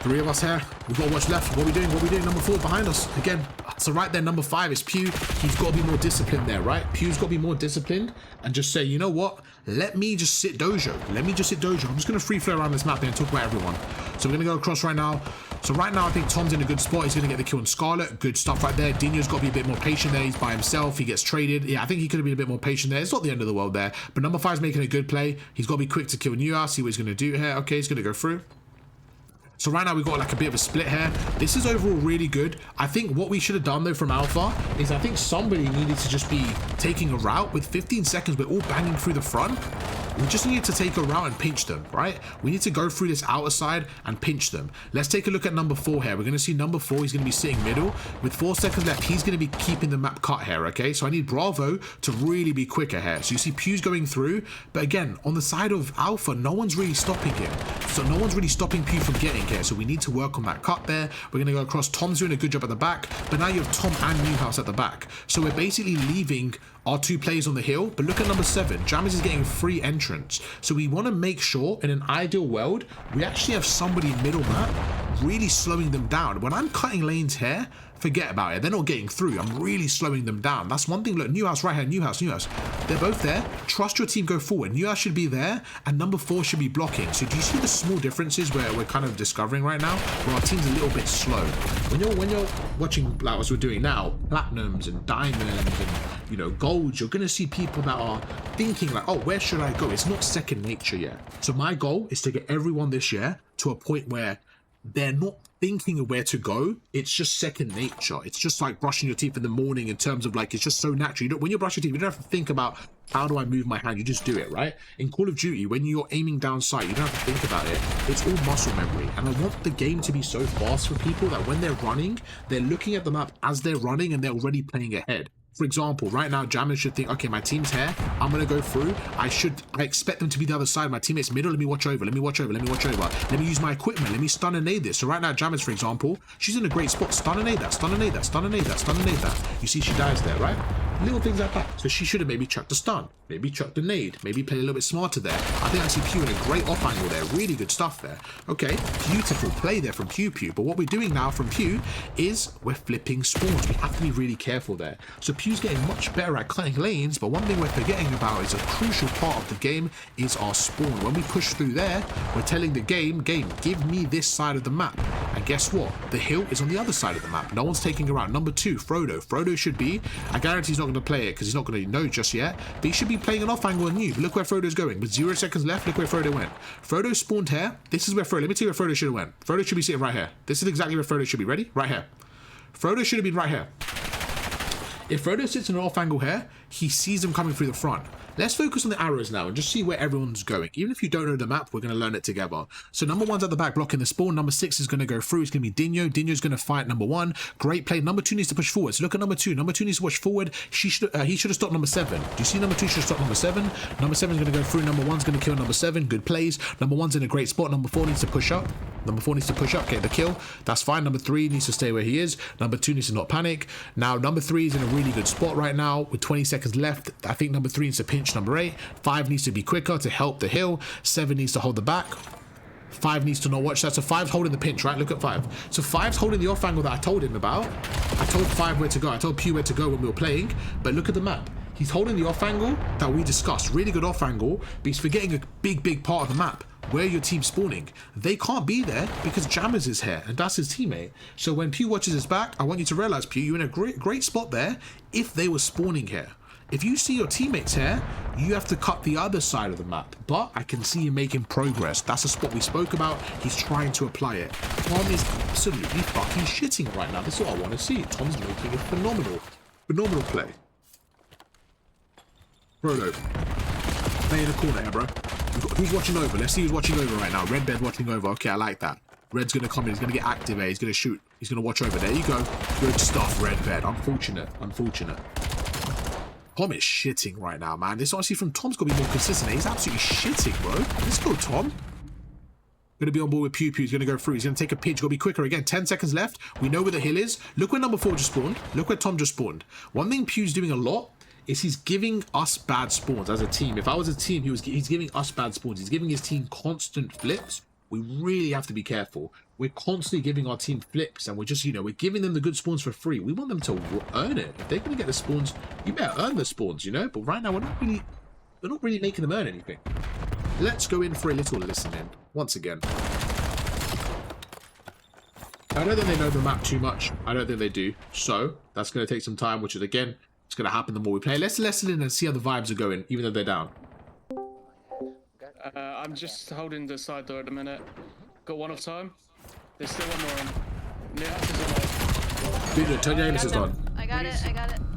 3 of us here. We've got what's left. What are we doing? What are we doing? Number 4 behind us. Again, so right there, number 5 is Pew. He's got to be more disciplined there, right? Pew's got to be more disciplined and just say, you know what? Let me just sit dojo. Let me just sit dojo. I'm just going to free flow around this map here and talk about everyone. So we're going to go across right now. So right now, I think Tom's in a good spot. He's going to get the kill on Scarlet. Good stuff right there. Dino's got to be a bit more patient there. He's by himself. He gets traded. Yeah, I think he could have been a bit more patient there. It's not the end of the world there. But number 5's making a good play. He's got to be quick to kill Newhouse. See what he's going to do here. Okay, he's going to go through. So right now we've got like a bit of a split here. This is overall really good. I think what we should have done though from Alpha is I think somebody needed to just be taking a route with 15 seconds. We're all banging through the front. We just need to take a route and pinch them, right? We need to go through this outer side and pinch them. Let's take a look at number 4 here. We're going to see number 4. He's going to be sitting middle. With 4 seconds left, he's going to be keeping the map cut here, okay? So I need Bravo to really be quicker here. So you see Pew's going through, but again, on the side of Alpha, no one's really stopping him. So no one's really stopping Pew from getting here. So we need to work on that cut there. We're going to go across. Tom's doing a good job at the back, but now you have Tom and Newhouse at the back. So we're basically leaving our 2 players on the hill, but look at number 7. Jammers is getting free entrance. So we want to make sure in an ideal world, we actually have somebody middle map really slowing them down. When I'm cutting lanes here, forget about it. They're not getting through. I'm really slowing them down. That's one thing. Look, Newhouse right here, Newhouse. They're both there. Trust your team, go forward. Newhouse should be there, and number 4 should be blocking. So do you see the small differences where we're kind of discovering right now? Where our team's a little bit slow. When you're watching like what we're doing now, platinums and diamonds and, you know, golds, you're gonna see people that are thinking like, oh, where should I go? It's not second nature yet. So my goal is to get everyone this year to a point where they're not thinking of where to go. It's just second nature. It's just like brushing your teeth in the morning in terms of like, it's just so natural. You don't, when you brush your teeth, you don't have to think about how do I move my hand. You just do it, right? In Call of Duty, when you're aiming down sight, you don't have to think about it. It's all muscle memory. And I want the game to be so fast for people that when they're running, they're looking at the map as they're running and they're already playing ahead. For example, right now, Jammers should think, okay, my team's here. I'm going to go through. I expect them to be the other side. My teammate's middle. Let me watch over. Let me use my equipment. Let me stun and nade this. So right now, Jammers, for example, she's in a great spot. Stun and nade that. You see she dies there, right? Little things like that. So she should have maybe chucked a stun. Maybe chucked a nade. Maybe played a little bit smarter there. I think I see Pew in a great off angle there. Really good stuff there. Okay, beautiful play there from Pew. But what we're doing now from Pew is we're flipping spawns. We have to be really careful there. So Pew's getting much better at cutting lanes, but one thing we're forgetting about is a crucial part of the game is our spawn. When we push through there, we're telling the game, give me this side of the map. And guess what? The hill is on the other side of the map. No one's taking around. Number 2, Frodo. Frodo should be, I guarantee he's not going to play it because he's not going to know just yet, but he should be playing an off angle on you. Look where Frodo's going. With 0 seconds left, look where Frodo went. Frodo spawned here. This is where Frodo, let me tell you where Frodo should have went. Frodo should be sitting right here. This is exactly where Frodo should be. Ready? Right here. Frodo should have been right here. If Frodo sits in an off angle here, he sees them coming through the front. Let's focus on the arrows now and just see where everyone's going. Even if you don't know the map, we're going to learn it together. So number 1's at the back blocking the spawn. Number 6 is going to go through. It's going to be Dino. Dino's going to fight number 1. Great play. Number 2 needs to push forward. So look at number 2. Number 2 needs to push forward. He should have stopped number 7. Do you see number 2 should have stopped number 7? Number 7 is going to go through. Number 1's going to kill number 7. Good plays. Number 1's in a great spot. Number 4 needs to push up. Number 4 needs to push up, get the kill. That's fine. Number 3 needs to stay where he is. Number 2 needs to not panic. Now, number 3 is in a really good spot right now with 20 seconds left. I think number 3 needs to pinch number 8. 5 needs to be quicker to help the hill. 7 needs to hold the back. 5 needs to not watch that. So 5's holding the pinch, right? Look at 5. So 5's holding the off angle that I told him about. I told 5 where to go. I told Pew where to go when we were playing. But look at the map. He's holding the off angle that we discussed. Really good off angle, but he's forgetting a big part of the map. Where your team's spawning. They can't be there because Jammers is here and that's his teammate. So when Pew watches his back, I want you to realize, Pew, you're in a great spot there if they were spawning here. If you see your teammates here, you have to cut the other side of the map. But I can see him making progress. That's a spot we spoke about. He's trying to apply it. Tom is absolutely fucking shitting right now. That's what I want to see. Tom's making a phenomenal play. Frodo, play in the corner here, bro. Who's watching over? Let's see who's watching over right now. Red Bed watching over. Okay, I like that. Red's going to come in. He's going to get active here. He's going to shoot. He's going to watch over. There you go. Good stuff, Red Bed. Unfortunate. Tom is shitting right now, man. This honestly from Tom's got to be more consistent. He's absolutely shitting, bro. Let's go, Tom. Going to be on board with Pew. He's going to go through. He's going to take a pinch. Got to be quicker again. 10 seconds left. We know where the hill is. Look where number 4 just spawned. Look where Tom just spawned. One thing Pew's doing a lot is he's giving us bad spawns as a team. If I was a team, he's giving us bad spawns. He's giving his team constant flips. We really have to be careful. We're constantly giving our team flips and we're just, you know, we're giving them the good spawns for free. We want them to earn it. If they're going to get the spawns, you better earn the spawns, you know? But right now, we're not really making them earn anything. Let's go in for a little listening once again. I don't think they know the map too much. I don't think they do. So that's going to take some time, which is, again, it's going to happen the more we play. Let's listen in and see how the vibes are going, even though they're down. I'm just holding the side door at the minute. Got one of time. There's still one more on. Near house is on. Dude, turn your aim assist on. I got it.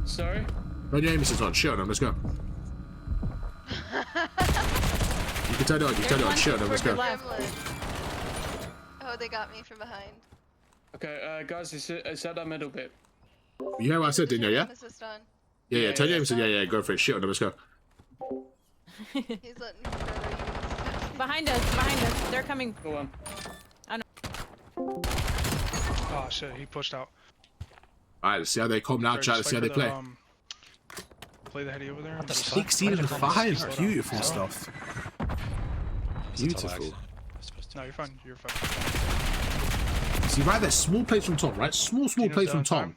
Sorry? Turn your aim assist on. Shit on him. Let's go. You can turn it on. You can turn it on. Shit, let's go. Oh, they got me from behind. Okay, guys, it's at that middle bit. You hear what I said, didn't you? Yeah. Yeah. Turn your aim. Yeah. Go for it. Shit, let's go. He's letting Behind us. They're coming. Go on. Oh shit, he pushed out. Alright, let's see how they come now, chat. Let's see how they play. Play the heady over there. 16 and 5. Beautiful stuff. Beautiful. No, you're fine. You're fine. See, right there, small plays from Tom, right? Small plays from Tom.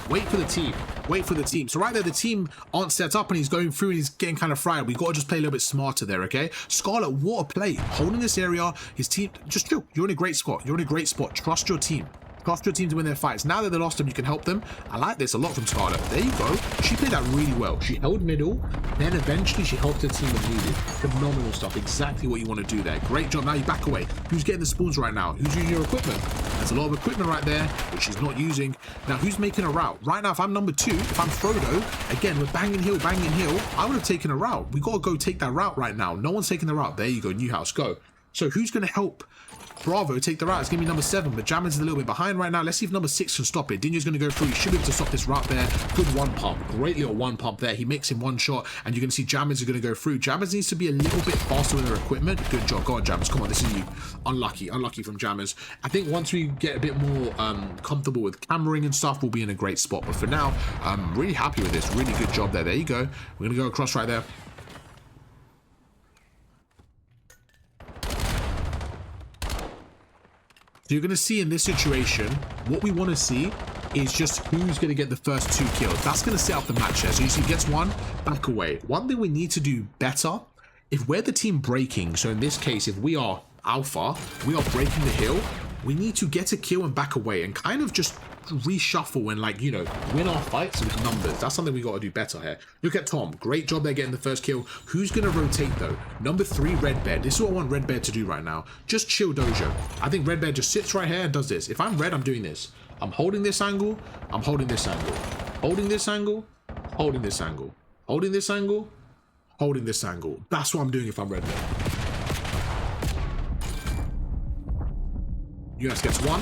Wait for the team. Wait for the team. So right there, the team aren't set up and he's going through and he's getting kind of fried. We got to just play a little bit smarter there, okay? Scarlet, what a play. Holding this area, his team, just chill. You're in a great spot. You're in a great spot. Trust your team. Trust your team to win their fights. Now that they lost them, you can help them. I like this a lot from Scarlet. There you go. She played that really well. She held middle, then eventually she helped her team when needed. Phenomenal stuff. Exactly what you want to do there. Great job. Now you back away. Who's getting the spawns right now? Who's using your equipment? There's a lot of equipment right there, which she's not using. Now, who's making a route? Right now, if I'm number 2, if I'm Frodo, again, we're banging hill, I would have taken a route. We got to go take that route right now. No one's taking the route. There you go. Newhouse, go. So who's going to help Bravo take the route? It's going to be number 7, but Jammer's a little bit behind right now. Let's see if number 6 can stop it. Dinyo's going to go through. He should be able to stop this route there. Good one pump. Great little one pump there. He makes him one shot, and you're going to see Jammers are going to go through. Jammers needs to be a little bit faster with their equipment. Good job. Go on, Jammers. Come on, this is you. Unlucky from Jammers. I think once we get a bit more comfortable with cameraing and stuff, we'll be in a great spot. But for now, I'm really happy with this. Really good job there. There you go. We're going to go across right there. So you're going to see in this situation, what we want to see is just who's going to get the first 2 kills. That's going to set up the match here. So you see, gets 1, back away. One thing we need to do better, if we're the team breaking, so in this case, if we are Alpha, we are breaking the hill, we need to get a kill and back away and kind of just reshuffle and, like, you know, win our fights with numbers. That's something we got to do better here. Look at Tom. Great job there getting the first kill. Who's going to rotate though? Number 3, Red Bear. This is what I want Red Bear to do right now. Just chill dojo. I think Red Bear just sits right here and does this. If I'm Red, I'm doing this. I'm holding this angle. I'm holding this angle. Holding this angle. Holding this angle. Holding this angle. Holding this angle. That's what I'm doing if I'm Red Bear. US gets 1.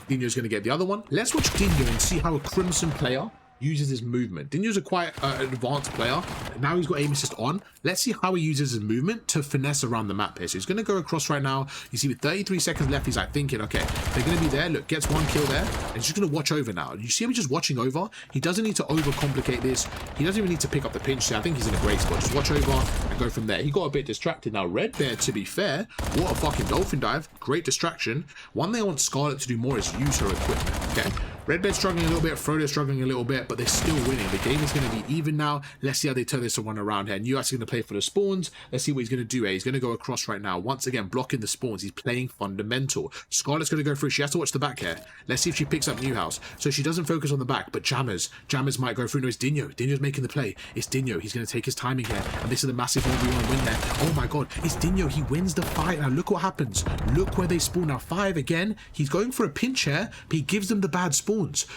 Dinyo's going to get the other one. Let's watch Dinyo and see how a Crimson player uses his movement. Dinyo's a quite advanced player. Now he's got aim assist on. Let's see how he uses his movement to finesse around the map here. So he's going to go across right now. You see with 33 seconds left, he's like thinking, okay, they're going to be there. Look, gets 1 kill there. And he's just going to watch over now. You see him just watching over? He doesn't need to overcomplicate this. He doesn't even need to pick up the pinch. So I think he's in a great spot. Just watch over and go from there. He got a bit distracted. Now, Red Bear, to be fair, what a fucking dolphin dive. Great distraction. One thing I want Scarlet to do more is use her equipment, okay? Red Bear's struggling a little bit, Frodo's struggling a little bit, but they're still winning. The game is going to be even now. Let's see how they turn this one around here. Newhouse is going to play for the spawns. Let's see what he's going to do here. He's going to go across right now. Once again, blocking the spawns. He's playing fundamental. Scarlet's going to go through. She has to watch the back here. Let's see if she picks up Newhouse. So she doesn't focus on the back, but Jammers might go through. No, it's Dinyo. Dinyo's making the play. It's Dinyo. He's going to take his timing here. And this is the massive 1v1 win there. Oh my god. It's Dinyo. He wins the fight. Now look what happens. Look where they spawn. Now 5 again. He's going for a pinch here, but he gives them the bad spawns.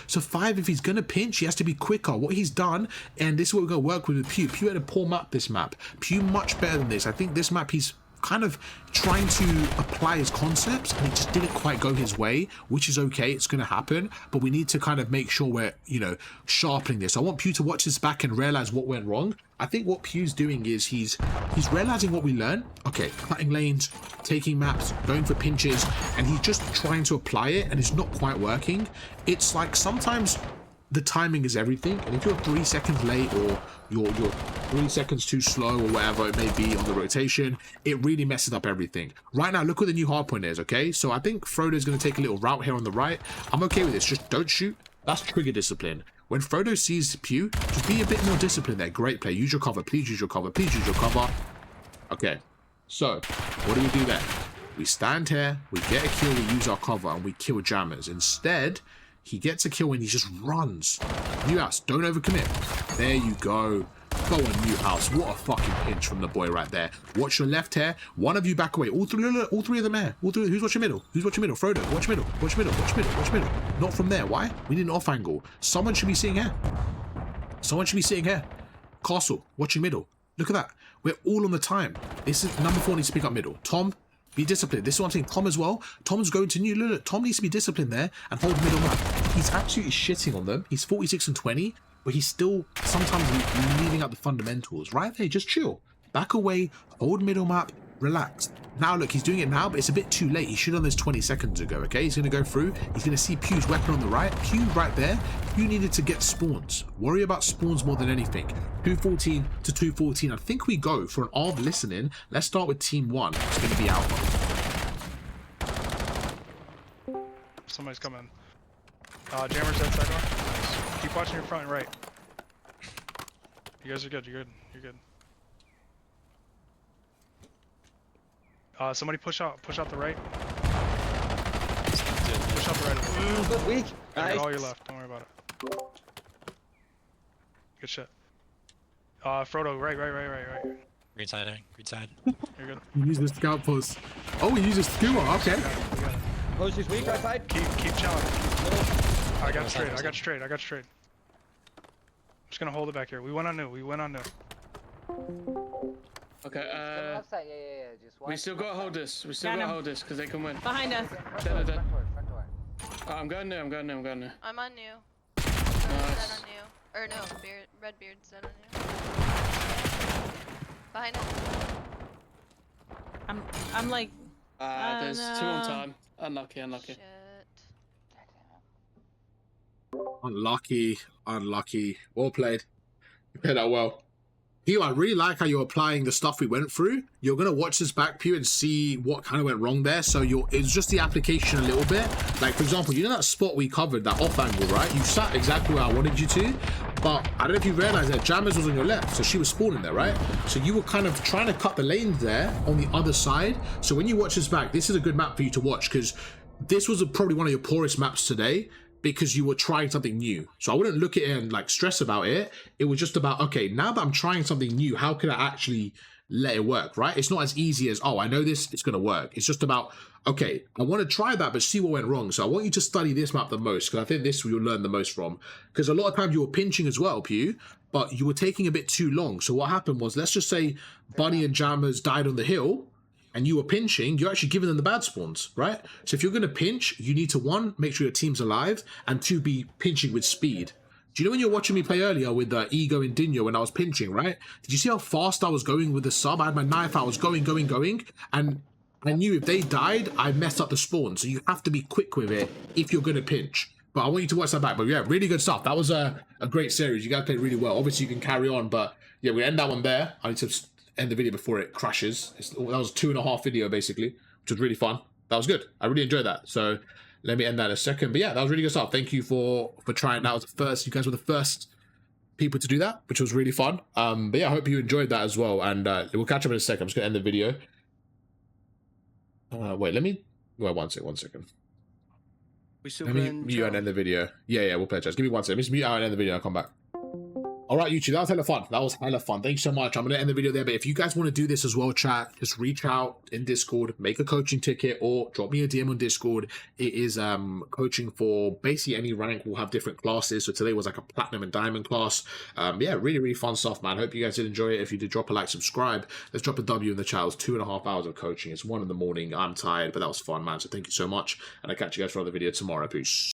So 5, if he's going to pinch, he has to be quicker. What he's done, and this is what we're going to work with Pew. Pew had a poor map this map. Pew much better than this. I think this map he's kind of trying to apply his concepts and it just didn't quite go his way, which is okay. It's going to happen, but we need to kind of make sure we're, you know, sharpening this. I want Pew to watch this back and realize what went wrong. I think what Pew's doing is he's realizing what we learned. Okay, cutting lanes, taking maps, going for pinches, and he's just trying to apply it and it's not quite working. It's like sometimes the timing is everything, and if you're 3 seconds late or you're 3 seconds too slow or whatever it may be on the rotation, it really messes up everything. Right now, look what the new hardpoint is, okay? So I think Frodo's going to take a little route here on the right. I'm okay with this. Just don't shoot. That's trigger discipline. When Frodo sees Pew, just be a bit more disciplined there. Great play. Use your cover. Please use your cover. Please use your cover. Okay. So, what do we do there? We stand here, we get a kill, we use our cover, and we kill Jammers. Instead, he gets a kill and he just runs. Newhouse, don't overcommit. There you go. Go on, Newhouse. What a fucking pinch from the boy right there. Watch your left here. One of you back away. All three of them here. All three. Who's watching middle? Who's watching middle? Frodo, watch middle. Watch middle. Watch middle. Watch middle. Not from there. Why? We need an off angle. Someone should be sitting here. Someone should be sitting here. Castle, watching middle. Look at that. We're all on the time. This is number 4 needs to pick up middle. Tom, be disciplined. This is what I'm saying. Tom as well. Tom's going to new. Look, Tom needs to be disciplined there and hold middle map. He's absolutely shitting on them. He's 46 and 20, but he's still sometimes leaving out the fundamentals. Right there, just chill. Back away, hold middle map, relax. Now look, he's doing it now, but it's a bit too late. He should have done this 20 seconds ago, okay? He's going to go through. He's going to see Pew's weapon on the right. Pew right there. Pew needed to get spawns. Worry about spawns more than anything. 214 to 214. I think we go for an Arv listening. Let's start with team 1. It's going to be Alpha. Somebody's coming. Jammer's outside door. Nice. Keep watching your front and right. You guys are good. You're good. You're good. Somebody push out the right. Push out the right. Weak. I got all your left. Don't worry about it. Good shit. Frodo, right. Green side, green side. You're good. He used the scout post. Oh, he used a skewer. Okay. We got it. Post is weak, right side. Keep challenging. I got straight. I'm just gonna hold it back here. We went on new. Okay, left side, yeah. Just we still gotta hold this. We still gotta hold this because they can win. Behind us. Front door. I'm going new. I'm on new. Nice. Dead on new. Or no, Redbeard's dead on new. Behind us. I'm like. There's 2 on time. Unlucky. Shit. Unlucky. Well played. You played that well. Pew, I really like how you're applying the stuff we went through. You're going to watch this back, Pew, and see what kind of went wrong there. So it's just the application a little bit. Like, for example, you know that spot we covered, that off angle, right? You sat exactly where I wanted you to. But I don't know if you realized that Jammers was on your left. So she was spawning there, right? So you were kind of trying to cut the lanes there on the other side. So when you watch this back, this is a good map for you to watch because this was probably one of your poorest maps today, because you were trying something new. So I wouldn't look at it and like stress about it. It was just about, okay, now that I'm trying something new, how can I actually let it work, right? It's not as easy as, oh, I know this, it's gonna work. It's just about, okay, I wanna try that, but see what went wrong. So I want you to study this map the most, because I think this you'll learn the most from. Because a lot of times you were pinching as well, Pew, but you were taking a bit too long. So what happened was, let's just say Bunny and Jammers died on the hill, and you were pinching, you're actually giving them the bad spawns, right? So if you're going to pinch, you need to, 1, make sure your team's alive, and 2, be pinching with speed. Do you know when you were watching me play earlier with Ego and Dinho when I was pinching, right? Did you see how fast I was going with the sub? I had my knife, I was going, and I knew if they died, I messed up the spawn. So you have to be quick with it if you're going to pinch. But I want you to watch that back. But yeah, really good stuff. That was a great series. You guys played really well. Obviously, you can carry on, but yeah, we end that one there. I need to end the video before it crashes. That was a 2.5 video basically, which was really fun. That was good. I really enjoyed that. So let me end that in a second. But yeah, that was really good stuff. Thank you for trying. That was the first. You guys were the first people to do that, which was really fun. But yeah, I hope you enjoyed that as well. And we'll catch up in a second. I'm just gonna end the video. Wait, one second. We still let me mute and end the video. Yeah, we'll play chess. Give me 1 second. Let me just mute out and end the video. I'll come back. All right, YouTube, that was hella fun. Thank you so much. I'm going to end the video there, but if you guys want to do this as well, chat, just reach out in Discord, make a coaching ticket, or drop me a DM on Discord. It is coaching for basically any rank. We'll have different classes. So today was like a platinum and diamond class. Yeah, really fun stuff, man. Hope you guys did enjoy it. If you did, drop a like, subscribe. Let's drop a W in the chat. It was 2.5 hours of coaching. It's 1 in the morning. I'm tired, but that was fun, man. So thank you so much. And I'll catch you guys for another video tomorrow. Peace.